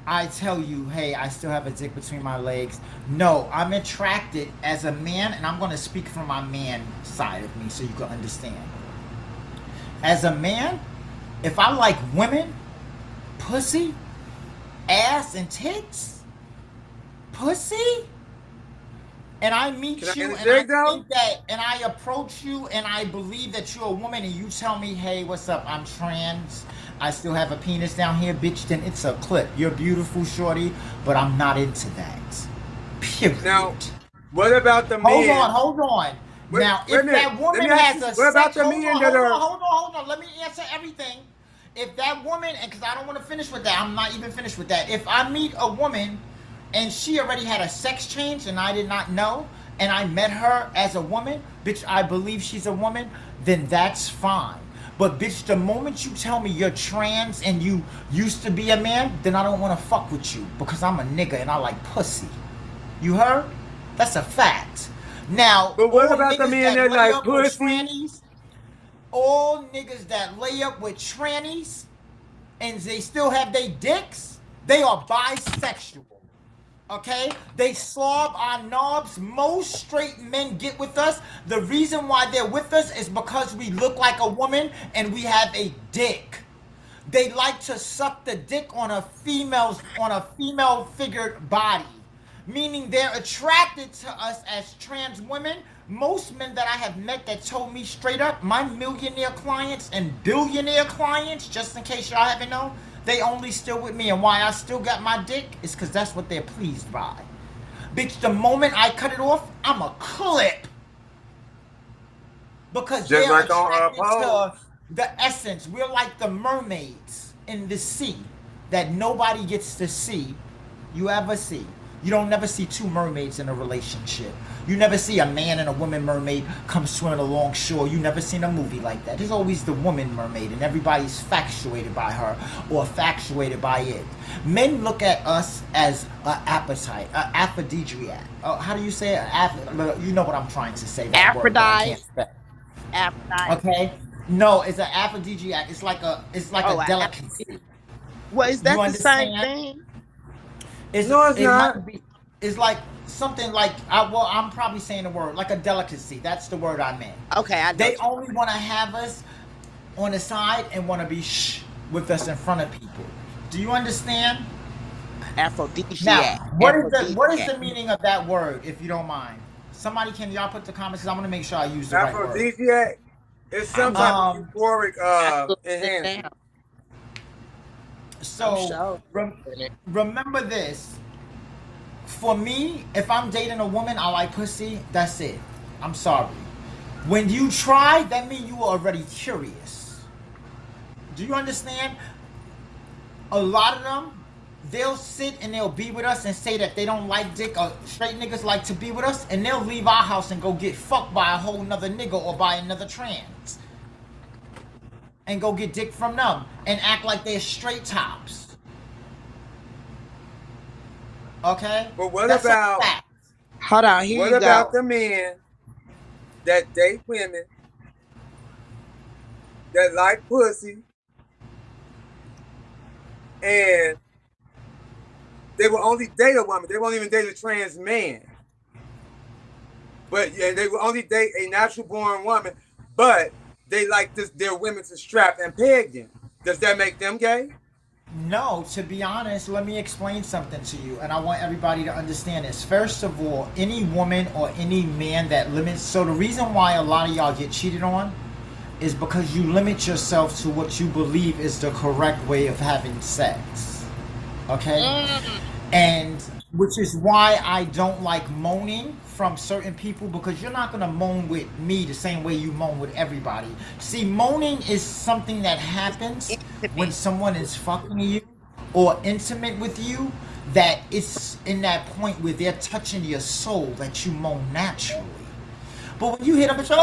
I tell you, hey, I still have a dick between my legs. No, I'm attracted as a man, and I'm gonna speak from my man side of me so you can understand. As a man, if I like women, pussy, ass and tits, pussy, and I meet you and I think that, and I approach you and I believe that you're a woman and you tell me, hey, what's up, I'm trans, I still have a penis down here, bitch, then it's a clip. You're beautiful, shorty, but I'm not into that. Period. Now, what about the men? Hold on. Now, if that woman has a sex... Hold on. Let me answer everything. If that woman, and because I don't want to finish with that, I'm not even finished with that. If I meet a woman and she already had a sex change and I did not know, and I met her as a woman, bitch, I believe she's a woman, then that's fine. But bitch, the moment you tell me you're trans and you used to be a man, then I don't want to fuck with you because I'm a nigga and I like pussy. You heard? That's a fact. Now, but what about the men that like pussy? Trannies, all niggas that lay up with trannies and they still have their dicks, they are bisexual. Okay? They slob our knobs. Most straight men get with us. The reason why they're with us is because we look like a woman and we have a dick. They like to suck the dick on a female figured body. Meaning they're attracted to us as trans women. Most men that I have met that told me straight up, my millionaire clients and billionaire clients, just in case y'all haven't known, they only still with me, and why I still got my dick is because that's what they're pleased by. Bitch, the moment I cut it off, I'm a clip. Because they're like attracted to the essence. We're like the mermaids in the sea that nobody gets to see. You ever see? You don't never see two mermaids in a relationship. You never see a man and a woman mermaid come swimming along shore. You never seen a movie like that. There's always the woman mermaid and everybody's factuated by her or factuated by it. Men look at us as an appetite, an aphrodisiac. How do you say it? You know what I'm trying to say. Aphrodite. Okay? No, it's an aphrodisiac. It's like a delicacy. Well, is that the same thing? It's not. It's like something like, I'm probably saying the word, like a delicacy. That's the word I meant. Okay, They only want to have us on the side and want to be with us in front of people. Do you understand? Aphrodisiac. Now, what is the meaning of that word, if you don't mind? Somebody, can y'all put the comments? Because I want to make sure I use the right word. Aphrodisiac? It's some type of euphoric enhancement. So, remember this. For me, if I'm dating a woman, I like pussy, that's it. I'm sorry. When you try, that means you are already curious. Do you understand? A lot of them, they'll sit and they'll be with us and say that they don't like dick, or straight niggas like to be with us, and they'll leave our house and go get fucked by a whole nother nigga or by another trans. And go get dick from them and act like they're straight tops. Okay? But what about... Hold on, here you go. What about the men that date women that like pussy and they will only date a woman. They won't even date a trans man. But yeah, they will only date a natural born woman, but they like their women to strap and peg them. Does that make them gay? No, to be honest, let me explain something to you, and I want everybody to understand this. First of all, any woman or any man that limits, so the reason why a lot of y'all get cheated on is because you limit yourself to what you believe is the correct way of having sex. Okay? And which is why I don't like moaning from certain people, because you're not going to moan with me the same way you moan with everybody. See, moaning is something that happens when someone is fucking you or intimate with you, that it's in that point where they're touching your soul that you moan naturally. But when you hit them, it's like,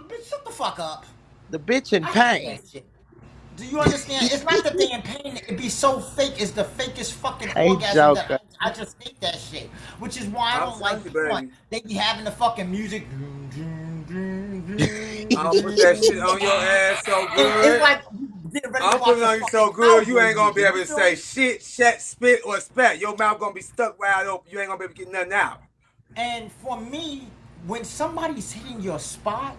bitch, shut the fuck up. The bitch in pain. Do you understand? It's not that they in pain. It'd be so fake. It's the fakest fucking orgasm that I just hate that shit. Which is why I don't like fun. They be having the fucking music. I'll put that shit on your ass so It's good. like you getting ready to I'm watch putting it a on you so fucking good, you cowboy ain't gonna be movie. able You to feel say me? shit, shat, spit, or spat. Your mouth gonna be stuck wide open. You ain't gonna be able to get nothing out. And for me, when somebody's hitting your spot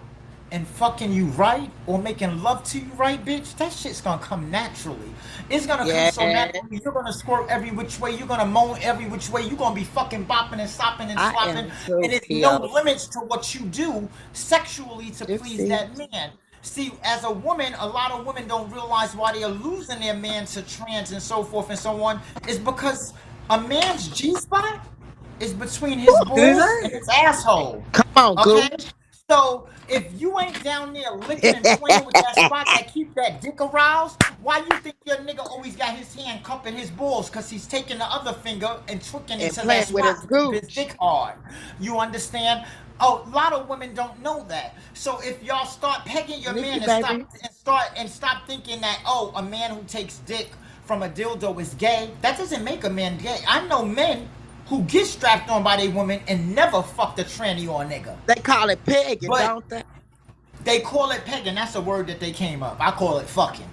and fucking you right or making love to you right, bitch, that shit's gonna come naturally. It's gonna come so Yeah, naturally. You're gonna squirt every which way. You're gonna moan every which way. You're gonna be fucking bopping and sopping and I slopping. am too, And it's no Keo. limits to what you do sexually to please Gypsy. that man. See, as a woman, a lot of women don't realize why they are losing their man to trans and so forth and so on. Is because a man's G spot is between his balls and his asshole. Come on, Okay? Gooch. So if you ain't down there licking and playing with that spot that keep that dick aroused, why you think your nigga always got his hand cupping his balls? Cause he's taking the other finger and twiddling And into playing that with his spot to keep his Gooch. dick hard. You understand? Oh, a lot of women don't know that. So if y'all start pegging your Miss man you, baby. and stop thinking that, oh, a man who takes dick from a dildo is gay, that doesn't make a man gay. I know men who get strapped on by their woman and never fucked a tranny or a nigga. They call it pegging, But don't they? they call it pegging. That's a word that they came up. I call it fucking.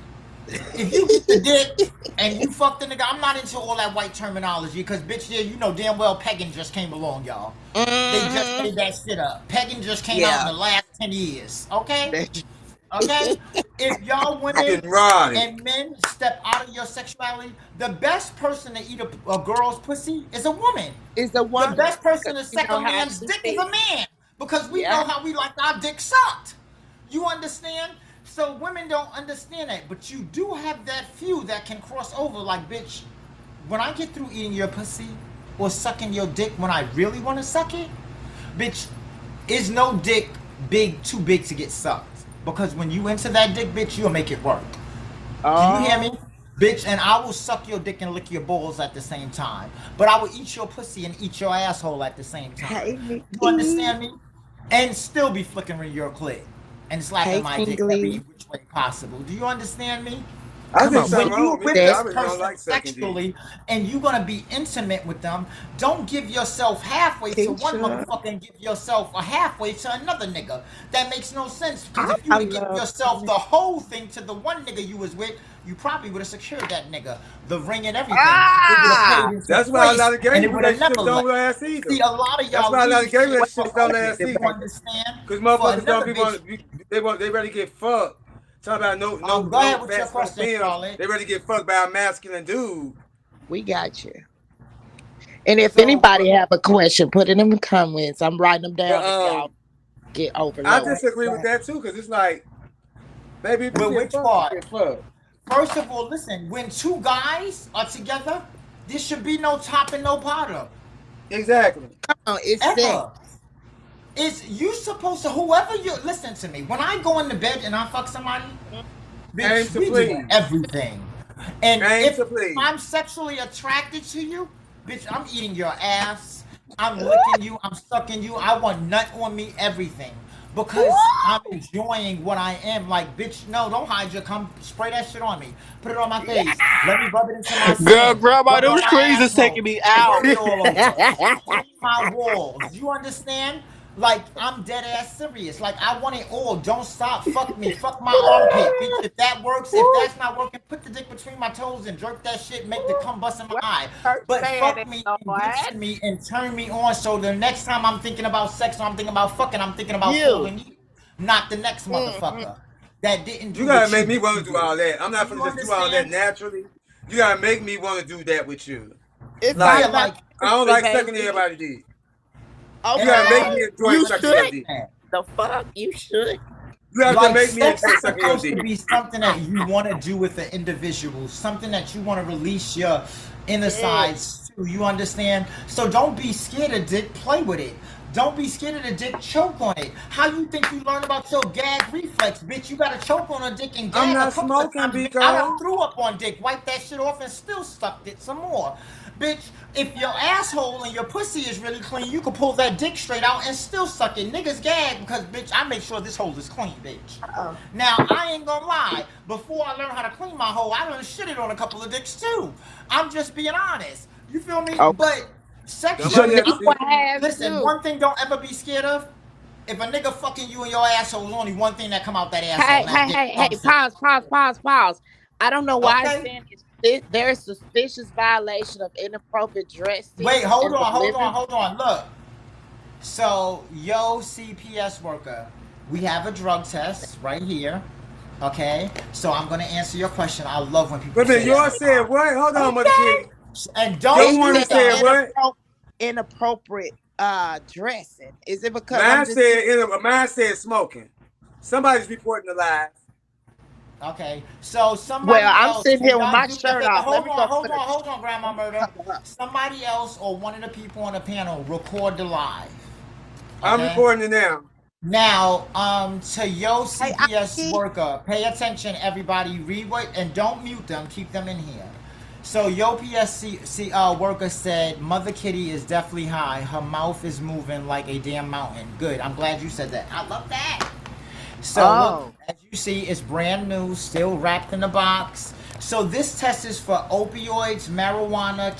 If you get the dick and you fuck the nigga, I'm not into all that white terminology because, bitch, yeah, you know damn well pegging just came along, y'all. They just made that shit up. Pegging just came out in Yeah. the last 10 years, okay? That's- Okay? If y'all women Getting rotted. and men step out of your sexuality, the best person to eat a girl's pussy is a woman. It's the The one best person to you suck know a how man's to dick is speak. a man because we Yeah. know how we like our dick sucked. You understand? So women don't understand that, but you do have that few that can cross over. Like, bitch, when I get through eating your pussy or sucking your dick when I really want to suck it, bitch, is no dick too big to get sucked. Because when you into that dick, bitch, you'll make it work. Do you hear me? Bitch, and I will suck your dick and lick your balls at the same time. But I will eat your pussy and eat your asshole at the same time. Hey, Mickey. You understand me? And still be flickering your clit and slapping Hey, my dick Tingly. every which way possible. Do you understand me? I Come think on, something When you wrong with with me. this I really person don't like sucking dick. sexually and you're gonna be intimate with them, don't give yourself halfway to one Keisha. motherfucker and give yourself a halfway to another nigga. That makes no sense. Because if you I would give love yourself the whole thing to the one nigga you was with, you probably would have secured that nigga, the ring and everything. It would have paid into That's why a place, lot of gay and it would have relationships never don't left. last either. See, a lot of That's y'all why a lot of leave gay shit relationships don't last you either. understand? Because For motherfuckers don't another be bitch. want they ready to get fucked. Talking about no Go ahead with your fast, no question, films. Charlotte. They ready to get fucked by a masculine dude. We got you. And if So, anybody have a question, put it in the comments. I'm writing them down But if y'all get I overloaded. disagree with that too, because it's like, baby, if you but get which fucked, part? you get fucked. First of all, listen, when two guys are together, there should be no top and no bottom. Exactly. Come on, it's sex. Ever. It's you supposed to, whoever you, listen to me, when I go into bed and I fuck somebody, Aim bitch, to we please. doing everything. And Aim if to please. I'm sexually attracted to you, bitch, I'm eating your ass, I'm licking you, I'm sucking you, I want nut on me, everything. Because I'm enjoying what I am. Like, bitch, no, don't hide your cum. Spray that shit on me. Put it on my face. Let me rub it into my skin. Girl, grandma, Rub it on those my trees is asshole. taking me out. Spray it all over. Clean my walls. You understand? Like, I'm dead ass serious. Like, I want it all. Don't stop. Fuck me. Fuck my armpit. Bitch, if that works, if that's not working, put the dick between my toes and jerk that shit. Make the cum bust in my eye. But fuck me and get to me and turn me on so the next time I'm thinking about sex or I'm thinking about fucking, I'm thinking about fooling you. Not the next motherfucker that didn't do You gotta what make me did. want to do all that. I'm not You gonna just do all that understand? naturally. You gotta make me want to do that with you. It's Like, Yeah, like, I don't like baby. sucking everybody's dick. Okay. You gotta make me enjoy You sucking your should. dick. The fuck? You should. You have to like make me sex enjoy is sucking your supposed to dick. be something that you want to do with an individual, something that you want to release your inner sides to. You understand? So don't be scared of dick. Play with it. Don't be scared of the dick. Choke on it. How you think you learn about your gag reflex, bitch? You gotta choke on a dick and gag I'm not a couple smoking, of times. Bigo. I done threw up on dick, wiped that shit off, and still sucked it some more. Bitch, if your asshole and your pussy is really clean, you can pull that dick straight out and still suck it. Niggas gag because, bitch, I make sure this hole is clean, bitch. Now, I ain't gonna lie. Before I learned how to clean my hole, I done shitted on a couple of dicks too. I'm just being honest. You feel me? Okay. But sexually, Somebody Shaniqua has listen, too. one thing don't ever be scared of If a nigga fucking you in your asshole, there's only one thing that come out that asshole. And that dick Hey, bumps it. pause. I don't know why it's Okay. saying there's suspicious violation of inappropriate dressing Wait, hold in the living. on. Look. So, yo, CPS worker, we have a drug test right here. Okay. So I'm gonna answer your question. I love when people Wait a minute, say yours that. said what? Hold on, Mother Kitty. And Your don't one use said what? Inappropriate dressing. Is it because Mine said smoking. Somebody's reporting the lies. Okay, so somebody Well, I'm else. sitting here can with y'all my do- shirt off. Hold Let me go on, put a- hold on, Grandma Murder. Cover up. Somebody else or one of the people on the panel record the live. I'm Okay? recording it now. Now, to yo Hey, CPS Aki. worker, pay attention, everybody. Read what and don't mute them. Keep them in here. So yo PSC worker said, Mother Kitty is definitely high. Her mouth is moving like a damn mountain. Good. I'm glad you said that. I love that. So look, as you see, it's brand new, still wrapped in a box. So this test is for opioids, marijuana,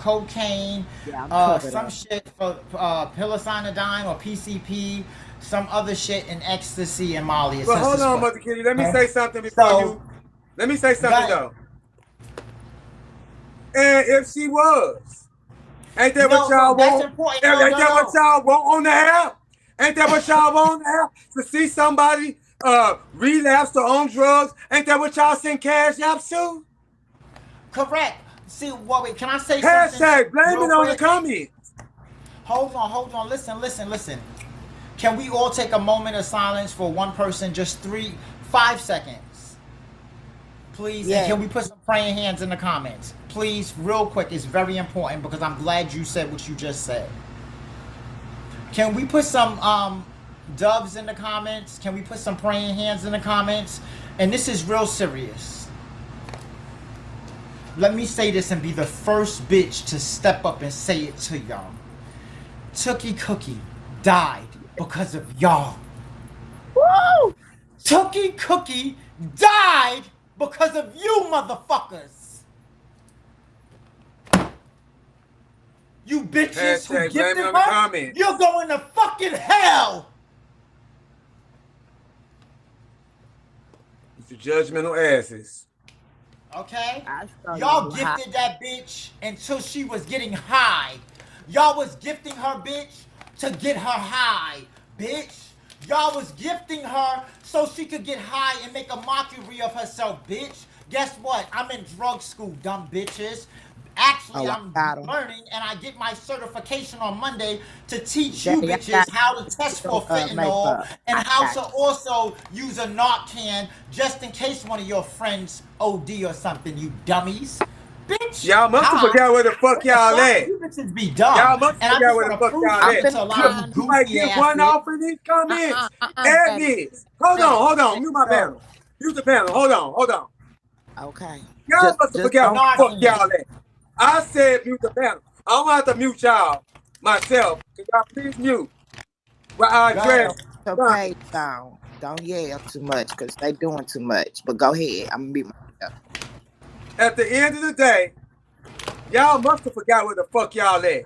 cocaine, Yeah, I'm covered some up. shit for psilocybin or PCP, some other shit in ecstasy and Molly. But hold on, Mother Kitty. Let me say something before you. Let me say something though. And if she was, ain't that what y'all want? Ain't that what y'all want on the air? Ain't that what y'all want on the air? To see somebody relapse or on drugs? Ain't that what y'all send cash apps to? Correct. See, wait, can I say something? Hashtag blame it on the comments. Hold on. Listen. Can we all take a moment of silence for one person? Just 5 seconds. Please. Yeah. And can we put some praying hands in the comments? Please, real quick. It's very important because I'm glad you said what you just said. Can we put some doves in the comments? Can we put some praying hands in the comments? And this is real serious. Let me say this and be the first bitch to step up and say it to y'all. Tookie Cookie died because of y'all. Woo! Tookie Cookie died because of you motherfuckers. You bitches who gifted her, you're going to fucking hell. It's the judgmental asses. Okay? Y'all gifted that bitch until she was getting high. Y'all was gifting her bitch to get her high, bitch. Y'all was gifting her so she could get high and make a mockery of herself, bitch. Guess what? I'm in drug school, dumb bitches. Actually, I'm learning, and I get my certification on Monday to teach you bitches how to test for fentanyl and how to also use a Narcan just in case one of your friends OD or something, you dummies. Bitch, y'all must have forgot where the fuck y'all at. You bitches be dumb. Y'all must have forgot where the fuck y'all at. You might get one off in these comments. Admits. Hold on. Mute my panel. Mute the panel. Hold on. Okay. Y'all must have forgot where the fuck y'all at. I said mute the panel. I don't have to mute y'all myself. Can y'all please mute? Well, I address. Okay, don't yell too much because they doing too much. But go ahead. I'm gonna be myself. At the end of the day, y'all must have forgot where the fuck y'all at.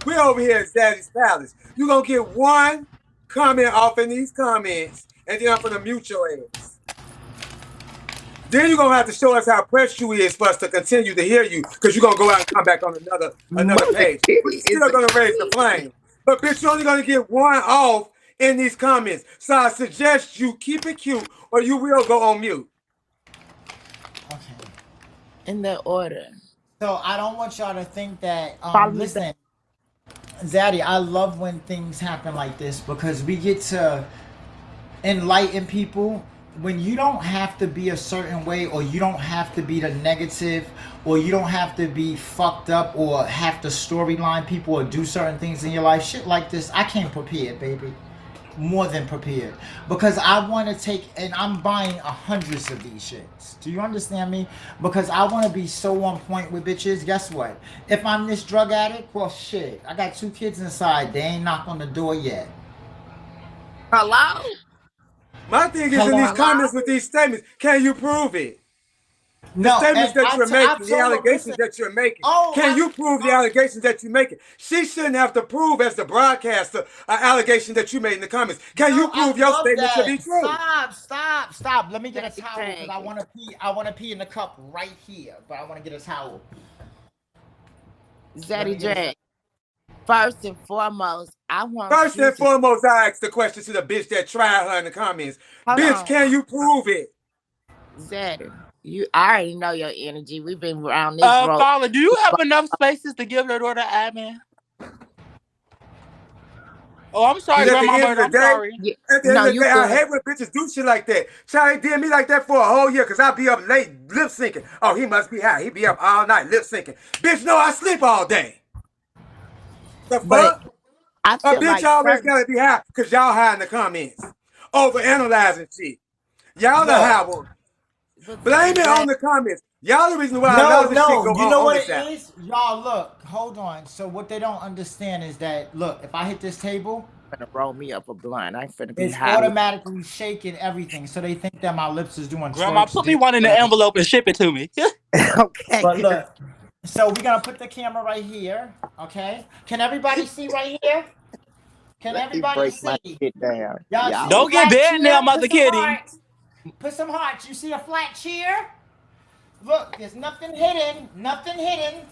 We're over here at Zadd'ys Palace. You gonna get one comment off in these comments, and then I'm gonna mute your ass. Then you're gonna have to show us how pressed you is for us to continue to hear you, because you're gonna go out and come back on another page. We're still gonna raise the flame. But bitch, you're only gonna get one off in these comments. So I suggest you keep it cute or you will go on mute. Okay. In that order. So I don't want y'all to think that listen, Zaddy, I love when things happen like this because we get to enlighten people. When you don't have to be a certain way, or you don't have to be the negative, or you don't have to be fucked up or have to storyline people or do certain things in your life, shit like this, I came prepared, baby. More than prepared. Because I want to take, and I'm buying hundreds of these shits. Do you understand me? Because I want to be so on point with bitches. Guess what? If I'm this drug addict, well shit, I got 2 kids inside. They ain't knocked on the door yet. Hello? My thing is in these comments with these statements, can you prove it? No, statements and that you're I making, the told her, allegations listen, that you're making. oh, Can you prove the allegations that you're making? She shouldn't have to prove as the broadcaster an allegation that you made in the comments. Can you no, I prove your love statement to that. be true? Stop. Let me get a Daddy towel because I Drag. want to pee. I want to pee in the cup right here, but I want to get a towel. Let me Zaddy get a Drag. First and foremost, I want First you and to foremost, I asked the question to the bitch that tried her in the comments. hold Bitch, on. can you prove it? Zaddy. I already know your energy. We've been around this road. Fowler, do you have enough spaces to give her daughter admin? Oh, I'm sorry, Because at the Grandma end of Murder. the I'm day, sorry. Yeah. at the No, end of the you day, I good. hate when bitches do shit like that. Charlie did me like that for a whole year because I be up late lip syncing. Oh, he must be high. He be up all night lip syncing. Bitch, no, I sleep all day. The But fuck? I A feel bitch like always certain gotta be high because y'all high in the comments. Overanalyzing shit. Y'all the look. high one. but Blame it on Zaddy, the comments. Y'all the reason why a lot No, of this shit go you know on what this it app. is? Y'all, look, hold on. So what they don't understand is that, look, if I hit this table, finna roll me up a blunt. I ain't finna be it's high. automatically shaking everything. So they think that my lips is doing Grandma, twerks. put me one in the envelope and ship it to me. Okay. But look, so we're going to put the camera right here, okay? Can everybody see right here? Can Let me everybody break my see? shit down. Y'all see Y'all. the Don't get flat bad chair? now, Mother Put some Kitty. hearts. Put some hearts. You see a flat chair? Look, there's nothing hidden. Nothing hidden.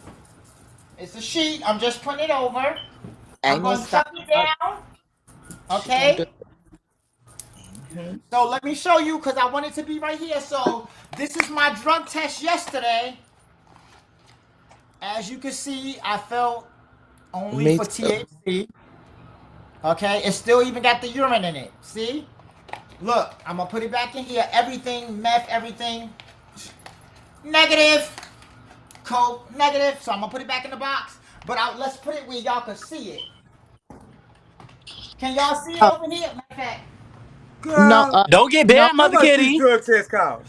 It's a sheet. I'm just putting it over. I'm Ain't no going to stop. tuck it down. She gonna do Okay? it. So let me show you because I want it to be right here. So this is my drug test yesterday. As you can see, I felt only Me for too. THC. Okay? It still even got the urine in it. See? Look, I'm going to put it back in here. Everything, meth, everything. Negative. Coke, negative. So I'm going to put it back in the box. But let's put it where y'all can see it. Can y'all see it over here? Matter of fact, No, Girl, Don't get no. bad, how Mother much these Kitty. drug tests cost?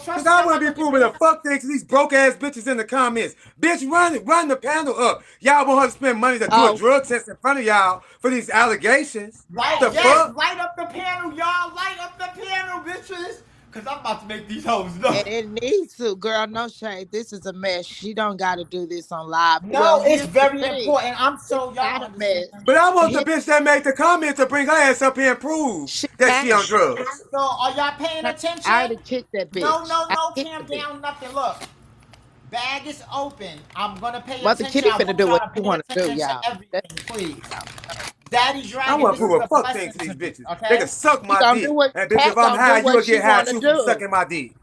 trust Because me, I I'm wouldn't not be going to proving a fuck thing to these broke ass bitches in the comments. Bitch, run the panel up. Y'all want her to spend money to do a Oh, drug test in front of y'all for these allegations. Right, The yes, fuck? light up the panel, y'all. Light up the panel, bitches. Because I'm about to make these hoes know. and it needs to, girl. No shade. This is a mess. She don't got to do this on live. Well, No, it's here's the very thing. important. I'm It's so not y'all a mess. understand. But I want the Here, bitch that made the comment to bring her ass up here and prove she that she came. on drugs. So are y'all paying I already attention? kicked that No, bitch. no, I no, kicked the cam bitch. down, nothing. Look, bag is open. I'm gonna pay Mother attention. Kitty I finna want do y'all what to she pay want to do, attention to y'all. That's everything, please. Daddy I Dragon, want to this is prove a a fuck thing blessing to to these me, bitches. They can okay? suck she my gonna do dick. what And bitch, if Cat I'm gonna do high, you what will she get high want to too from do. sucking my dick.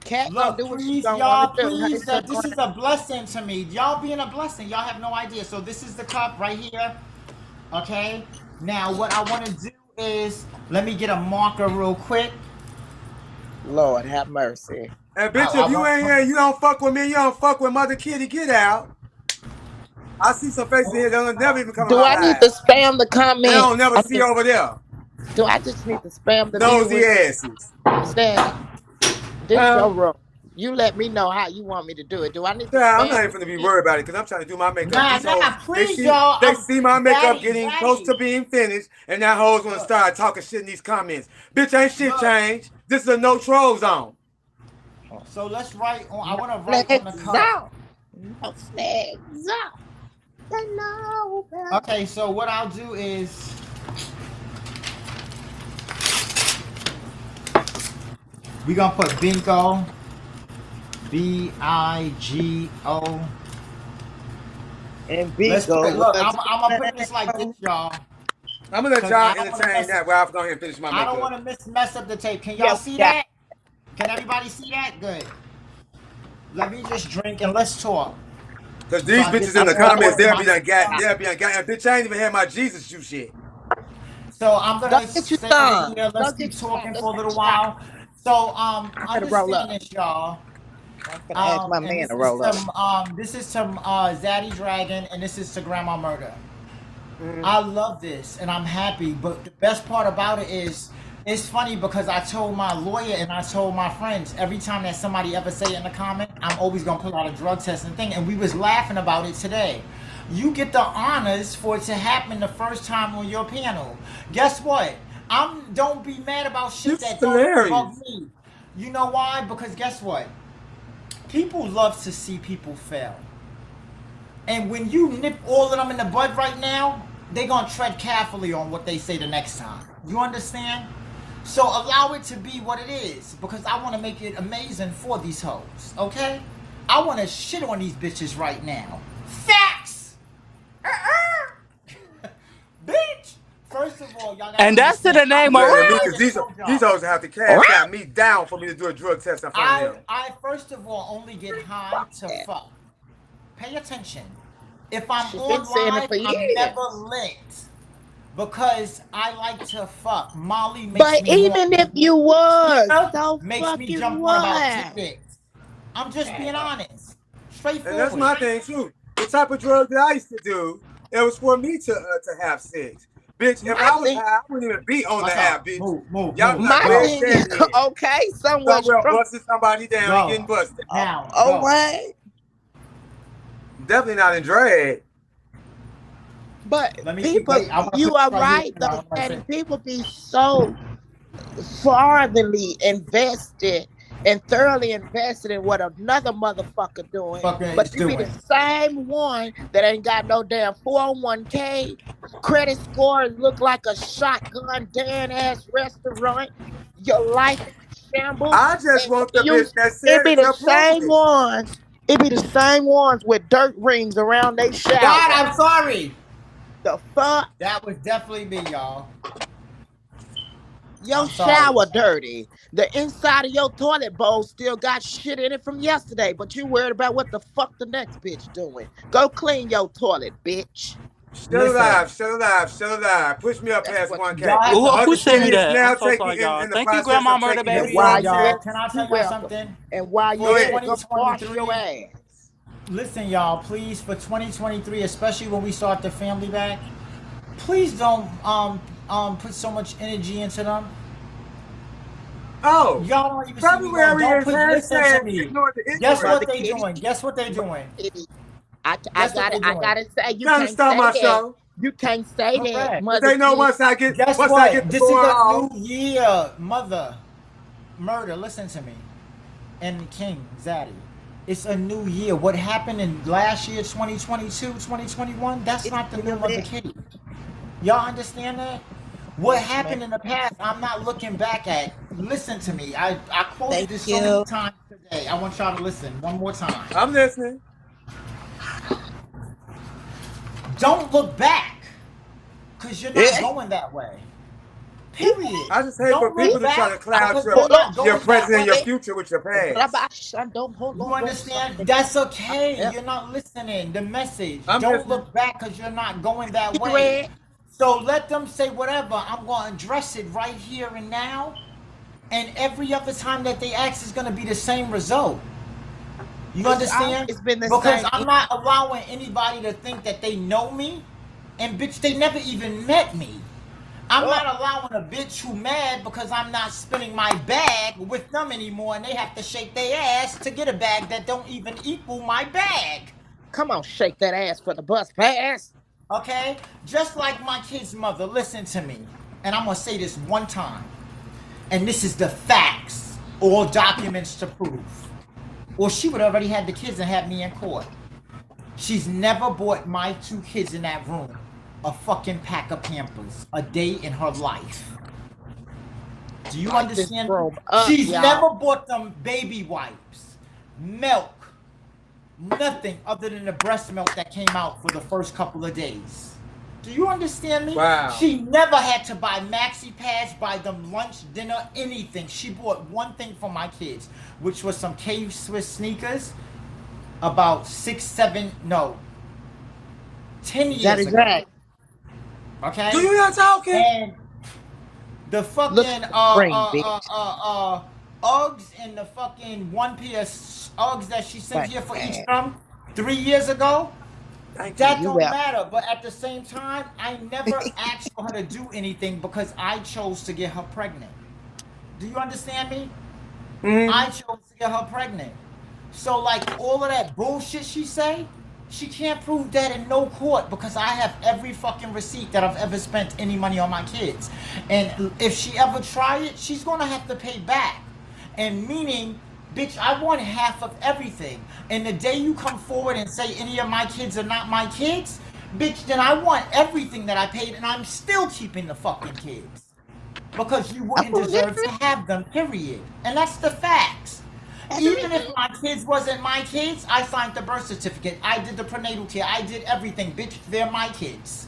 Cat gonna Look, do what she please, gonna want y'all, to do. Hey, please. so This is a blessing to me. Y'all being a blessing. Y'all have no idea. So this is the cup right here. Okay. Now what I want to do is let me get a marker real quick. Lord have mercy. And I, bitch, I if you want. ain't here, you don't fuck with me, you don't fuck with Mother Kitty, get out. I see some faces here that don't never even come in Do my I need to life. spam the And I don't comments? never see over there. Do I just need to spam the Nosy viewers? asses. Zaddy, this Huh? your room. You let me know how you want me to do it. Do I need to Yeah, I'm spam not even the gonna be comments? worried about it because I'm trying to do my makeup. Nah, These hoes, they please, see y'all. they see my makeup getting close Zaddy. to being finished, and now hoes wanna Look, start talking shit in these comments. Bitch, ain't shit look. changed. This is a no troll zone. So let's write on. I No want to write on the flags cup. out. No flags out. No. Okay, so what I'll do is we gonna put Bigo, Bigo. And Let's put it. Bigo Look, was I'm gonna put this like this, y'all, I'm gonna let because I y'all don't want to entertain mess. that while I go ahead and finish my I don't makeup. want to mess up the tape. Can yeah, y'all see yeah. that? Can everybody see that? Good. Let me just drink and let's talk. Cause So these I get bitches in some the more comments, water in they'll my be done got, system. they'll be done got, and bitch, I ain't even had my Jesus juice yet. So I'm Go gonna get you stay over some. here. Go Let's get keep you some. talking Let's for a have little a shot. while. So I'm gonna roll understand up. this, y'all. I'm gonna ask my And man to roll up. this is to Zaddy Dragon, and this is to Grandma Murder. Mm-hmm. I love this, and I'm happy. But the best part about it is, it's funny because I told my lawyer and I told my friends every time that somebody ever say it in the comment, I'm always gonna pull out a drug test and thing. And we was laughing about it today. You get the honors for it to happen the first time on your panel. Guess what? Don't be mad about shit This is that don't involve hilarious. me. You know why? Because guess what? people love to see people fail. And when you nip all of them in the bud right now, they're going to tread carefully on what they say the next time. You understand? So allow it to be what it is, because I want to make it amazing for these hoes, okay? I want to shit on these bitches right now. Facts! Bitch! First of all, y'all gotta And that's to the name of Because these hoes have to cash out me down for me to do a drug test in front of them. I first of all only get high to fuck. Pay attention. If I'm on live, I'm never lit. Because I like to fuck. Molly makes But me even if you was, so makes me fucking jump on what? about tidbits. I'm just being honest. Straightforward. And that's my thing too. The type of drugs that I used to do, it was for me to have sex. Bitch, if I was high, I wouldn't even be on the app, bitch. Move. Y'all My thing is, okay, somewhere busting somebody down and getting busted. Now, oh, what? Definitely not in drag. But Let me people, wait, I wanna you put are right right here, though, I wanna and people be so farthingly invested and thoroughly invested in what another motherfucker doing, but you be the same one that ain't got no damn 401k, credit score look like a shotgun Dan ass restaurant, your life in shambles. I just want the bitch that said it be the it's same ones. It be the same ones with dirt rings around they shower. God, I'm sorry. The fuck? That was definitely me, y'all. Your shower dirty. The inside of your toilet bowl still got shit in it from yesterday, but you worried about what the fuck the next bitch doing. Go clean your toilet, bitch. Still alive. Push me up past 1K. Who sent me that? Now I'm so sorry, y'all. Thank you, Grandma Murder Baby. Y'all, can I tell y'all something? And why you wash your ass? Listen, y'all, please, for 2023, especially when we start the family back, please don't put so much energy into them. Oh, y'all don't even see me. Don't put listen to me. Guess what they doing? Guess what they doing? I gotta say, you can't can't stop say my that. show. You can't say that. They know once I get guess once what? I get This is a new year, mother. Murder, listen to me. And King, Zadd'ys. It's a new year. What happened in last year, 2022, 2021, that's not the new mother kitty. Y'all understand that? What happened in the past, I'm not looking back at. Listen to me. I quoted this so many times today. I want y'all to listen one more time. I'm listening. Don't look back, because you're not going that way. Period. I just hate for people to try to cloud your present and your future with your past. You understand? That's okay. You're not listening. The message. Don't look back because you're not going that way. So let them say whatever. I'm going to address it right here and now. And every other time that they ask is going to be the same result. You understand? It's been the because same. I'm not allowing anybody to think that they know me. And bitch, they never even met me. I'm not allowing a bitch who mad because I'm not spending my bag with them anymore and they have to shake their ass to get a bag that don't even equal my bag. Come on, shake that ass for the bus pass. Okay? Just like my kid's mother, listen to me. And I'm going to say this one time. And this is the facts. All documents to prove. Or she would already had the kids and had me in court. She's never bought my 2 kids in that room a fucking pack of Pampers a day in her life. Do you understand? She's never bought them baby wipes, milk, nothing other than the breast milk that came out for the first couple of days. Do you understand me? Wow. She never had to buy maxi pads, buy them lunch, dinner, anything. She bought one thing for my kids, which was some K-Swiss sneakers about 10 years ago. Right. Okay. Do you not talking? And the fucking Uggs and the fucking one pair Uggs that she sent here for each of them 3 years ago. That don't matter. But at the same time, I never asked for her to do anything because I chose to get her pregnant. Do you understand me? Mm-hmm. I chose to get her pregnant. So like all of that bullshit she say, she can't prove that in no court because I have every fucking receipt that I've ever spent any money on my kids. And if she ever try it, she's going to have to pay back. And meaning Bitch, I want half of everything. And the day you come forward and say any of my kids are not my kids, bitch, then I want everything that I paid, and I'm still keeping the fucking kids. Because you wouldn't deserve to have them, period. And that's the facts. Even if my kids wasn't my kids, I signed the birth certificate. I did the prenatal care. I did everything. Bitch, they're my kids.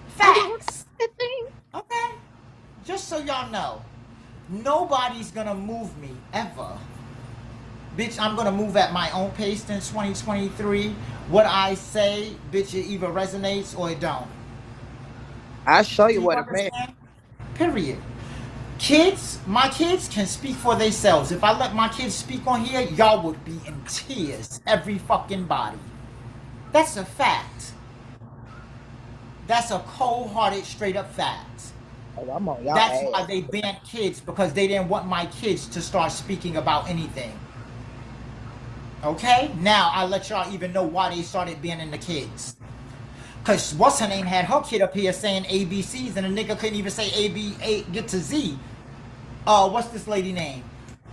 Facts. Okay? Just so y'all know, nobody's gonna move me, ever. Bitch, I'm gonna move at my own pace in 2023. What I say, bitch, it either resonates or it don't. I'll show Do you you what it meant. understand? Period. Kids, my kids can speak for themselves. If I let my kids speak on here, y'all would be in tears, every fucking body. That's a fact. That's a cold-hearted, straight-up fact. Oh, I'm on y'all That's ass. why they banned kids, because they didn't want my kids to start speaking about anything. Okay? Now I let y'all even know why they started banning the kids. Because what's her name had her kid up here saying ABCs, and the nigga couldn't even say A, get to Z. What's this lady name?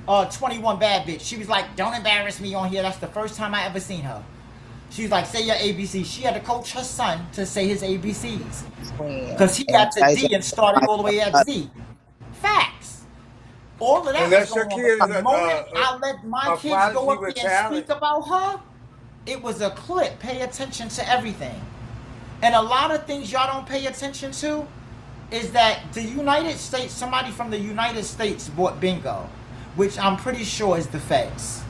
21 Bad Bitch. She was like, don't embarrass me on here. That's the first time I ever seen her. She was like, say your ABCs. She had to coach her son to say his ABCs. Because he got to D and started all the way at Z. Facts. All of that Unless was your going kid on. is The moment I let my kids go prodigy up with there and talent. speak about her, it was a clip. Pay attention to everything. And a lot of things y'all don't pay attention to is that the United States, somebody from the United States bought Bingo, which I'm pretty sure is the feds.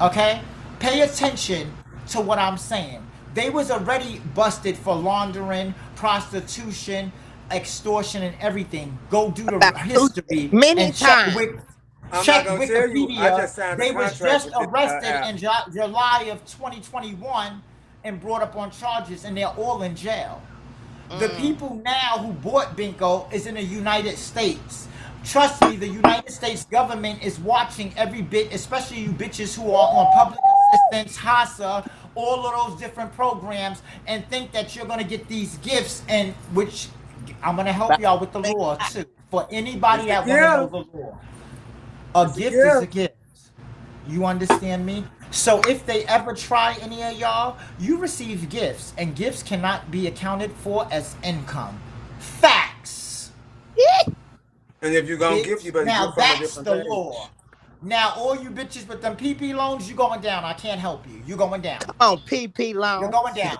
Okay? Pay attention to what I'm saying. They was already busted for laundering, prostitution, extortion, and everything. Go do the history Many and check times. I'm check not gonna tell you. I Wikipedia. just signed a They was contract just with the arrested app. in July of 2021 and brought up on charges, and they're all in jail. The people now who bought Bingo is in the United States. Trust me, the United States government is watching every bit, especially you bitches who are on public assistance, HASA, all of those different programs, and think that you're gonna get these gifts, and which I'm gonna help y'all with the law too. For anybody that wanna know the law, a gift is a gift. You understand me? So if they ever try any of y'all, you receive gifts, and gifts cannot be accounted for as income. Facts. And if you're gonna Bitch. give, you better Now give from a that's different the page. law. Now all you bitches with them PP loans, you going down. I can't help you. You going down. On PP loan. You're going down.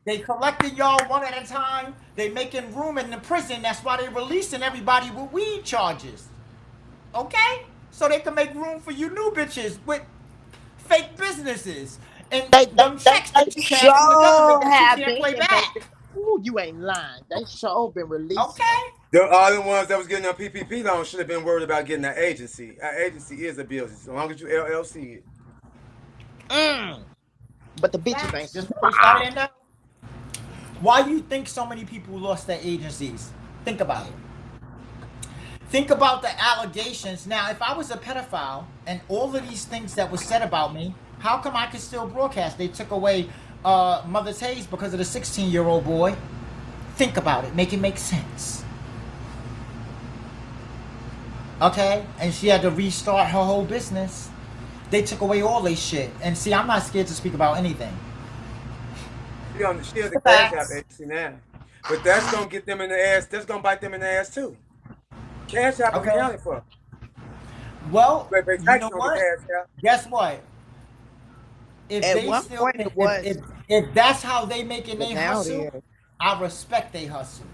They collecting y'all one at a time. They making room in the prison. That's why they releasing everybody with weed charges. Okay? So they can make room for you new bitches with fake businesses. And them checks that you cash from the government that you can't play back. Ooh, you ain't lying. They sure been released. Okay? The other ones that was getting on PPP loans should have been worried about getting an agency. An agency is a business, as long as you LLC it. But the bitches Facts. ain't Just because y'all didn't know. Why you think so many people lost their agencies? Think about it. Think about the allegations. Now, if I was a pedophile and all of these things that was said about me, how come I could still broadcast? They took away Mother Taze because of the 16-year-old boy. Think about it. Make it make sense. Okay? And she had to restart her whole business. They took away all their shit. And see, I'm not scared to speak about anything. She has a Cash App agency now. But that's gonna get them in the ass. That's gonna bite them in the ass too. Cash App is accounted for. Well, They pay you tax know on the what? Cash App. Guess what? If At they one still, point it was. if that's how they making But their now it hustle, is. I respect they hustle.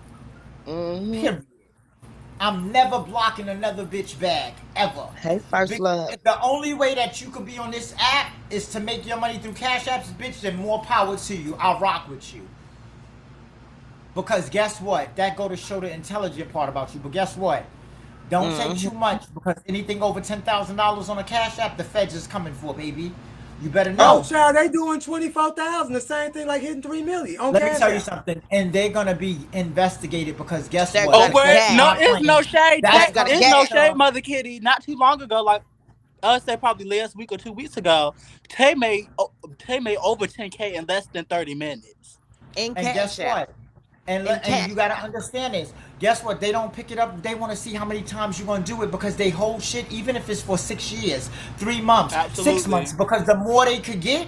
Mm-hmm. Period. I'm never blocking another bitch bag ever. Hey, first love. The only way that you could be on this app is to make your money through Cash Apps, bitch. Then more power to you. I'll rock with you. Because guess what? That go to show the intelligent part about you. But guess what? Don't take too much, because anything over $10,000 on a Cash App, the feds is coming for, baby. You better know. Oh, child, they doing 24,000. The same thing like hitting 3 million on Let Cash me tell you App. something, and they're gonna be investigated, because guess They're what? gonna The feds gas. No, not it's playing. no shade. That's gonna It's gas. no shade, Mother Kitty. Not too long ago, like I would say probably last week or 2 weeks ago, Tay made over 10K in less than 30 minutes. In And guess Cash App. what? And and cash you got to out. understand this. Guess what? They don't pick it up. They want to see how many times you're going to do it because they hold shit, even if it's for 6 years, 3 months, 6 months. Absolutely. Because the more they could get,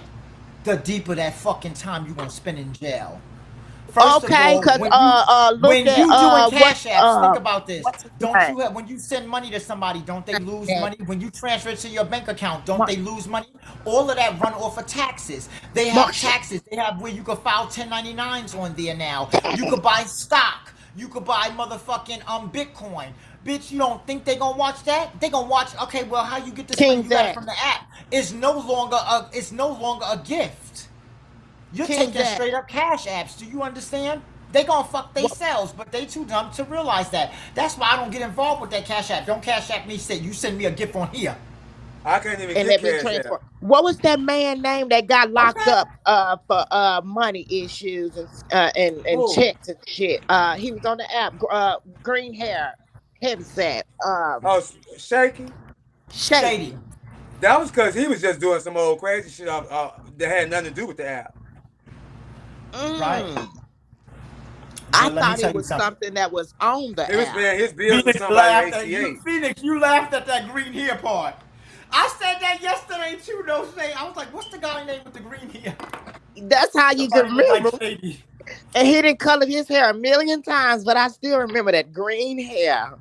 the deeper that fucking time you're going to spend in jail. First of Okay, all, cause look when at you doing what cash apps, think about this. what's his Don't name? you have when you send money to somebody, don't they lose That money? When you transfer it to your bank account, don't Mar- they lose money? All of that run off of taxes. They have Marsha. taxes. They have where you can file 1099s on there now. You could buy stock. You could buy motherfucking Bitcoin. Bitch, you don't think they gonna watch that? They gonna watch. Okay, well, how you get this money? King You got it Zach. from the app. It's no longer a gift. You're King taking Zach. straight up cash apps. Do you understand? They gonna fuck What themselves, but they too dumb to realize that. That's why I don't get involved with that cash app. Don't cash app me. Say you send me a gift on here. I can't even and get let me cash transfer. out. What was that man name that got locked Okay. up for money issues and Who? checks and shit? He was on the app. Green hair, heavy set. Oh, Shaky. Shady. Shady. That was because he was just doing some old crazy shit that had nothing to do with the app. Right. Mm. I But let me thought tell it you was something. something that was on the It was app. paying his bills with Phoenix somebody laughed in at you. ACH. Phoenix, you laughed at that green hair part. I said that yesterday too. No shade. I was like, "What's the guy name with the green hair?" That's how you can Somebody look like remember. Shady. And he didn't color his hair a million times, but I still remember that green hair.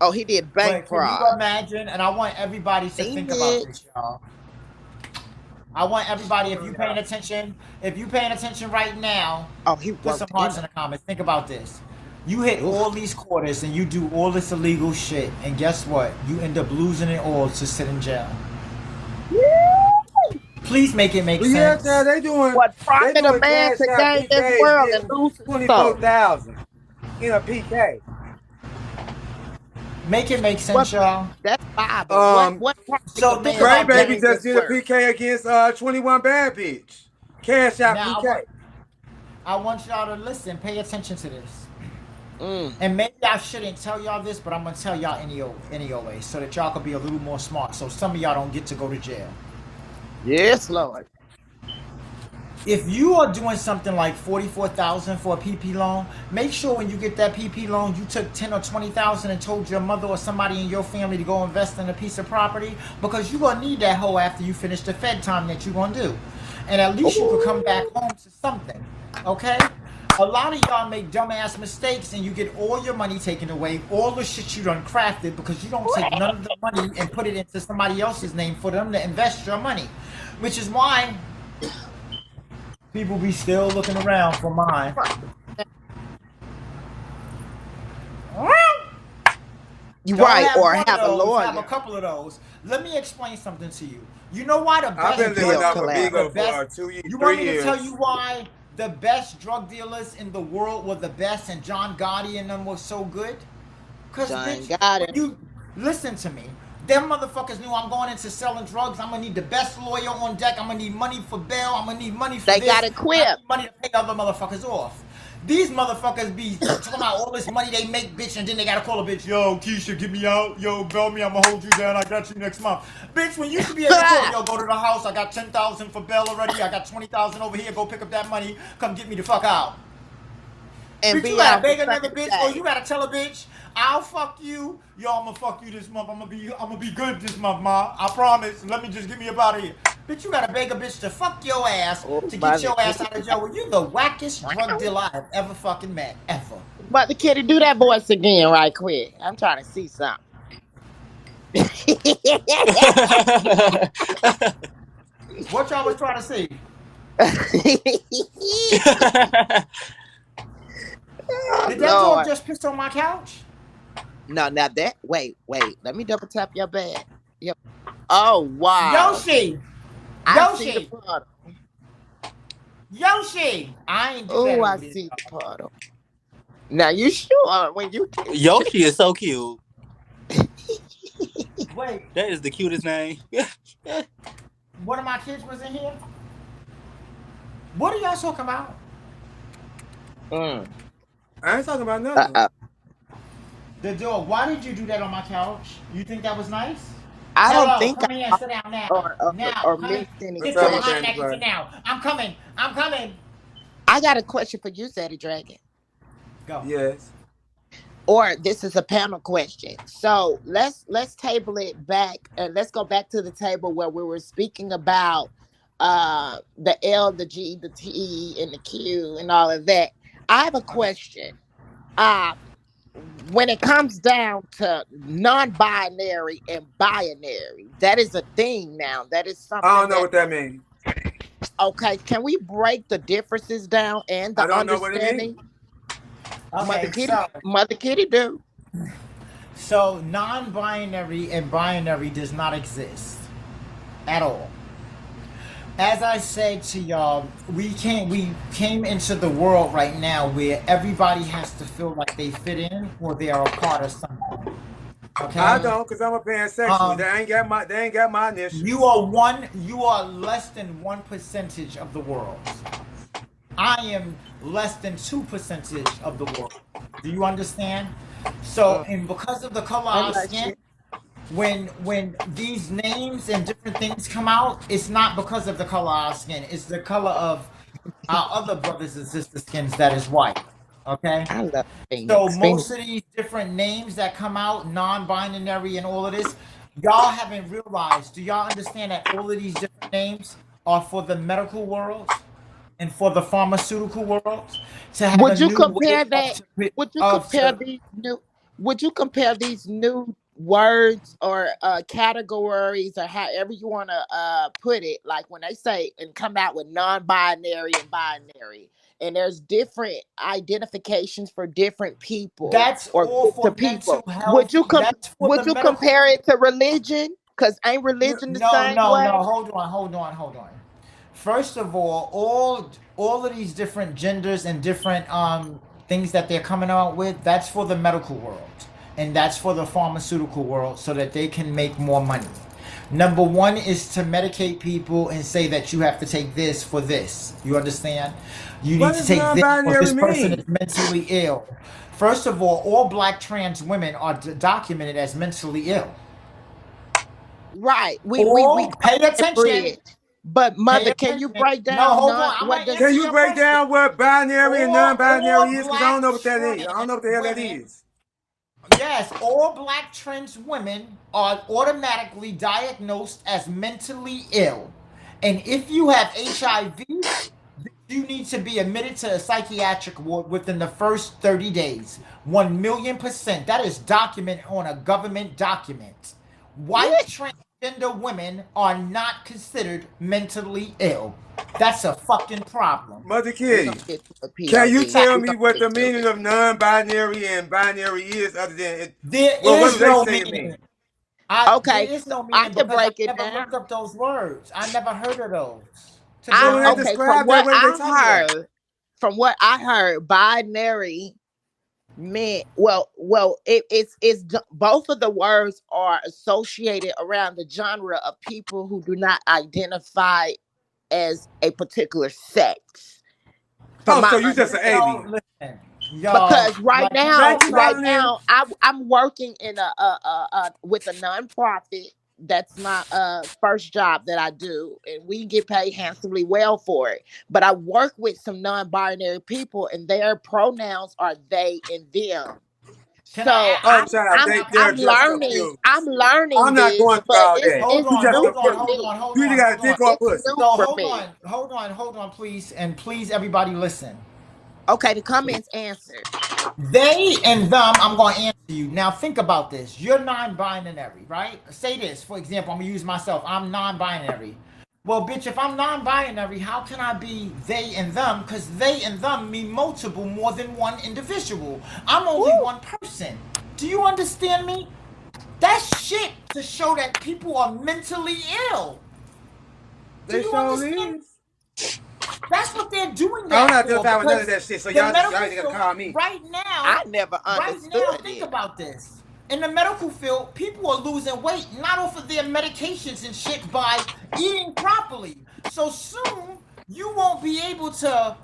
Oh, he did bank But can you fraud. imagine? And I want everybody to think about Phoenix. this, y'all. I want everybody, if you paying attention right now, Oh, he put some worked in hearts in the. the comments. Think about this. You hit Oof. all these quarters and you do all this illegal shit, and guess what? You end up losing it all to sit in jail. Please make it make Well, yeah, sense. they doing What profit a man cash to out gain this PKs world and getting lose his soul? 24,000 in a PK. Make it make What? sense, y'all. That's Bible. What profit So a think man Gray to about Baby this. gain just this did a world? PK against 21 Bad Bitch. Cash out Now PK. I want y'all to listen, pay attention to this. Mm. And maybe I shouldn't tell y'all this, but I'm gonna tell y'all anyway, so that y'all could be a little more smart. So some of y'all don't get to go to jail. Yes, Lord. If you are doing something like 44,000 for a PP loan, make sure when you get that PP loan, you took 10 or 20,000 and told your mother or somebody in your family to go invest in a piece of property, because you're gonna need that hoe after you finish the Fed time that you're gonna do, and at least you could come back home to something. Okay. A lot of y'all make dumbass mistakes and you get all your money taken away, all the shit you done crafted, because you don't take none of the money and put it into somebody else's name for them to invest your money. Which is why people be still looking around for mine. You Don't right, have or one have a of those, lawyer. have a couple of those. Let me explain something to you. You know why the I've been best living Bill off drug of collab. dealers, Bigo for 2 years, you want 3 me to tell you years. why the best drug dealers in the world were the best and John Gotti and them was so good? Because, John bitch, got when it. you listen to me, them motherfuckers knew I'm going into selling drugs. I'm gonna need the best lawyer on deck. I'm gonna need money for bail. I'm gonna need money for They this. got I equipped. need money to pay other motherfuckers off. These motherfuckers be talking about all this money they make, bitch, and then they gotta call a bitch. Yo, Keisha, get me out. Yo, bail me. I'ma hold you down. I got you next month. Bitch, when you should be able to call, yo, go to the house. I got 10,000 for bail already. I got 20,000 over here. Go pick up that money. Come get me the fuck out. And Bitch, you be gotta out the beg another same bitch, or day. you gotta tell a bitch, I'll fuck you. Yo, I'ma fuck you this month. I'ma be good this month, ma. I promise. Let me just get me up out of here. Bitch, you gotta beg a bitch to fuck your ass Oh, to get Mother your ass Kitty. out of jail. Well, you the wackest drug dealer I have ever fucking met, ever. Mother Kitty, do that voice again right quick. I'm trying to see something. What y'all was trying to see? Did that dog Lord. just piss on my couch? No, now that wait. Let me double tap your bag. Yep. Oh wow. Yoshi! I see the Yoshi! puddle. Yoshi! I ain't do that Oh, over I there. see the puddle. Now you sure when you Yoshi is so cute. Wait, That is the cutest name. one of my kids was in here? What are y'all talking about? I ain't talking about nothing. The dog, why did you do that on my couch? You think that was nice? I don't Hello, think come here and sit down now. Now, or come in. missed any Sit What's up your with behind Candy that and sit Crush? down. I'm coming. I'm coming. I got a question for you, Zaddy Dragon. Go. Yes. Or this is a panel question. So let's table it back and let's go back to the table where we were speaking about the L, the G, the T, and the Q and all of that. I have a question. Uh when it comes down to non-binary and binary, that is a thing now. That is I something don't know what that means. okay, can we break the differences down and I the don't know what it means. understanding? Okay, Mother Kitty do. so non-binary and binary does not exist at all. As I said to y'all, we came into the world right now where everybody has to feel like they fit in or they are a part of something. Okay. I don't, cause I'm a pansexual. They ain't got my initials. You are less than 1% of the world. I am less than 2% of the world. Do you understand? So, and because of the color of our skin, when these names and different things come out, it's not because of the color of our skin. It's the color of our other brothers and sisters' skins that is white. Okay? I love Phoenix. So most of these different names that come out, non-binary and all of this, y'all haven't realized, do y'all understand that all of these different names are for the medical world and for the pharmaceutical world? To have Would a you new compare way that? of- of- Would you compare these new words or categories or however you want to put it? Like when they say and come out with non-binary and binary, and there's different identifications for different people That's or all for groups of mental people. health. Would you That's for would the you medical. compare it to religion? Because ain't religion the No, same no, way? no. Hold on. First of all of these different genders and different things that they're coming out with, that's for the medical world and that's for the pharmaceutical world so that they can make more money. Number one is to medicate people and say that you have to take this for this. You understand? You What need to does take this for non-binary this person mean? is mentally ill. First of all black trans women are documented as mentally ill. Right. We Or pay cross that attention. bridge. But Pay mother, can you attention. break No, down hold on. I'm what gonna does Can answer you your break question. down what binary and non-binary All is? Cause I don't know what that black is. I don't know what the hell that trans is. Yes, all black trans women are automatically diagnosed as mentally ill. And if you have HIV, you need to be admitted to a psychiatric ward within the first 30 days. 1,000,000%. That is documented on a government document. White transgender women are not considered mentally ill. That's a fucking problem. Mother we're gonna Kitty, get to a can you POV. tell We're me gonna what the get to meaning it. of non-binary and binary is other than it? There Well, what is do they no say it meaning. means? There Okay, is so no I meaning can because I break it never down. looked up those words. I never heard of those. To be So when they honest. From describe that, what what are they talking about? from what I heard, binary meant both of the words are associated around the genre of people who do not identify as a particular sex. From Oh, my so you just an understanding. Yo, alien? listen, yo, Because right like now, Thank you, Melanin. I'm working in a with a nonprofit. That's my first job that I do, and we get paid handsomely well for it. But I work with some non-binary people, and their pronouns are they and them. can I So Oh, ask, child, they're I'm just learning confused. I'm learning I'm not this, going through but all that. hold it's You on, just new hold on, for confused. hold on, me. hold You either on, got hold a on. dick or a It's pussy. new So for me. hold on, please, and please everybody listen. Okay, the comments answered. They and them, I'm going to answer you. Now think about this. You're non-binary, right? Say this, for example, I'm going to use myself. I'm non-binary. Well, bitch, if I'm non-binary, how can I be they and them? Because they and them mean multiple, more than one individual. I'm only Woo. one person. Do you understand me? That's shit to show that people are mentally ill. Do They you sure understand? is. That's what they're doing I'm that not for dealing with none of because that shit, so the y'all medical ain't gonna field call me. I never right now, understood think it. about this. In the medical field, people are losing weight not off of their medications and shit by eating properly. So soon you won't be able to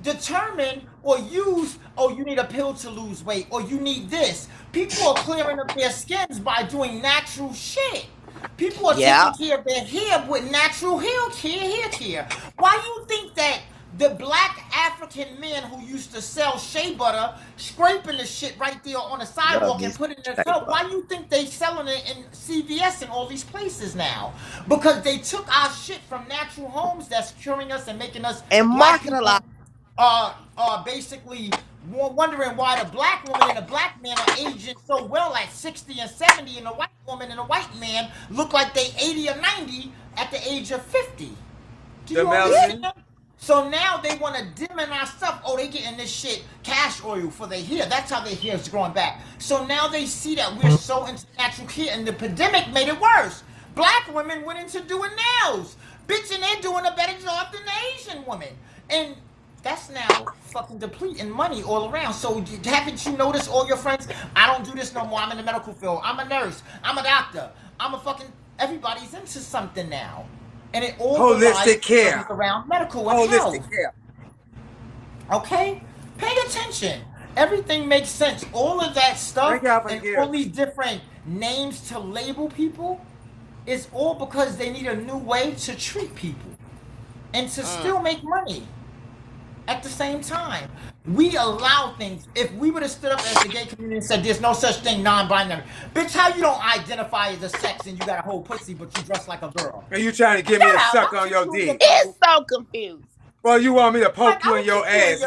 determine or use, oh, you need a pill to lose weight, or you need this. People are clearing up their skins by doing natural shit. People are Yeah. taking care of their hair with natural hair care. Why you think that the black African men who used to sell shea butter, scraping the shit right there on the sidewalk and putting it in the cup. Why do you think they selling it in CVS and all these places now? Because they took our shit from natural homes that's curing us and making us and market a lot. Basically wondering why the black woman and the black man are aging so well at 60 and 70, and the white woman and the white man look like they 80 or 90 at the age of 50. Do you understand? So now they want to dim in our stuff. Oh, they getting this shit cash oil for their hair. That's how their hair is growing back. So now they see that we're so into natural hair, and the pandemic made it worse. Black women went into doing nails. Bitch, and they're doing a better job than the Asian women. And that's now fucking depleting money all around. So haven't you noticed all your friends? I don't do this no more. I'm in the medical field. I'm a nurse. I'm a doctor. I'm a fucking... Everybody's into something now. And it all holistic care around medical holistic care. Okay? Pay attention. Everything makes sense. All of that stuff and all these different names to label people is all because they need a new way to treat people and to still make money at the same time. We allow things. If we would have stood up as the gay community and said there's no such thing non-binary, bitch, how you don't identify as a sex and you got a whole pussy but you dress like a girl? And you trying to give me a suck on your dick? It's so confused. Well, you want me to poke you in your ass?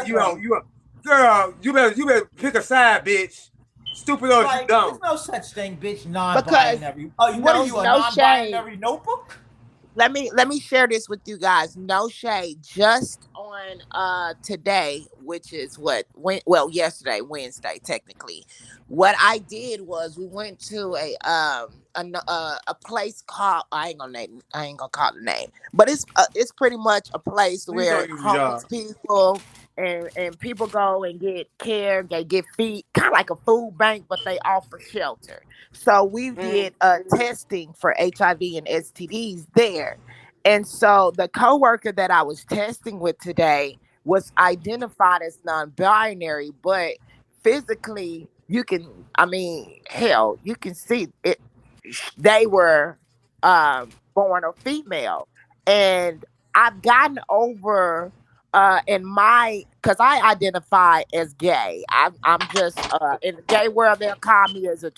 Girl, you better pick a side, bitch. Stupid or you dumb. There's no such thing, bitch. Non-binary. What are you, a non-binary notebook? Let me share this with you guys. No shade. Just on today, which is yesterday, Wednesday, technically. What I did was we went to a place called I ain't gonna call the name, but it's pretty much a place where homeless people and people go and get care. They get feed, kind of like a food bank, but they offer shelter. So we did testing for HIV and STDs there. And so the coworker that I was testing with today was identified as non-binary, but physically you can see it. They were born a female. And I've gotten over because I identify as gay. I'm just in the gay world they'll call me as a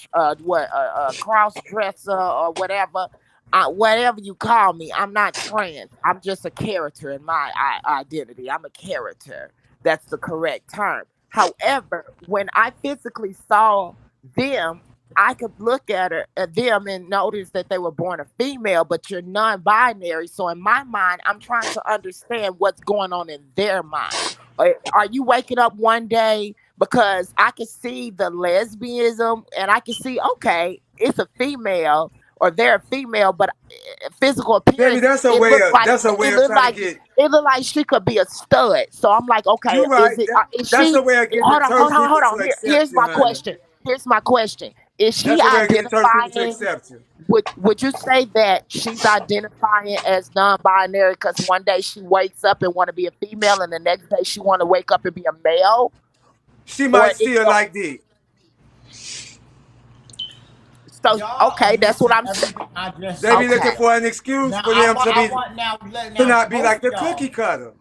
cross dresser or whatever. Whatever you call me, I'm not trans. I'm just a character in my identity. I'm a character. That's the correct term. However, when I physically saw them, I could look at them and notice that they were born a female, but you're non-binary. So in my mind, I'm trying to understand what's going on in their mind. Are you waking up one day because I can see the lesbianism and I can see, okay, it's a female or they're a female, but physical appearance. Maybe that's a way of trying to get. It looked like she could be a stud. So I'm like, okay, you're right. Is that's she? The way I get. Hold on. Here's my question. Is she identifying? Would you say that she's identifying as non-binary because one day she wakes up and want to be a female, and the next day she want to wake up and be a male? She might feel like that. So okay, that's what I'm saying. They be looking for an excuse for them to not be like the cookie cutter.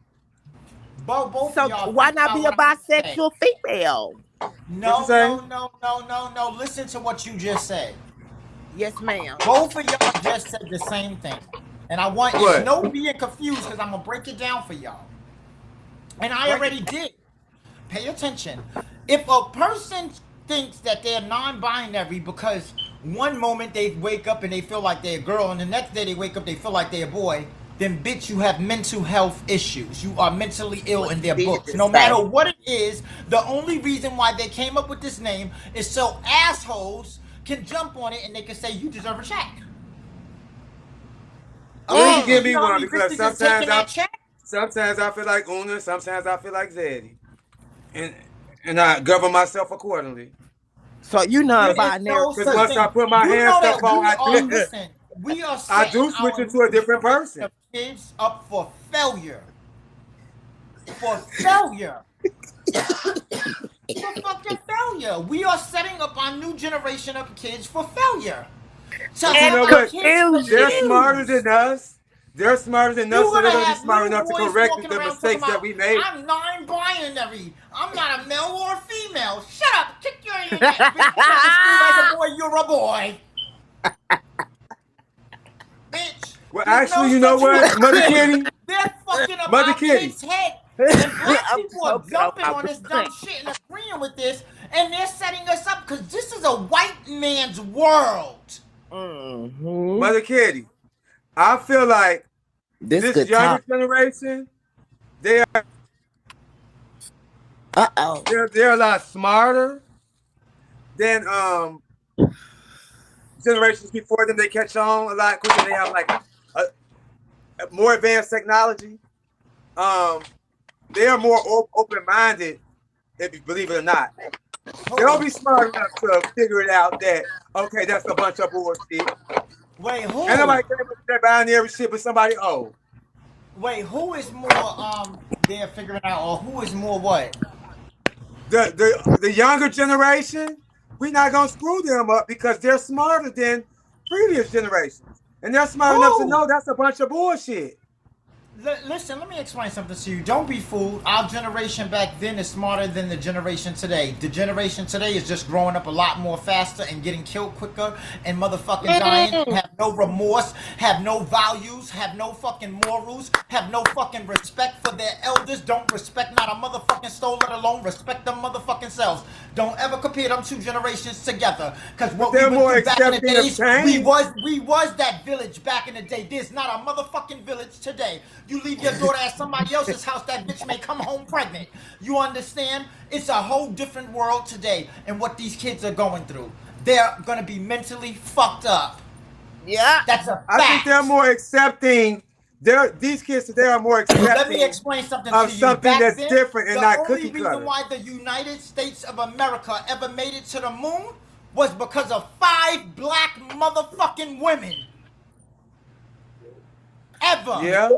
So why not be a bisexual female? No. Listen to what you just said. Yes, ma'am. Both of y'all just said the same thing. And I want no being confused because I'm going to break it down for y'all. And I already did. Pay attention. If a person thinks that they're non-binary because one moment they wake up and they feel like they're a girl and the next day they wake up they feel like they're a boy, then bitch, you have mental health issues. You are mentally ill in their books. No matter what it is, the only reason why they came up with this name is so assholes can jump on it and they can say you deserve a check. You give me one because sometimes I feel like Una, sometimes I feel like Zadd'ys. And I govern myself accordingly. So you non-binary. Because once I put my hands stuff on, I do switch into a different person. Kids up for failure. For failure. For fucking failure. We are setting up our new generation of kids for failure. So you know what? They're smarter than us. They're smarter than us, You're so they're gonna gonna be have smart little enough to boys correct walking the around mistakes talking that about, we made. I'm non-binary. I'm not a male or a female. Shut up. Kick your in there. Bitch, you went to school as a boy, you're a boy. Bitch. Well, There's actually, no you know such what, thing. Mother Kitty? They're fucking Mother about Kitty. kids' head. And black I'm people are choking on jumping my on this point. dumb shit and agreeing with this. And they're setting us up because this is a white man's world. Mm-hmm. Mother Kitty, I feel like This this good younger talk. generation, they're a lot smarter than generations before them. They catch on a lot quicker. They have like a more advanced technology. They are more open-minded, if you believe it or not. They'll be smart enough to figure it out that, okay, that's a bunch of bullshit. Wait, who? Ain't nobody came up with that binary shit but somebody old. Wait, who is more they're figuring out, or who is more what? The younger generation, we're not gonna screw them up because they're smarter than previous generations. And they're smart enough to know that's a bunch of bullshit. Listen, let me explain something to you. Don't be fooled. Our generation back then is smarter than the generation today. The generation today is just growing up a lot more faster and getting killed quicker and motherfucking dying. Have no remorse, have no values, have no fucking morals, have no fucking respect for their elders. Don't respect not a motherfucking soul, let alone respect them motherfucking selves. Don't ever compare them two generations together. Because what They're we more went through back in the accepting of days, change. we was that village back in the day. There's not a motherfucking village today. You leave your daughter at somebody else's house, that bitch may come home pregnant. You understand? It's a whole different world today, and what these kids are going through. They're gonna be mentally fucked up. Yeah. That's a fact. I think they're more accepting. These kids today are more accepting. Let me explain something to you. Something Back that's then, different and not cookie The only cutter. reason why the United States of America ever made it to the moon was because of 5 black motherfucking women. Ever. Yeah.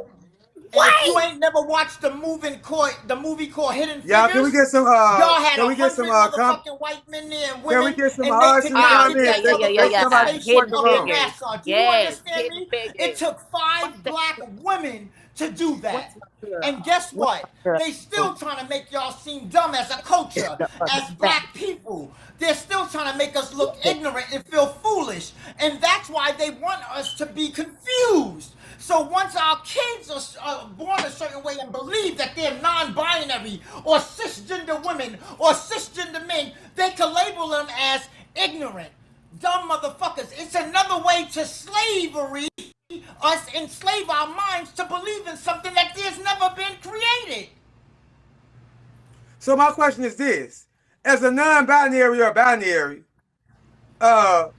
And if you ain't never watched the movie called Hidden Figures, Y'all, can we get some? y'all had Can we get some? motherfucking white men there and women. Can we get some and odds they in could the not comments? get that Somebody spaceship Hidden up in Figures. NASA. Do you Yes, understand Hidden me? Figures. It took 5 black women to do that. Matuna? And guess what? They still trying to make y'all seem dumb as a culture, as black people. They're still trying to make us look ignorant and feel foolish. And that's why they want us to be confused. So once our kids are born a certain way and believe that they're non-binary or cisgender women or cisgender men, they can label them as ignorant, dumb motherfuckers. It's another way to slavery, us enslave our minds to believe in something that there's never been created. So my question is this: as a non-binary or binary, that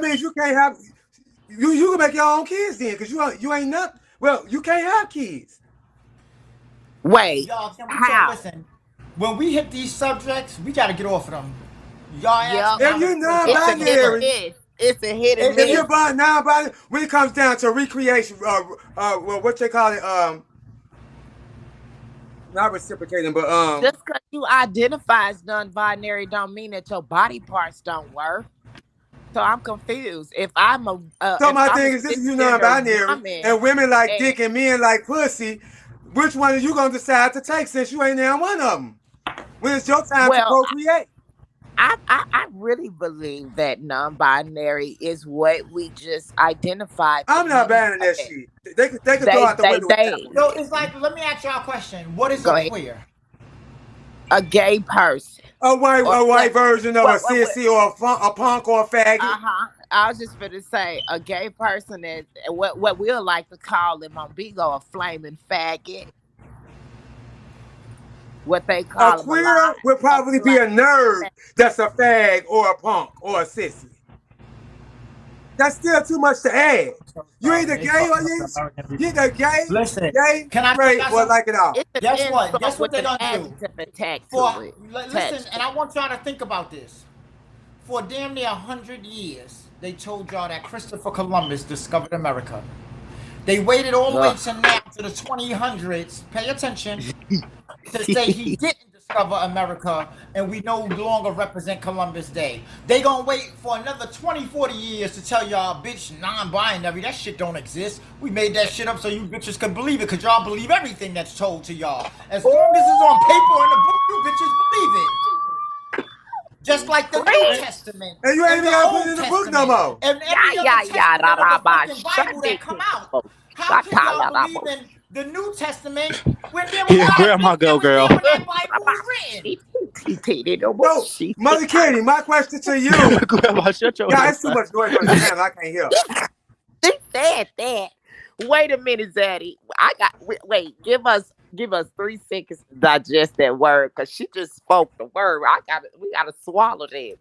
means you can't have. You can make your own kids then, because you ain't nothing. Well, you can't have kids. Wait. Y'all, can we How? listen? When we hit these subjects, we got to get off of them. Y'all ask me If how you're much- non-binary, It's a hit and if miss. you're non-binary, when it comes down to recreation, well, what they call it, not reciprocating, but Just because you identify as non-binary don't mean that your body parts don't work. So I'm confused. If I'm a So my thing is, this is you non-binary, and women like dick and men like pussy. Which one are you gonna decide to take since you ain't there one of them? When it's your time to procreate. I really believe that non-binary is what we just identified. I'm not banning that shit. They could throw out the window. So it's like, let me ask y'all a question. What is a queer? A gay person. A white version of a sissy or a punk or a faggot. I was just going to say a gay person is what we'll like to call them on Bigo a flaming faggot. What they call a queer would probably be a nerd that's a fag or a punk or a sissy. That's still too much to add. You either gay or you either gay, gay, can I straight, or like it all. Guess what? Guess what they're gonna do? Listen, and I want y'all to think about this. For damn near 100 years, they told y'all that Christopher Columbus discovered America. They waited all the way to now, to the 2000s, pay attention, to say he didn't discover rediscover America and we no longer represent Columbus Day. They gonna wait for another 20, 40 years to tell y'all, bitch, non-binary, that shit don't exist. We made that shit up so you bitches can believe it, because y'all believe everything that's told to y'all. As long as it's on paper or in the book, you bitches believe it. Just like the New Testament. And you ain't even the gotta put Old it in the book no Testament, more. and every other testament of the fucking Bible that come out. How can y'all believe in the New Testament when there was Yeah, not a grandma, book that go was girl. there when that Bible was written? No, Mother Kitty, my question to you. Grandma, shut your Yeah, ass it's too up. much noise on the channel. I can't hear. They said that. Wait a minute, Zaddy. Wait. Give us 3 seconds to digest that word, because she just spoke the word. We gotta swallow that.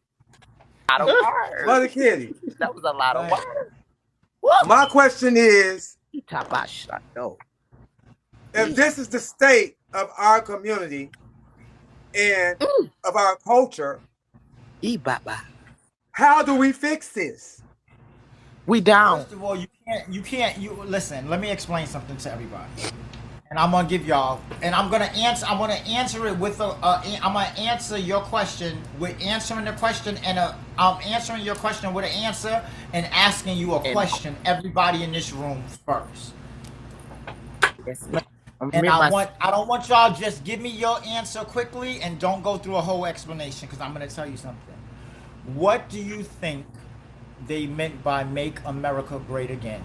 A lot of words. Mother Kitty, That was a lot of words. my question is, You talk about shut no. if this is the state of our community and of our culture, how do we fix this? We down. First of all, you can't listen, let me explain something to everybody. And I'm gonna give y'all, and I'm gonna answer it with I'm gonna answer your question with answering the question, and I'm answering your question with an answer and asking you a question, everybody in this room first. Yes, And I don't want y'all just give me your answer quickly and don't go through a whole explanation, because I'm gonna tell you something. What do you think they meant by "Make America Great Again"?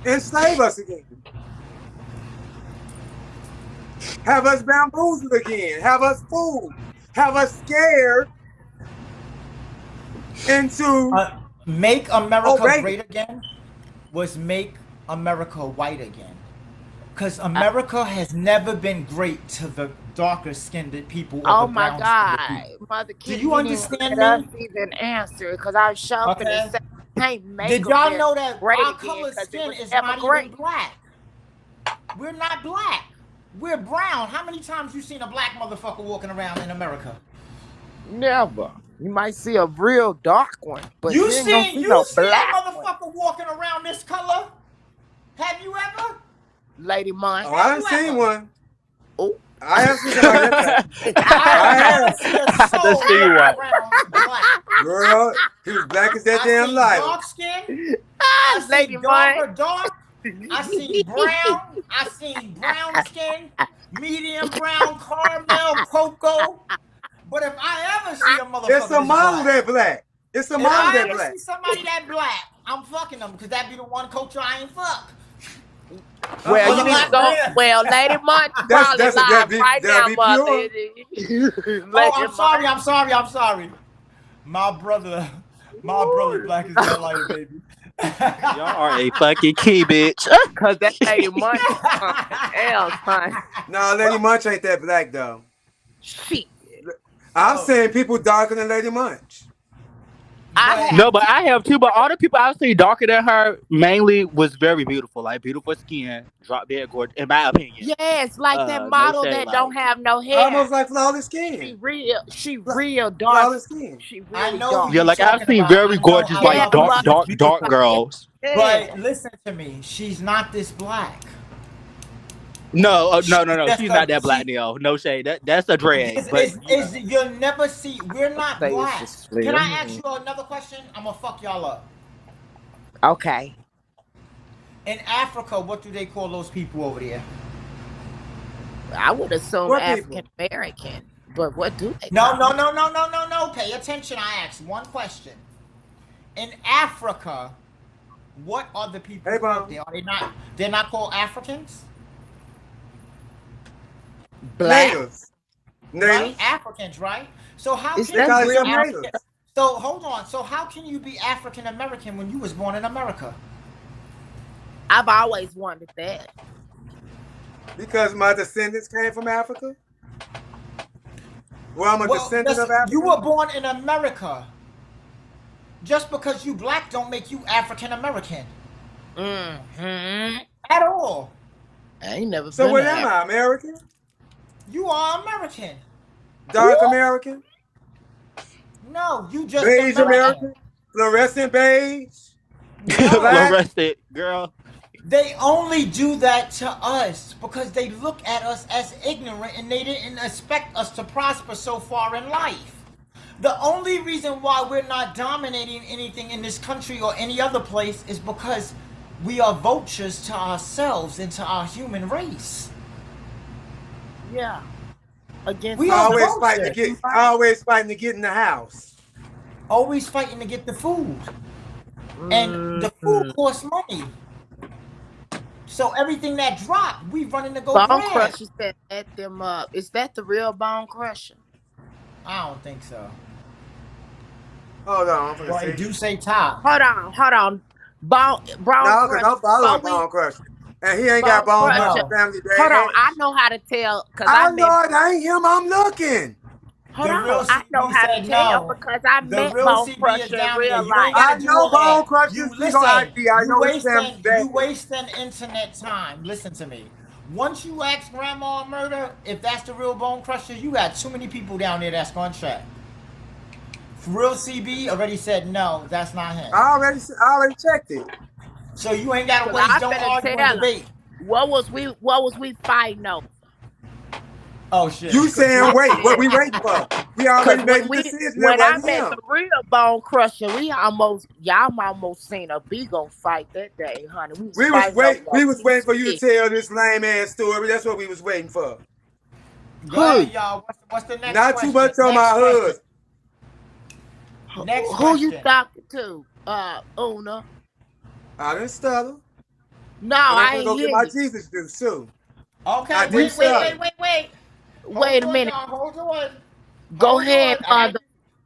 Enslave us again. Have us bamboozled again. Have us fooled. Have us scared into Make America obeying. Great Again was make America white again. Because America has never been great to the darker skinned people. Oh the my brown God, people. Mother Kitty, Do you understand us me? even answer, because I was shopping and said, can't make Did y'all know that our color skin is not even black? We're not black. We're brown. How many times you seen a black motherfucker walking around in America? Never. You might see a real dark one, but you ain't seen gonna see you no seen a black motherfucker one. walking around this color? Have you ever? Lady Mine. Oh, I haven't seen one. Oh, I have seen somebody that I have seen a soul Just see what. around black. girl, he was black as that damn light. Dark skin. I Lady seen Mine. dark. I seen brown. I seen brown skin, medium brown, caramel, cocoa. But if I ever see a motherfucker, It's a model that black. It's a if model I that ever black. see somebody that black, I'm fucking them, because that be the one culture I ain't fuck. Well, you need to go. Well, Lady Munch probably live right now, mother. I'm sorry. My brother black as that lighter, baby. Y'all are a fucking key, bitch. Cause that Lady Munch else, huh? No, Lady Munch ain't that black though. Shit. I'm saying people darker than Lady Munch. No, but I have too. But all the people I've seen darker than her mainly was very beautiful, like beautiful skin, drop dead gorgeous, in my opinion. Yes, like that model no shade, that don't have no hair. Almost like flawless skin. She real dark. Flawless skin. She really dark. Yeah, like I've seen very gorgeous, like dark girls. But listen to me, she's not this black. No. She's not that black, Neil. No shade. That's a drag. You'll never see. We're not black. Can I ask you another question? I'm gonna fuck y'all up. Okay. In Africa, what do they call those people over there? I would assume African American, but what do they? No. Pay attention. I asked one question. In Africa, what are the people called there? Are they not? They're not called Africans. Black. Natives. Right? Africans, right? So how can So hold on. So how can you be African American when you was born in America? I've always wondered that. Because my descendants came from Africa? Well, I'm a descendant of Africa. You were born in America. Just because you black don't make you African American. Mm-hmm. At all. I ain't never So what am I, American? You are American. Dark American? No, you just beige American? Fluorescent beige? Fluorescent, girl. They only do that to us because they look at us as ignorant and they didn't expect us to prosper so far in life. The only reason why we're not dominating anything in this country or any other place is because we are vultures to ourselves and to our human race. Yeah. Against We are Always vultures. always fighting to get in the house. Always fighting to get the food. And the food costs money. So everything that dropped, we running to go Bone grab. Crusher said set them up. Is that the real Bone Crusher? I don't think so. Hold on, I'm Well, gonna it see. do say top. Hold on. Bone No, because I'm following Bone Crusher. And he ain't got Bone Bone Crusher Crusher. family day. Hold on, I know how to tell because I I know met. it ain't him. I'm looking. Hold The on, real I know CB how to said tell no. because I The met real Bone CB is Crusher in down there. real You ain't life. gotta I do know all that. Bone Crusher. You Bigo listen. ID. I know his family bad. You wasting internet time. Listen to me. Once you ask Grandma Murder if that's the real Bone Crusher, you got too many people down there that's gonna check. Real CB already said no, that's not him. I already checked it. So you ain't gotta 'Cause waste. I Don't finna argue and tell him. debate. What was we fighting over? Oh shit. You saying wait? What we waiting for? We already made the decision. That When I wasn't met him. the real Bone Crusher, y'all almost seen a Bigo fight that day, honey. We was waiting for you to tell this lame ass story. That's what we was waiting for. Go ahead, y'all. What's the next Not question? too much on my husband. Next Who you question. talking to? Una. I didn't stutter. No, And I'm I gonna ain't go hear get my you. Jesus juice too. Okay, I wait. didn't Wait a Hold on, minute. y'all. Hold on. Go Hold ahead, on. mother.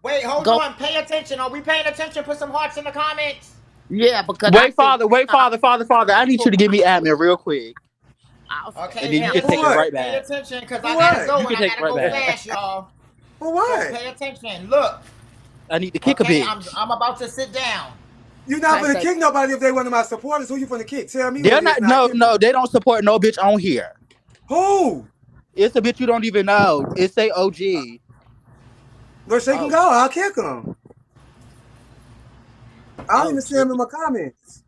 Wait, hold Go. on. Pay attention. Are we paying attention? Put some hearts in the comments. Yeah, because Wait, Father. I need you to give me admin real quick. Okay, And then you pay can take it attention. right Pay back. attention, because For I gotta what? go You and can I take it gotta right go back. fast, y'all. For So what? pay attention. Look. I need to kick a Okay, bitch. I'm about to sit down. You're not gonna kick nobody if they one of my supporters. Who you gonna kick? Tell me They're what it is. not. No, they don't support no bitch on here. Who? It's a bitch you don't even know. It say OG. No, she can go. I'll kick them. I don't even see them in my comments.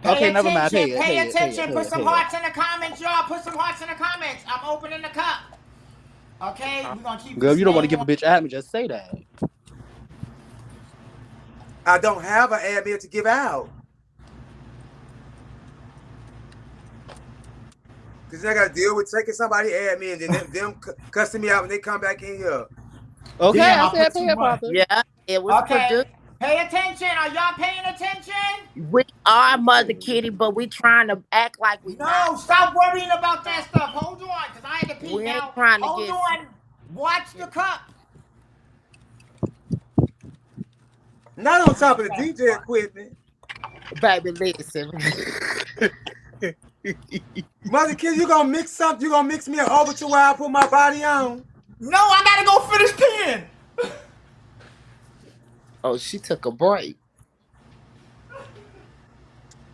Okay, never mind. Pay it. Pay Pay it. Pay it. attention. Pay Put it. some Pay it. hearts in the comments, y'all. Put some hearts in the comments. I'm opening the cup. Okay, we're gonna keep. Girl, this you don't want to thing give a bitch admin. Just say that. I don't have an admin to give out. Because I got to deal with taking somebody admin and then them cussing me out when they come back in here. Okay, Damn, I said pay it, Father. Yeah, it was produced. Pay attention. Are y'all paying attention? We are Mother Kitty, but we trying to act like we No, not. stop worrying about that stuff. Hold on, because I had to pee We ain't now. trying to Hold get. on. Watch the cup. Not on top of the DJ equipment. Baby, listen. Mother Kid, you gonna mix something? You gonna mix me an overture while I put my body on? No, I gotta go finish peeing. Oh, she took a break.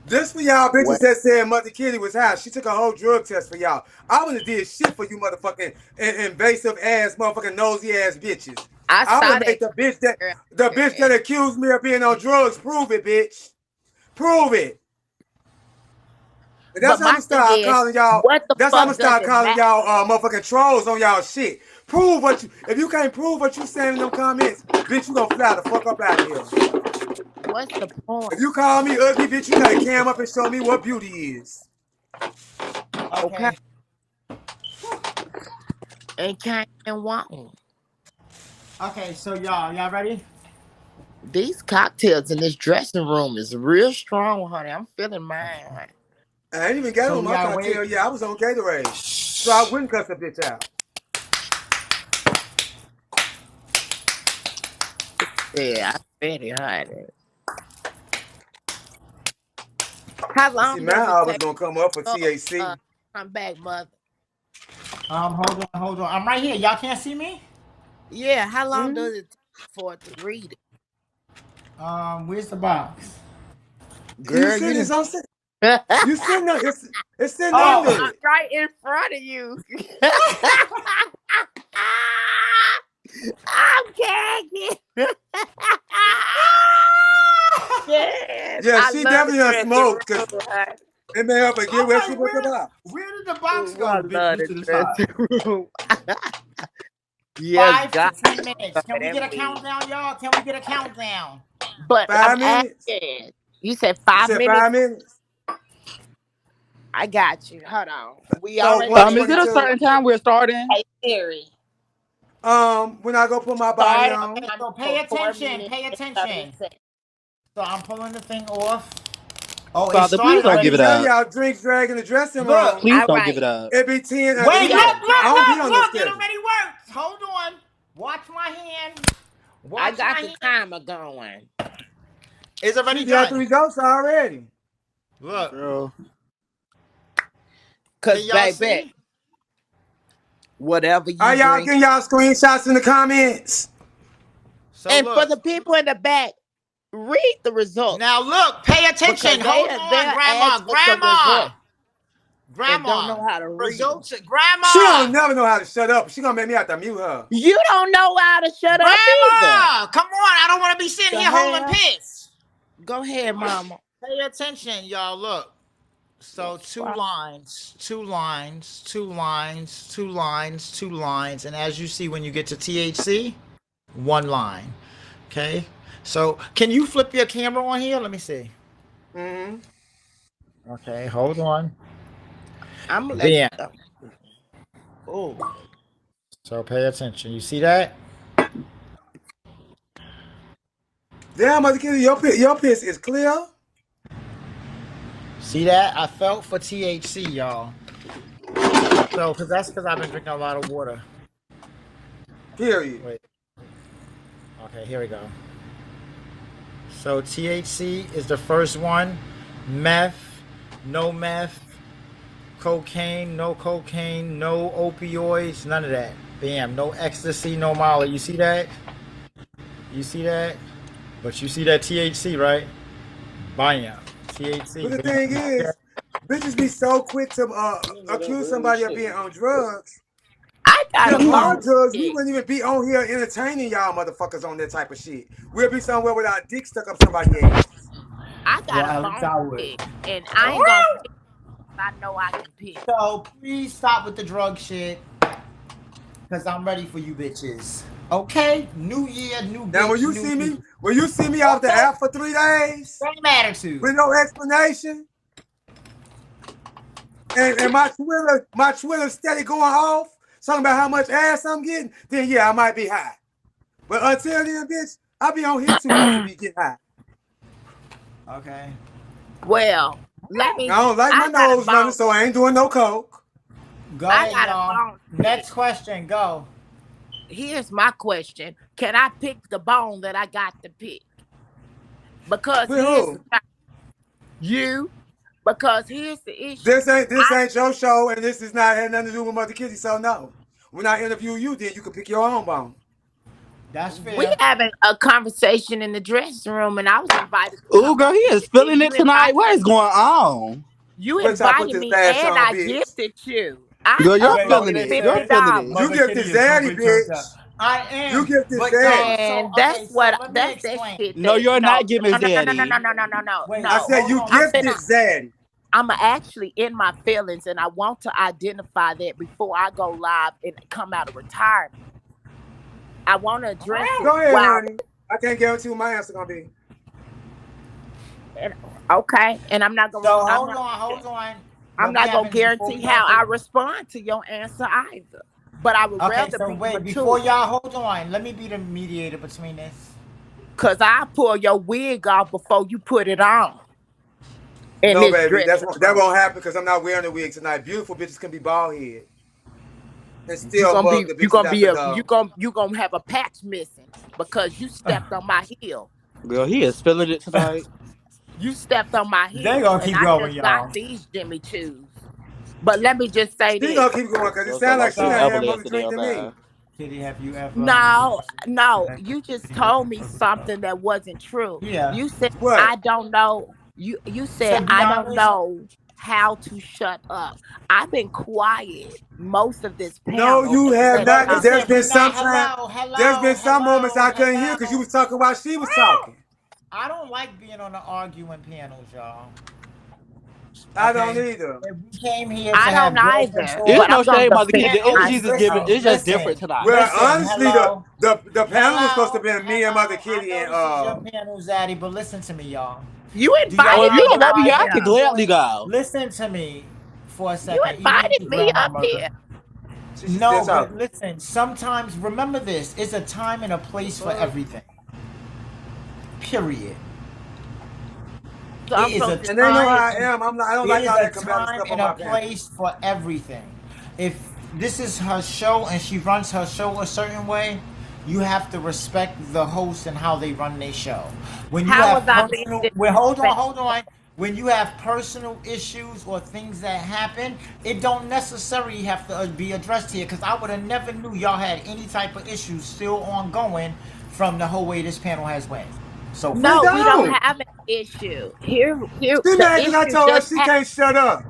This for y'all bitches that said Mother Kitty was high. She took a whole drug test for y'all. I wouldn't have did shit for you motherfucking invasive ass motherfucking nosy ass bitches. I would have made the bitch that accused me of being on drugs prove it, bitch. Prove it. And that's how I'm gonna start calling y'all. That's how I'm gonna start calling y'all motherfucking trolls on y'all shit. Prove what you. If you can't prove what you saying in them comments, bitch, you gonna fly the fuck up out of here. What's the point? If you call me ugly, bitch, you gotta cam up and show me what beauty is. Okay. And can't want. Okay, so y'all ready? These cocktails in this dressing room is real strong, honey. I'm feeling mine. I ain't even got on my cocktail yet. I was on Gatorade, so I wouldn't cuss a bitch out. Yeah, I bet it, honey. How long? See, my hour's gonna come up for TAC. I'm back, mother. Hold on. I'm right here. Y'all can't see me? Yeah. How long does it take for it to read it? Where's the box? Girl, you sitting there. It's sitting under I'm it. right in front of you. I'm gagging. Yeah, she definitely done smoked. It made her forget I'm where like, she put the box. where did the box Ooh, go? I The love bitch the to the side. dressing room. Yes, 5 God, to 10 minutes. Can we that get a wig. countdown, y'all? Can we get a countdown? But I'm 5 minutes? asking. You said You 5 said minutes. 5 minutes? I got you. Hold on. We So already Is it a 122. certain time we're starting? Hey Siri. When I go put my body Start on. time So pay for 4 attention. minutes Pay and 30 attention. seconds. So I'm pulling the thing off. Oh, it Father, please started don't I give keep it already. telling up. y'all, drinks, drag in the dressing Look. room. Please All don't give it right. up. It be 10 at Wait, 11. look, I don't be look, on no look. It schedule. already worked. Hold on. Watch my hand. I Watch got my the hand. timer going. It's already She got the done. results already. Look. Girl. Cause Can y'all baby, see? whatever Are you y'all drink. getting y'all screenshots in the comments? So And for look. the people in the back, read the results. Now look, pay Because attention. Hold on, they'll Grandma. ask us the results and don't Grandma. know how to read them. Results. She don't Grandma. never know how to shut up. She gonna make me have to mute her. You don't know how to shut up either. Grandma. Come on. I don't want to be sitting The here holding hell? piss. Go ahead, mama. Pay attention, y'all. Look. So two lines, and as you see when you get to THC, one line. Okay. So can you flip your camera on here? Let me see. Mm-hmm. Okay, hold on. I'm gonna let Bam. oh. So pay attention. You see that? Damn, Mother Kitty, your piss is clear. See that? I felt for THC, y'all. So, that's because I've been drinking a lot of water. Period. Wait. Okay, here we go. So THC is the first one. Meth, no meth. Cocaine, no opioids, none of that. Bam, no ecstasy, no Molly. You see that? You see that? But you see that THC, right? Bam. THC. But the Bam. thing is, bitches be so quick to accuse somebody of being on drugs. I got a If our phone. drugs, we wouldn't even be on here entertaining y'all motherfuckers on that type of shit. We'll be somewhere with our dick stuck up somebody's ass. I got Well, a at least phone I would. pick, and I ain't gonna pick. I know I can pick. So please stop with the drug shit. Cause I'm ready for you bitches. Okay? New year, new bitch, Now when you see me off the app for 3 days same attitude. with no explanation, and my Twitter steady going off, talking about how much ass I'm getting, then yeah, I might be high. But until then, bitch, I be on here too much to be getting high. Okay. Well, let me. I don't like my got a nose running, bone. so I ain't doing no coke. Go I ahead, got a y'all. bone. Next question, go. Here's my question: can I pick the bone that I got to pick? Because With who? you. Because here's the issue. This ain't your show, and this is not had nothing to do with Mother Kitty. So no, when I interview you, then you can pick your own bone. That's fair. We having a conversation in the dressing room, and I was invited. Ooh, girl, he is feeling it tonight. What is going on? You Wait till I put invited this me, lash and on, I bitch. gifted you. I Girl, you're Wait, feeling it. You're listen. feeling it. $50. You gifted Zadd'ys, bitch. I am. You gifted But Zadd'ys. And okay, so let me that's that explain. shit. No, you're not giving No, Zaddy. Wait, no. I said you hold on. gifted Zadd'ys. I'm actually in my feelings, and I want to identify that before I go live and come out of retirement. I want to address it. Go ahead, Wow. honey. I can't guarantee what my answer gonna be. Okay, and I'm not gonna. So hold on. I'm not gonna guarantee how I respond to your answer either. But I would Okay, rather so be wait, mature. before y'all hold on, let me be the mediator between this. Cause I pull your wig off before you put it on. No, baby, that won't happen because I'm not wearing a wig tonight. Beautiful bitches can be bald head and still mug the bitches at the door. You gonna have a patch missing because you stepped on my heel. Girl, he is feeling it tonight. You stepped on my heel. They gonna keep and going, I just y'all. got these Jimmy Choos. But let me just say She this. gonna keep going because it sounds like she done had more to drink than me. Kitty, have you ever? No, you just told me something that wasn't true. Yeah. You said What? I don't know. You said be I don't honest. know how to shut up. I've been quiet most of this panel. No, you have not. Because there's been some moments I couldn't hear because you was talking while she was talking. I don't like being on the arguing panels, y'all. I don't either. If we came here to I have don't growth either. control, It's But no I'm gonna shame, Mother Kitty. defend The energy is myself. different. It's just different tonight. Well, Listen, honestly, hello. the panel was supposed to Hello, be me and Mother hello. Kitty I and know this is your panel, Zaddy, but listen to me, y'all. You Do y'all Or if invited you me don't realize want me here, up I that can here. people gladly go. listen to me for a You second, even with invited the me up grandmother. here. she's still No, but talking. listen, sometimes remember this, it's a time and a place for everything. Period. So It I'm is a supposed to And they know how I time. am. I don't It like is all a that combative time stuff on and my a panel. place for everything. If this is her show and she runs her show a certain way, you have to respect the host and how they run their show. When you how have was I being personal, well, hold disrespectful? on. When you have personal issues or things that happen, it don't necessarily have to be addressed here. Because I would have never knew y'all had any type of issues still ongoing from the whole way this panel has went. So We far. No, we don't don't. have an issue. Here She the mad because I issue told her just she happened. can't shut up.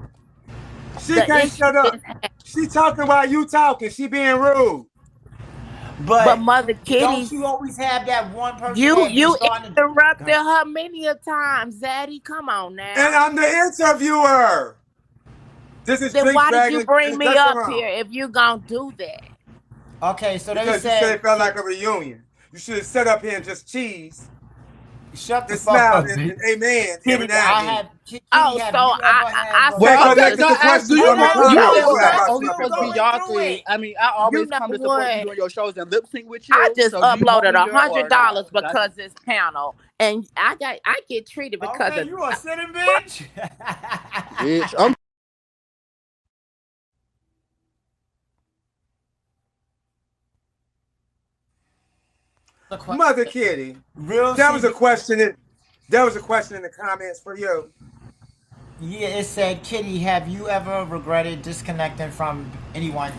She The can't issue shut up. just happened. She talking while you talking. She being rude. But But Mother don't Kitty, you always have that one person you that be you starting interrupted to her many a time, Zaddy. Come on And now. I'm the interviewer. This is Then Drinks why did Dragon you in bring the me dressing up room. here if you gonna do that? Okay, so they Because you said said, it felt like a reunion. You should have sat up here and just cheese shut the and fuck smiled up, and bitch. amen every Kitty, now and I then. have, Kitty, Oh, have so you ever had I a... Stay Well, okay, connected so to I asked, do questions you from the want? You comments. said, You well, have I What? about only You slap supposed to and be going punch. y'all through three. it. I mean, I You always know come to support you what? doing your shows and lip sync with I you. just So do you want uploaded me here or not? $100 because this panel, and I get treated because Okay, of you a sitting bitch? Bitch, I'm Mother Kitty, Real that was a CB. question. That was a question in the comments for you. Yeah, it said, Kitty, have you ever regretted disconnecting from anyone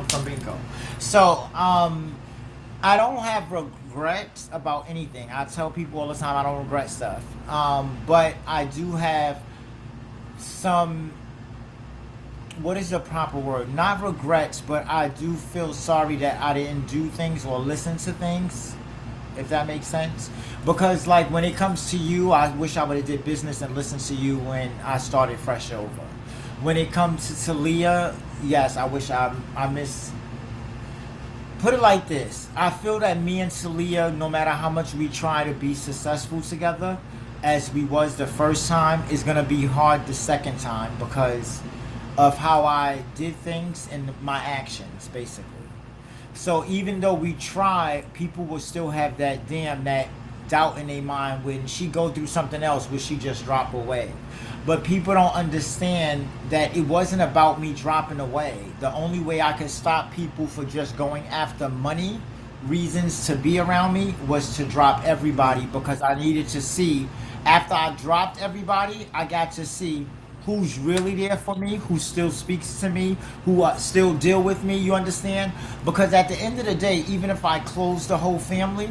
from Bingo? So, I don't have regrets about anything. I tell people all the time I don't regret stuff. But I do have some, what is the proper word? Not regrets, but I do feel sorry that I didn't do things or listen to things, if that makes sense. Because like when it comes to you, I wish I would have did business and listened to you when I started fresh over. When it comes to Talia, yes, I wish I miss. Put it like this: I feel that me and Talia, no matter how much we try to be successful together, as we was the first time, is gonna be hard the second time because of how I did things and my actions, basically. So even though we try, people will still have that doubt in their mind when she go through something else, will she just drop away? But people don't understand that it wasn't about me dropping away. The only way I could stop people for just going after money, reasons to be around me, was to drop everybody, because I needed to see, after I dropped everybody, I got to see who's really there for me, who still speaks to me, who still deal with me, you understand? Because at the end of the day, even if I close the whole family,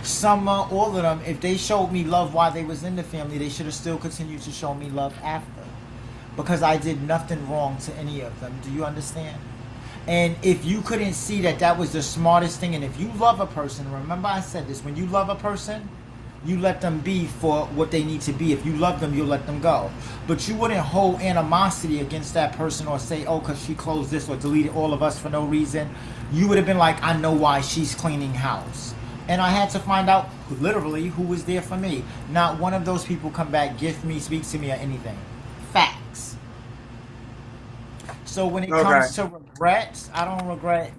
some, all of them, if they showed me love while they was in the family, they should have still continued to show me love after. Because I did nothing wrong to any of them, do you understand? And if you couldn't see that that was the smartest thing, and if you love a person, remember I said this, when you love a person, you let them be for what they need to be. If you love them, you'll let them go. But you wouldn't hold animosity against that person or say, oh, because she closed this or deleted all of us for no reason. You would have been like, I know why she's cleaning house. And I had to find out, literally, who was there for me. Not one of those people come back, gift me, speak to me, or anything. Facts. So when it comes to regrets, I don't regret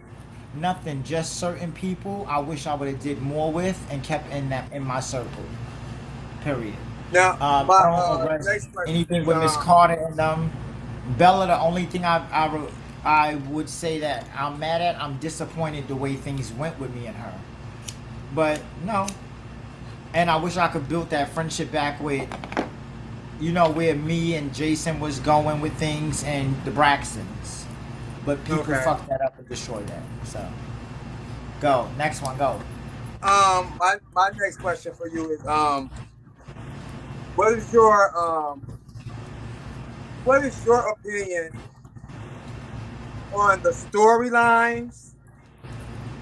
nothing. Just certain people I wish I would have did more with and kept in my circle. Period. Now, I my don't regret next question anything is, with Miss Carter and Bella. The only thing I would say that I'm mad at, I'm disappointed the way things went with me and her. But no, and I wish I could build that friendship back with, you know, where me and Jason was going with things and the Braxtons. But people fucked that up and destroyed that. So, go. Next one, go. my next question for you is, what is your opinion on the storylines,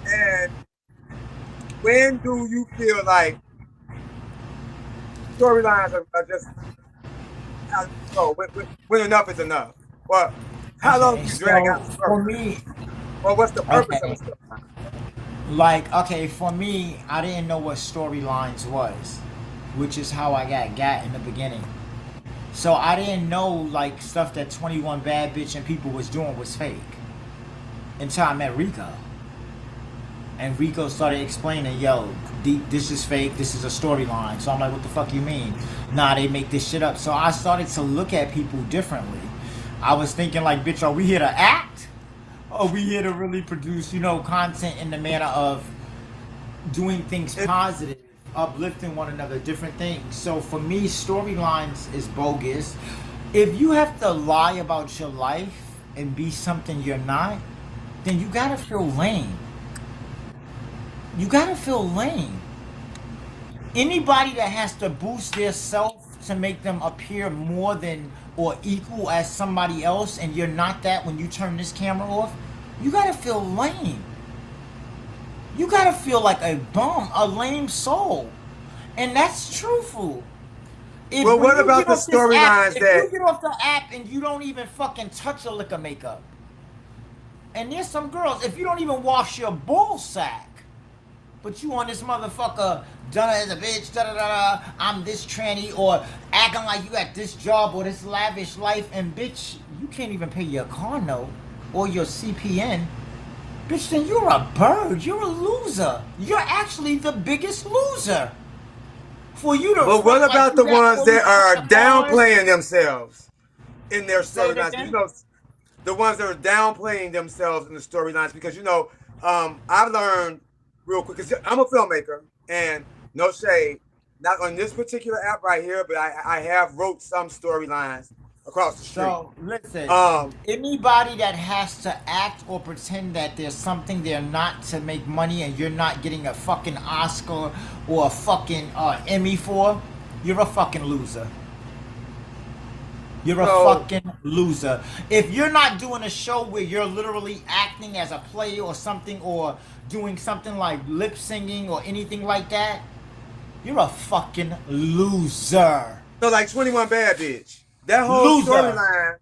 and when do you feel like storylines are just So when enough is enough. Well, how long do you drag out the for storyline? me, Well, what's the purpose of a okay, storyline? like, okay, for me, I didn't know what storylines was, which is how I got in the beginning. So I didn't know like stuff that 21 Bad Bitch and people was doing was fake until I met Rico. And Rico started explaining, yo, this is fake, this is a storyline. So I'm like, what the fuck you mean? Nah, they make this shit up. So I started to look at people differently. I was thinking like, bitch, are we here to act? Or are we here to really produce, you know, content in the manner of doing things positive, uplifting one another, different things. So for me, storylines is bogus. If you have to lie about your life and be something you're not, then you gotta feel lame. You gotta feel lame. Anybody that has to boost their self to make them appear more than or equal as somebody else, and you're not that when you turn this camera off, you gotta feel lame. You gotta feel like a bum, a lame soul. And that's truthful. Well, what about the storylines If that... you get off the app and you don't even fucking touch a lick of makeup, and there's some girls, if you don't even wash your ball sack, but you on this motherfucker, done as a bitch, da-da-da-da, I'm this tranny, or acting like you at this job or this lavish life, and bitch, you can't even pay your car note or your CPN, bitch, then you're a bird, you're a loser. You're actually the biggest loser. For you to... But what about the ones that are downplaying themselves in their storylines? You know, the ones that are downplaying themselves in the storylines, because, you know, I've learned real quick, because I'm a filmmaker, and no shade, not on this particular app right here, but I have wrote some storylines across the street. So, listen, anybody that has to act or pretend that there's something they're not to make money and you're not getting a fucking Oscar or a fucking Emmy for, you're a fucking loser. You're a fucking loser. If you're not doing a show where you're literally acting as a player or something, or doing something like lip singing or anything like that, you're a fucking loser. So like 21 Bad Bitch, that whole storyline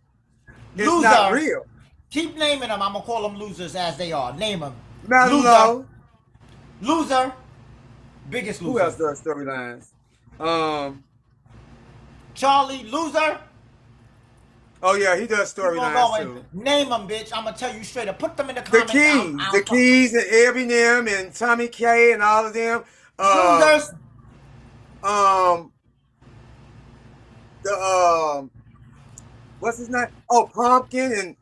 is not real. Keep naming them. I'm gonna call them losers as they are. Name them. Loser. Loser. Biggest loser. Who else does storylines? Charlie, loser. Oh yeah, he does storylines too. Name them, bitch. I'm gonna tell you straight up. Put them in the comments. The Keys and Eminem and Tommy K and all of them. Losers. What's his name? Oh, Pumpkin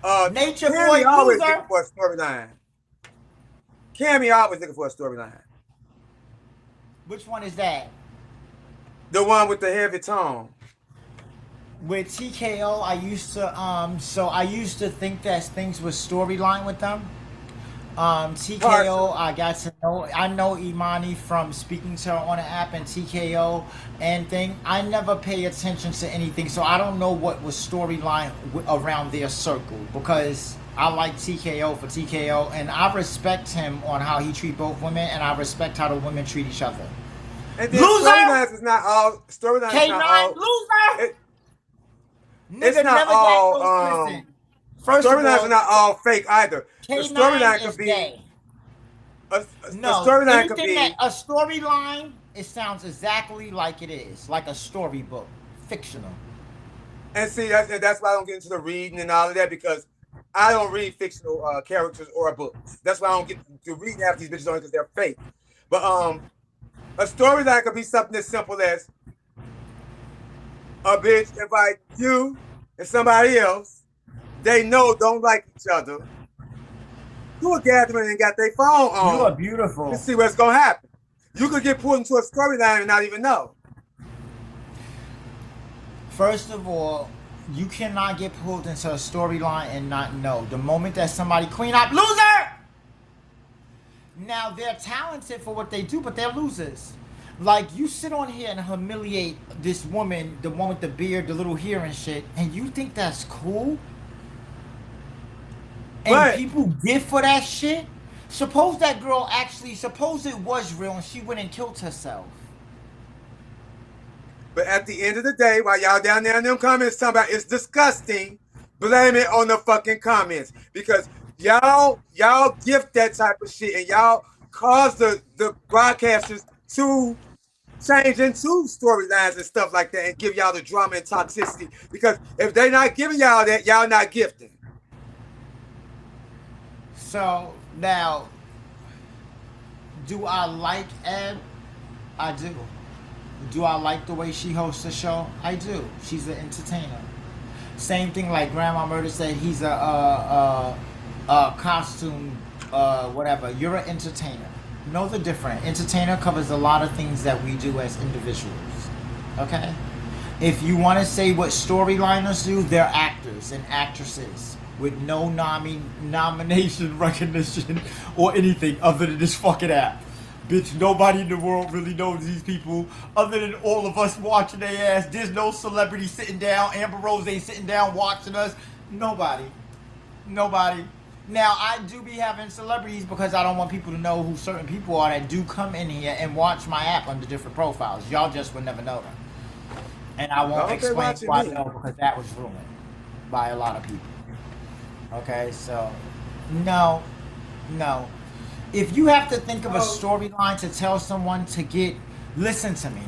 and Nature Cammy Boy, always loser. looking for a storyline. Cammy always looking for a storyline. Which one is that? The one with the heavy tone. With TKO, I used to think that things were storyline with them. TKO, I got to know. I know Imani from speaking to her on the app, and TKO and thing. I never pay attention to anything, so I don't know what was storyline around their circle, because I like TKO for TKO, and I respect him on how he treat both women, and I respect how the women treat each other. And then storylines is not all storylines. K9 loser. It's not all. Storylines are not all fake either. The storyline could be. A storyline could be. A storyline, it sounds exactly like it is, like a storybook, fictional. And see, that's why I don't get into the reading and all of that, because I don't read fictional characters or books. That's why I don't get to read half these bitches only because they're fake. But a storyline could be something as simple as a bitch invite you and somebody else they know don't like each other to a gathering and got their phone on. You are beautiful. To see what's gonna happen. You could get pulled into a storyline and not even know. First of all, you cannot get pulled into a storyline and not know. The moment that somebody clean up, loser! Now, they're talented for what they do, but they're losers. Like, you sit on here and humiliate this woman, the one with the beard, the little hair and shit, and you think that's cool? And people give for that shit? Suppose that girl suppose it was real and she went and killed herself. But at the end of the day, while y'all down there in them comments talking about it's disgusting, blame it on the fucking comments. Because y'all gift that type of shit and y'all cause the broadcasters to change into storylines and stuff like that and give y'all the drama and toxicity. Because if they not giving y'all that, y'all not gifting. So now, do I like Eb? I do. Do I like the way she hosts the show? I do. She's an entertainer. Same thing like Grandma Murder said, he's a costume, whatever. You're an entertainer. Know the difference. Entertainer covers a lot of things that we do as individuals. Okay? If you want to say what storyliners do, they're actors and actresses with no nomination recognition or anything other than this fucking app. Bitch, nobody in the world really knows these people other than all of us watching their ass. There's no celebrity sitting down. Amber Rose ain't sitting down watching us. Nobody. Now, I do be having celebrities because I don't want people to know who certain people are that do come in here and watch my app under different profiles. Y'all just would never know them. And I won't explain why though, because that was ruined by a lot of people. Okay, so, no. If you have to think of a storyline to tell someone to get, listen to me.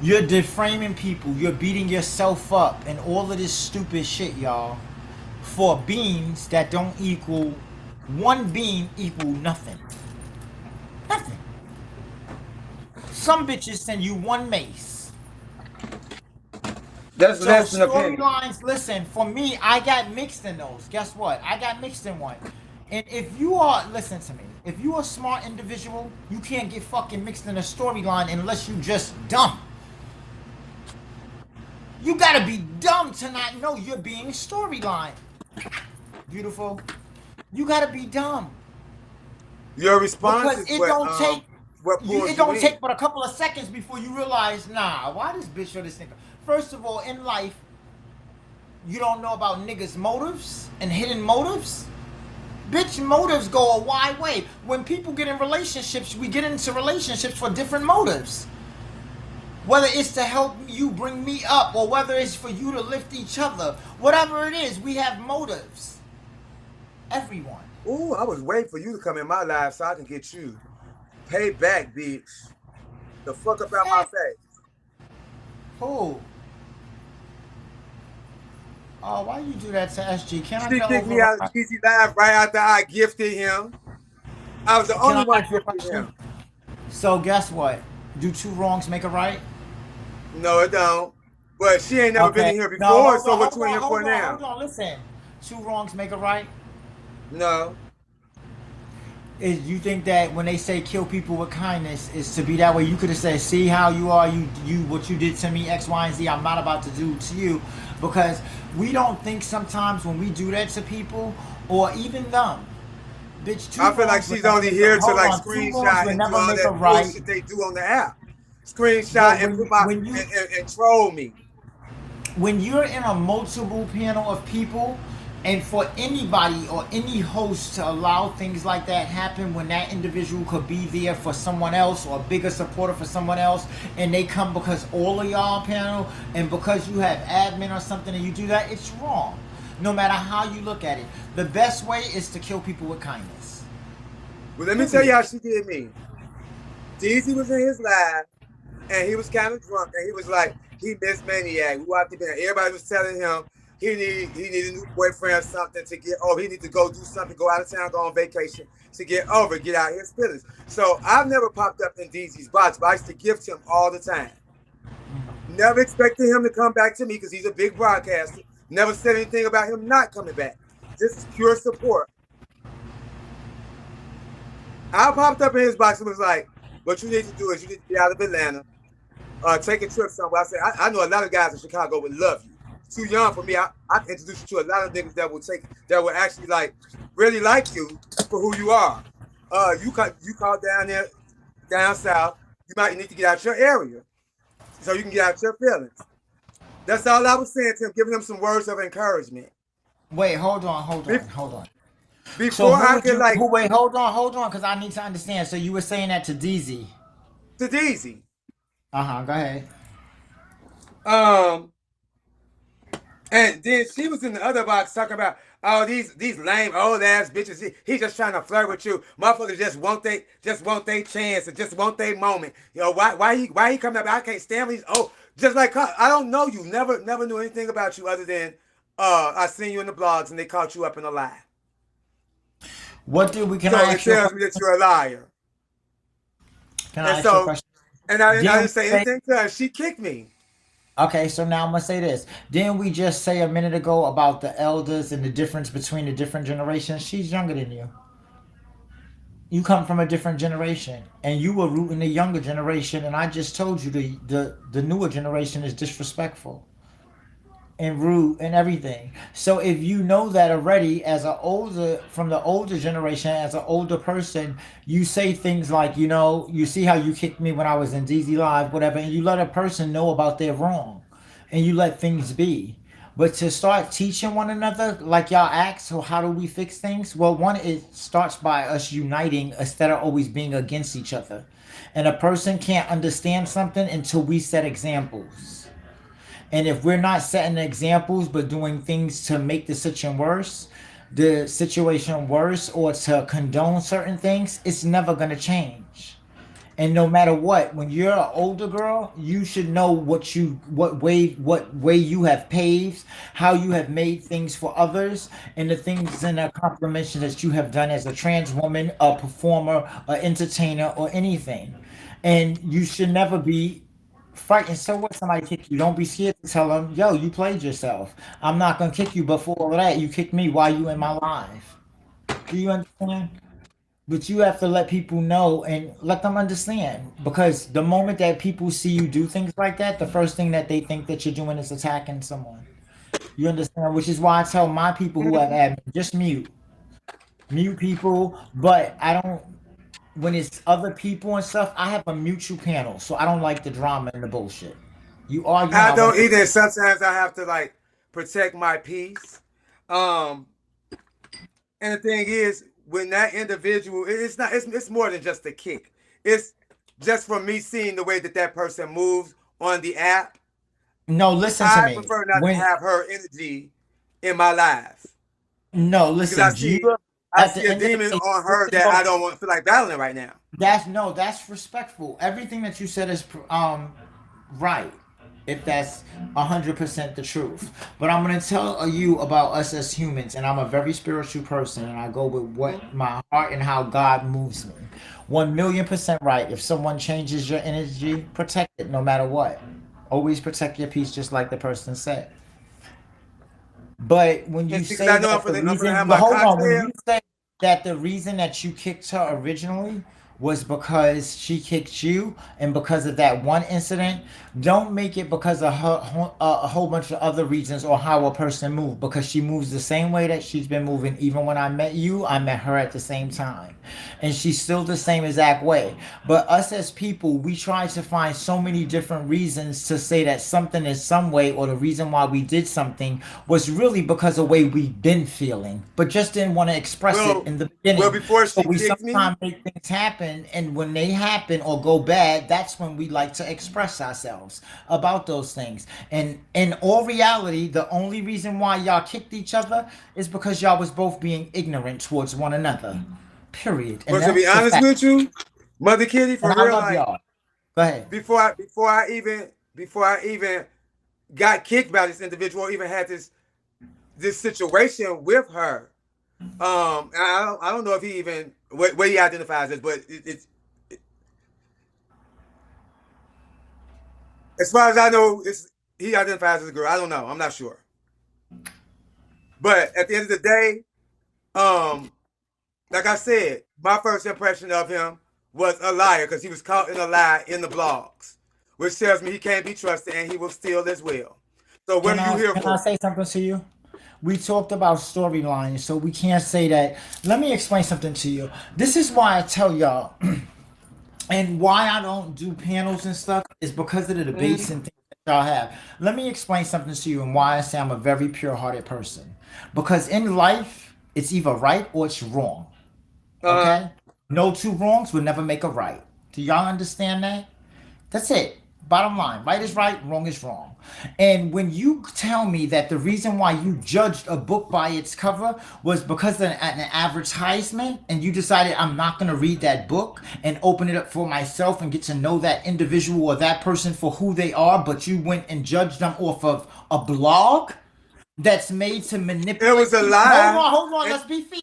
You're deframing people. You're beating yourself up and all of this stupid shit, y'all, for beans that don't equal, one bean equal nothing. Nothing. Some bitches send you one mace. That's less than a penny. Storylines, listen, for me, I got mixed in those. Guess what? I got mixed in one. And if you are, listen to me, if you're a smart individual, you can't get fucking mixed in a storyline unless you just dumb. You gotta be dumb to not know you're being storyline. Beautiful. You gotta be dumb. Your response because is it don't take it don't take but a couple of seconds before you realize, nah, why this bitch or this nigga? First of all, in life, you don't know about niggas' motives and hidden motives. Bitch, motives go a wide way. When people get in relationships, we get into relationships for different motives. Whether it's to help you bring me up or whether it's for you to lift each other. Whatever it is, we have motives. Everyone. Ooh, I was waiting for you to come in my life so I can get you. Pay back, bitch. The fuck up out my face. Who? Oh, why you do that to SG? Can I She kicked me out of Easy Live right after I gifted him. I was the only one gifting him. So guess what? Do two wrongs make a right? No, it don't. But she ain't never been in here before, so what you in here for now? Hold on, listen. Two wrongs make a right? No. Is you think that when they say kill people with kindness is to be that way? You could have said, see how you are, you what you did to me, X, Y, and Z, I'm not about to do to you. Because we don't think sometimes when we do that to people, or even them, bitch, I feel like she's only here to like screenshot and do all that bullshit they do on the app. Screenshot and put my and troll me. When you're in a multiple panel of people, and for anybody or any host to allow things like that happen when that individual could be there for someone else or a bigger supporter for someone else, and they come because all of y'all on panel and because you have admin or something and you do that, it's wrong. No matter how you look at it. The best way is to kill people with kindness. Well, let me tell you how she did me. Deezy was in his live and he was kind of drunk and he was like, he missed Maniac. We walked in there. Everybody was telling him he need a new boyfriend or something to get over. He need to go do something, go out of town, go on vacation to get over, get out his feelings. So I've never popped up in Deezy's box, but I used to gift him all the time. Never expected him to come back to me because he's a big broadcaster. Never said anything about him not coming back. This is pure support. I popped up in his box and was like, what you need to do is you need to get out of Atlanta, take a trip somewhere. I said, I know a lot of guys in Chicago would love you. Too young for me. I can introduce you to a lot of niggas that will actually like really like you for who you are. You call down south, you might need to get out your area so you can get out your feelings. That's all I was saying to him, giving him some words of encouragement. Wait, hold on. Before so I could like wait, hold on, because I need to understand. So you were saying that to Deezy. To Deezy. Go ahead. Um, and then she was in the other box talking about, oh, these lame old ass bitches. He just trying to flirt with you. Motherfuckers just want they chance and just want their moment. You know, why he coming up? I can't stand these. Oh, just like I don't know you. Never knew anything about you other than I seen you in the blogs and they caught you up in a lie. What do we? Can So I it ask you a tells question? me that you're a liar. Can I And ask you a so, question? and I Didn't didn't say we say? anything to her. She kicked me. Okay, so now I'm gonna say this. Didn't we just say a minute ago about the elders and the difference between the different generations? She's younger than you. You come from a different generation, and you were rooting the younger generation. And I just told you the newer generation is disrespectful and rude and everything. So if you know that already as an older from the older generation, as an older person, you say things like, you see how you kicked me when I was in DZ Live, whatever, and you let a person know about their wrong and you let things be. But to start teaching one another, like y'all ask, so how do we fix things? Well, one, it starts by us uniting instead of always being against each other. And a person can't understand something until we set examples. And if we're not setting examples but doing things to make the situation worse or to condone certain things, it's never gonna change. And no matter what, when you're an older girl, you should know what way you have paved, how you have made things for others, and the things and the accomplishments that you have done as a trans woman, a performer, an entertainer, or anything. And you should never be fighting. So what, somebody kick you? Don't be scared to tell them, yo, you played yourself. I'm not gonna kick you, but for all of that, you kicked me while you in my life. Do you understand? But you have to let people know and let them understand, because the moment that people see you do things like that, the first thing that they think that you're doing is attacking someone. You understand? Which is why I tell my people who have admin, just mute people. But I don't, when it's other people and stuff, I have a mutual panel, so I don't like the drama and the bullshit. You arguing, I I want don't to. either. Sometimes I have to like protect my peace. Um, and the thing is, when that individual, it's not. It's more than just a kick. It's just from me seeing the way that that person moves on the app. No, listen to I me. prefer not to When have her energy in my life no, because I listen, see you I at see the a end of the demon day, on her listen, that I bro, don't want to feel like battling right now. that's no, that's respectful. Everything that you said is right, if that's 100% the truth. But I'm gonna tell you about us as humans, and I'm a very spiritual person, and I go with what my heart and how God moves me. 1,000,000% right. If someone changes your energy, protect it no matter what. Always protect your peace, just like the person said. But when And you see, because say I know that the I'm gonna reason, have but my hold on, when cocktail. you say that the reason that you kicked her originally was because she kicked you, and because of that one incident, don't make it because of a whole bunch of other reasons or how a person moved. Because she moves the same way that she's been moving. Even when I met you, I met her at the same time, and she's still the same exact way. But us as people, we try to find so many different reasons to say that something is some way, or the reason why we did something was really because of the way we've been feeling, but just didn't want to express it Well, in the well, beginning. before So she we kicked me, sometimes make things happen, and when they happen or go bad, that's when we like to express ourselves about those things. And in all reality, the only reason why y'all kicked each other is because y'all was both being ignorant towards one another. Period. And but to be that's a honest fact. with you, Mother Kitty, And for I real, love like y'all. Go ahead. before I even got kicked by this individual, or even had this situation with her. And I don't know if he even what he identifies as, but as far as I know, he identifies as a girl. I don't know. I'm not sure. But at the end of the day, um, like I said, my first impression of him was a liar because he was caught in a lie in the blogs, which tells me he can't be trusted and he will steal as well. So what Can are you I here can I for? say something to you? We talked about storylines, so we can't say that. Let me explain something to you. This is why I tell y'all, and why I don't do panels and stuff is because of the debates and things that y'all have. Let me explain something to you and why I say I'm a very pure-hearted person. Because in life, it's either right or it's wrong. Uh huh. Okay? No two wrongs would never make a right. Do y'all understand that? That's it. Bottom line, right is right, wrong is wrong. And when you tell me that the reason why you judged a book by its cover was because of an advertisement, and you decided I'm not going to read that book and open it up for myself and get to know that individual or that person for who they are, but you went and judged them off of a blog that's made to manipulate. It was a lie. Hold on. Let's be fair.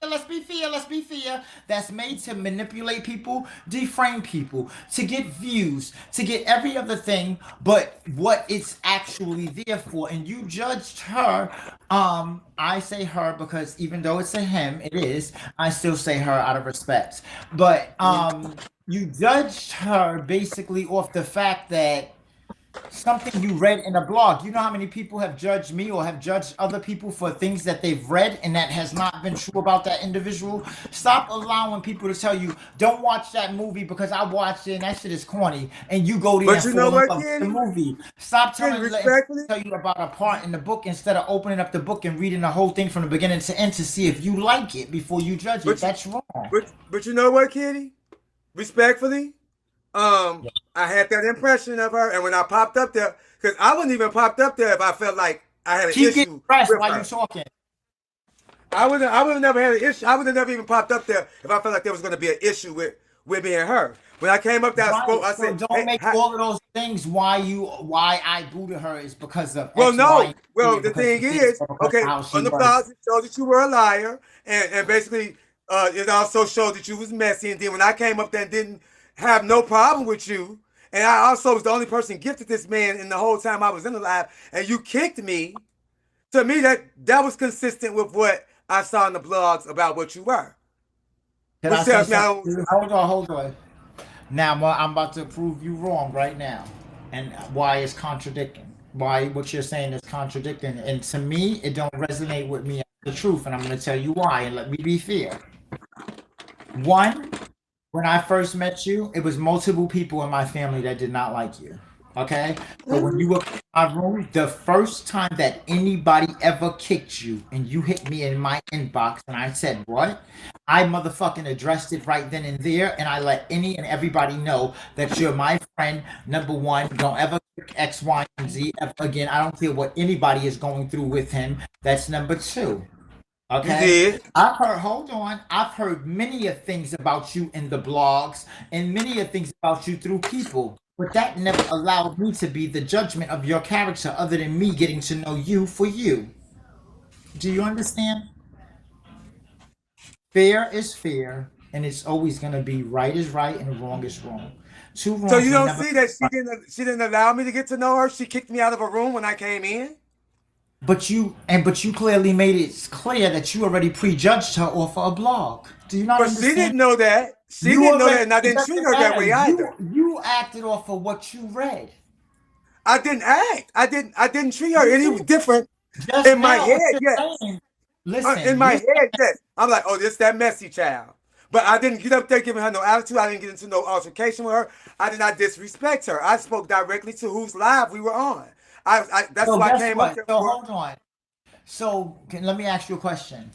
That's made to manipulate people, deframe people, to get views, to get every other thing but what it's actually there for. And you judged her. I say her because even though it's a him, it is. I still say her out of respect. But you judged her basically off the fact that something you read in a blog. You know how many people have judged me or have judged other people for things that they've read and that has not been true about that individual? Stop allowing people to tell you, don't watch that movie because I watched it and that shit is corny, and you go there and fall in love with the movie. Stop telling me to tell you about a part in the book instead of opening up the book and reading the whole thing from the beginning to end to see if you like it before you judge it. That's wrong. But you know what, Kitty? Respectfully, I had that impression of her, and when I popped up there, because I wouldn't even popped up there if I felt like I had an issue. Keep pressed with while her. you're talking. I would have never had an issue. I would have never even popped up there if I felt like there was going to be an issue with me and her. When I came up there, I spoke. I said, "Don't make all of those things why I booted her is because of." Well, X, no. Y, Well, the thing is, okay, on the blogs, it showed that you were a liar, and basically, it also showed that you was messy. And then when I came up there and didn't have no problem with you, and I also was the only person gifted this man in the whole time I was in the live, and you kicked me. To me, that was consistent with what I saw in the blogs about what you were. Can I say something? Hold on. Now I'm about to prove you wrong right now, and why it's contradicting. Why what you're saying is contradicting, and to me, it don't resonate with me as the truth, and I'm going to tell you why. And let me be fair. One. When I first met you, it was multiple people in my family that did not like you. Okay? So when you were in my room, the first time that anybody ever kicked you and you hit me in my inbox and I said, what? I motherfucking addressed it right then and there, and I let any and everybody know that you're my friend, number one. Don't ever kick X, Y, and Z ever again. I don't care what anybody is going through with him. That's number two. Okay, I've heard many of things about you in the blogs and many of things about you through people, but that never allowed me to be the judgment of your character other than me getting to know you for you. Do you understand? Fair is fair, and it's always going to be right is right and wrong is wrong. So you don't see that she didn't allow me to get to know her? She kicked me out of a room when I came in? But you clearly made it clear that you already prejudged her off of a blog. Do you not understand? She didn't know that. She didn't know that, and I didn't treat her that way either. You acted off of what you read. I didn't act. I didn't treat her any different. Just in my head, yes. Listen, in my head, yes. I'm like, oh, this that messy child. But I didn't get up there giving her no attitude. I didn't get into no altercation with her. I did not disrespect her. I spoke directly to whose live we were on. That's why I came up there. So hold on. So let me ask you a question.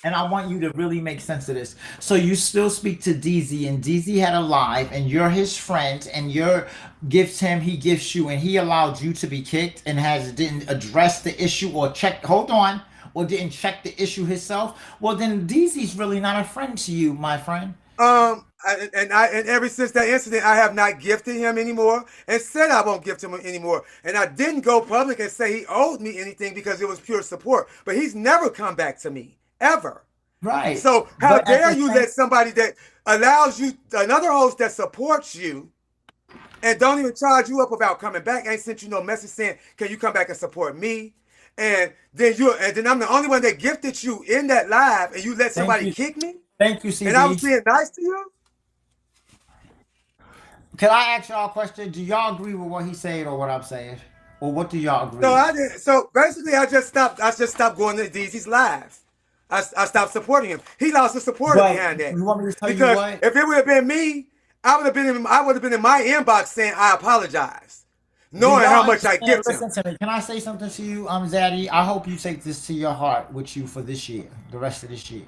And I want you to really make sense of this. So you still speak to DZ, and DZ had a live, and you're his friend, and you're gifts him, he gifts you, and he allowed you to be kicked and didn't address the issue or didn't check the issue himself. Well, then DZ's really not a friend to you, my friend. And ever since that incident, I have not gifted him anymore and said I won't gift him anymore. And I didn't go public and say he owed me anything because it was pure support. But he's never come back to me, ever. Right. So how dare you let somebody that allows you, another host that supports you and don't even charge you up about coming back, ain't sent you no message saying, can you come back and support me? And then I'm the only one that gifted you in that live, and you let somebody kick me? Thank you, CD. And I was being nice to you? Can I ask y'all a question? Do y'all agree with what he's saying or what I'm saying? Or what do y'all agree? No, I didn't. So basically, I just stopped going to DZ's live. I stopped supporting him. He lost the support behind that. You want me to tell because you what? If it would have been me, I would have been in my inbox saying I apologize, knowing how much I gift him. Listen to me. Can I say something to you, Zaddy? I hope you take this to your heart with you for this year, the rest of this year.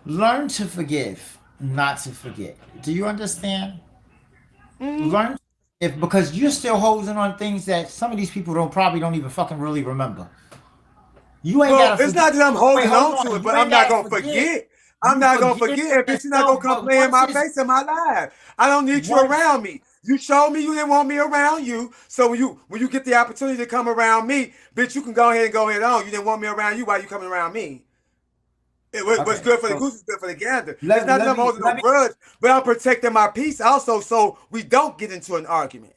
Learn to forgive, not to forget. Do you understand? Mm-hmm. Learn to if because you're still holding on things that some of these people probably don't even fucking really remember. You ain't Well, gotta it's forget. not that I'm Wait, holding hold on to on. it, You but I'm ain't not gotta gonna forget. forget. I'm You not gonna forget forget, and and bitch, you're not so, gonna come but play in once my it's face in my life. I don't need you once around me. You showed me you didn't want me around you, so when you get the opportunity to come around me, bitch, you can go ahead and go ahead on. You didn't want me around you, why you coming around me? What's okay. good for the So goose is good for the gander. It's let, not that let I'm me holding no let me grudge, but I'm protecting my peace also, so we don't get into an argument.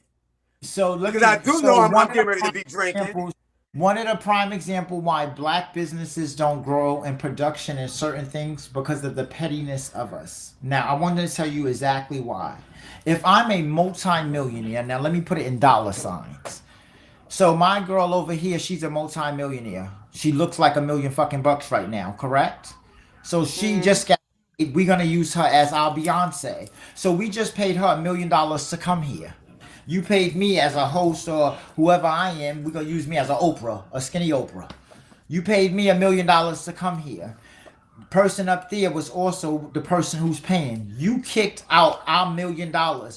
so let Because I me do so know I'm one of the getting ready to prime be drinking. examples one of the prime example why black businesses don't grow in production in certain things because of the pettiness of us. Now I wanted to tell you exactly why. If I'm a multi-millionaire, now let me put it in dollar signs. So my girl over here, she's a multi-millionaire. She looks like $1 million right now, correct? So she Mm-hmm. just got. We're gonna use her as our Beyonce. So we just paid her $1 million to come here. You paid me as a host or whoever I am. We're gonna use me as a Oprah, a skinny Oprah. You paid me $1 million to come here. Person up there was also the person who's paying. You kicked out our $1 million.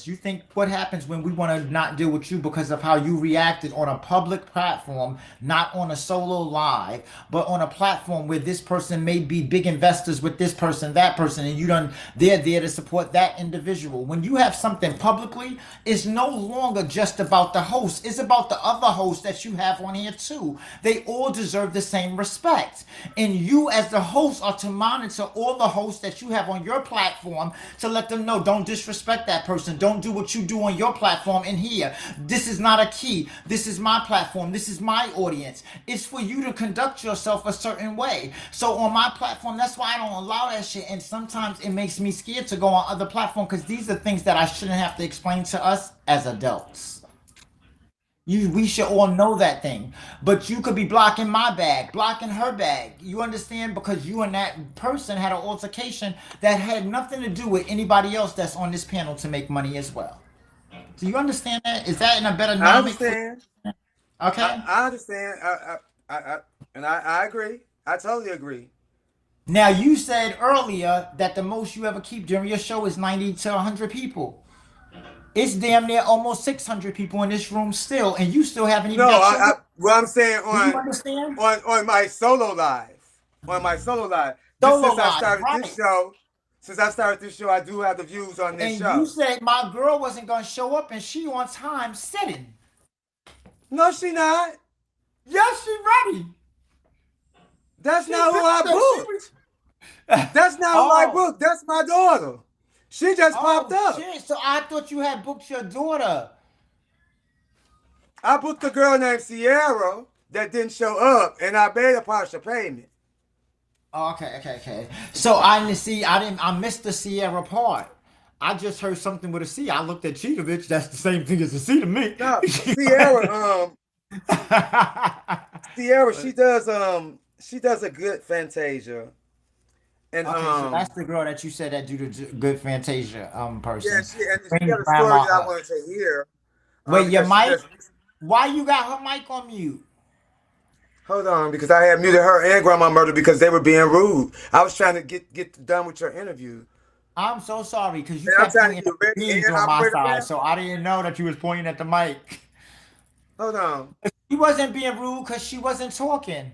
You think what happens when we want to not deal with you because of how you reacted on a public platform, not on a solo live, but on a platform where this person may be big investors with this person, that person, and they're there to support that individual. When you have something publicly, it's no longer just about the host. It's about the other hosts that you have on here too. They all deserve the same respect. And you as the host are to monitor all the hosts that you have on your platform to let them know, don't disrespect that person. Don't do what you do on your platform in here. This is not a key. This is my platform. This is my audience. It's for you to conduct yourself a certain way. So on my platform, that's why I don't allow that shit. And sometimes it makes me scared to go on other platforms because these are things that I shouldn't have to explain to us as adults. We should all know that thing. But you could be blocking my bag, blocking her bag. You understand? Because you and that person had an altercation that had nothing to do with anybody else that's on this panel to make money as well. Do you understand that? Is that in a better I dynamic for understand. you? Okay. I understand. I agree. I totally agree. Now you said earlier that the most you ever keep during your show is 90 to 100 people. It's damn near almost 600 people in this room still, and you still haven't even No, got your. what I'm saying Do you understand? on my solo live, on my solo live. Just Solo since I live, started this right? show, I do have the views on this And you show. said my girl wasn't gonna show up, and she on time sitting. No, she not. Yes, she ready. That's She not who been I there. She booked. was. That's not who I Oh, booked. That's my daughter. She just popped oh up. shit! So I thought you had booked your daughter. I booked a girl named Sierra that didn't show up, and I made a partial payment. Oh, okay. So I didn't see. I missed the Sierra part. I just heard something with a C. I looked at Cheetah, that's the same thing as a C to me. No, Sierra, she does a good Fantasia. And Okay, so that's the girl that you said that do the good Fantasia yeah, person. she Bring had a story grandma that I up. wanted to hear. Wait, your Because she mic? just Why you got her mic on mute? hold on, because I had muted her and Grandma Murder because they were being rude. I was trying to get done with your interview. I'm so sorry because you And I'm kept trying to pointing get at the ready beans and on my operate a side, fan. so I didn't know that you was pointing at the mic. Hold on. She wasn't being rude because she wasn't talking.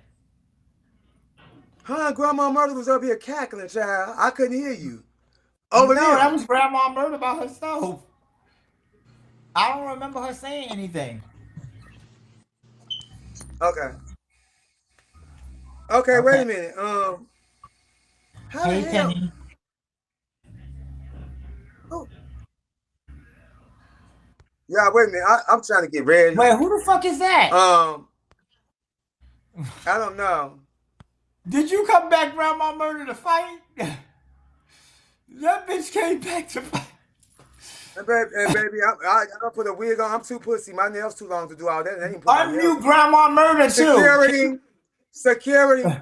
Huh, Grandma Murder was up here cackling, child. I couldn't hear you. No, Over that there. was Grandma Murder by herself. I don't remember her saying anything. Okay. Okay, wait Okay. a minute. How the Hey, hell? Kenny. Oh, yeah, wait a minute. I'm trying to get ready. Wait, who the fuck is that? Um, I don't know. Did you come back, Grandma Murder, to fight? That bitch came back to fight. And baby, I gotta put a wig on. I'm too pussy. My nails too long to do all that. And I didn't put my nails Unmute on. Grandma Murder, too. Security.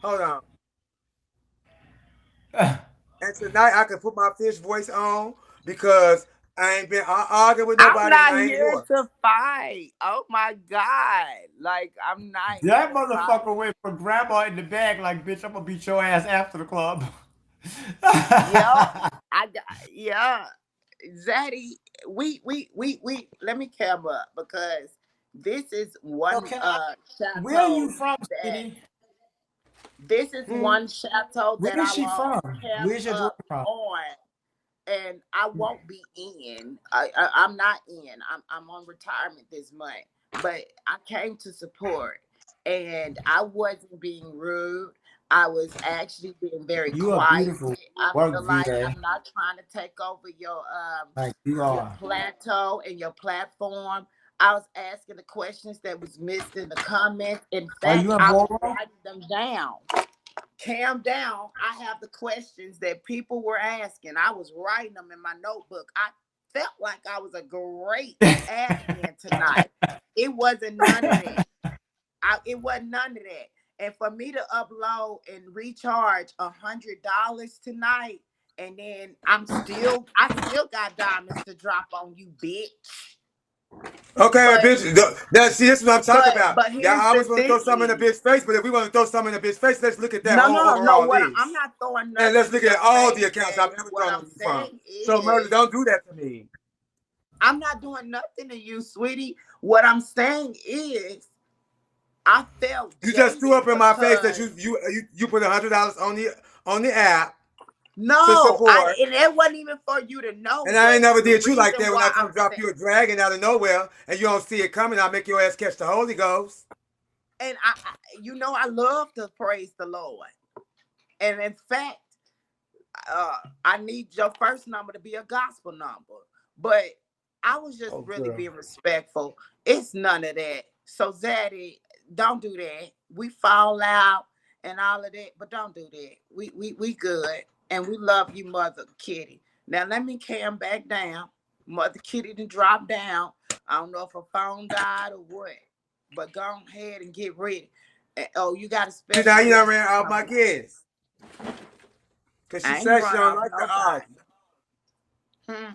Hold on. And tonight I can put my fish voice on because I ain't been arguing with I'm nobody and not I ain't here yours. to fight. Oh my God. Like, I'm not here That to fight. motherfucker went for Grandma in the bag like, bitch, I'm gonna beat your ass after the club. Yeah. Yeah. Zaddy, we let me come up because this is one Okay, where are you chateau from, that sweetie? this is one chateau Where that is I she won't from? camp Where's your daughter up from? on, and I won't be in. I'm not in. I'm on retirement this month, but I came to support, and I wasn't being rude. I was actually being very You are quiet. beautiful. I Work, feel like VA. I'm not trying to take over Like you your are. plateau and your platform. I was asking the questions that was missed in the comments. In Are fact, you in I was Ballroom? writing them down. Calm down. I have the questions that people were asking. I was writing them in my notebook. I felt like I was a great admin tonight. It wasn't none of that. It wasn't none of that. And for me to upload and recharge $100 tonight, and then I still got diamonds to drop on you, bitch. Okay, But bitch. See, this is what I'm talking about. but Y'all here's the always want to throw something in thing. the bitch face, but if we want to throw something in the bitch face, let's look at that No, whole no, no. overall What I'm list. not throwing And nothing let's in look at your all the face, accounts I've Zaddy. ever What thrown I'm on you from. saying So, Murder, is, don't do that to me. I'm not doing nothing to you, sweetie. What I'm saying is, I felt You just threw jaded up in my face that because you put $100 on the app to no, support. and it wasn't even for you to know. And I ain't But never the did you like reason that when I why come I'm drop saying, you a dragon out of nowhere and you don't see it coming. I make your ass catch the Holy Ghost. and I love to praise the Lord, and in fact, I need your first number to be a gospel number. But I was just Oh, really girl. being respectful. It's none of that. So Zaddy, don't do that. We fall out and all of that, but don't do that. We good. And we love you, Mother Kitty. Now let me cam back down. Mother Kitty done drop down. I don't know if her phone died or what. But go ahead and get ready. Oh, you got a See, now special you done guest ran off my coming. kids. Because she I ain't said she run don't off like to nobody. argue. Hmm.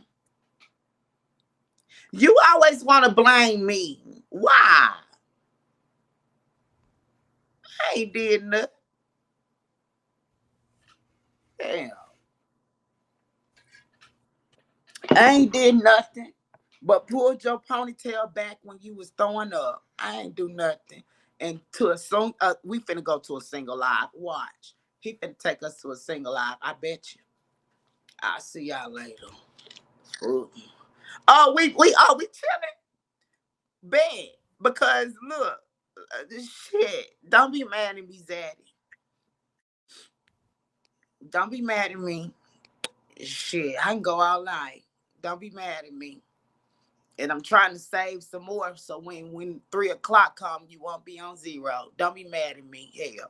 You always want to blame me. Why? I ain't did nothing. Damn. I ain't did nothing but pulled your ponytail back when you was throwing up. I ain't do nothing. And to a song, we finna go to a single live. Watch. He finna take us to a single live. I bet you. I'll see y'all later. Ooh. We chilling. Bad. Because look, shit. Don't be mad at me, Zaddy. Don't be mad at me. Shit, I can go all night. Don't be mad at me. And I'm trying to save some more so when 3 o'clock come, you won't be on zero. Don't be mad at me. Hell.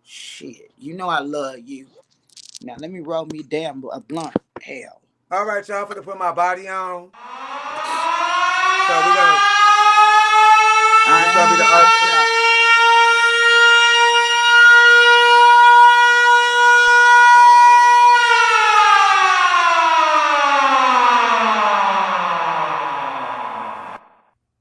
Shit. You know I love you. Now let me roll me down a blunt. Hell. All right, y'all, for to put my body on. So we're gonna. I This gonna be the ain't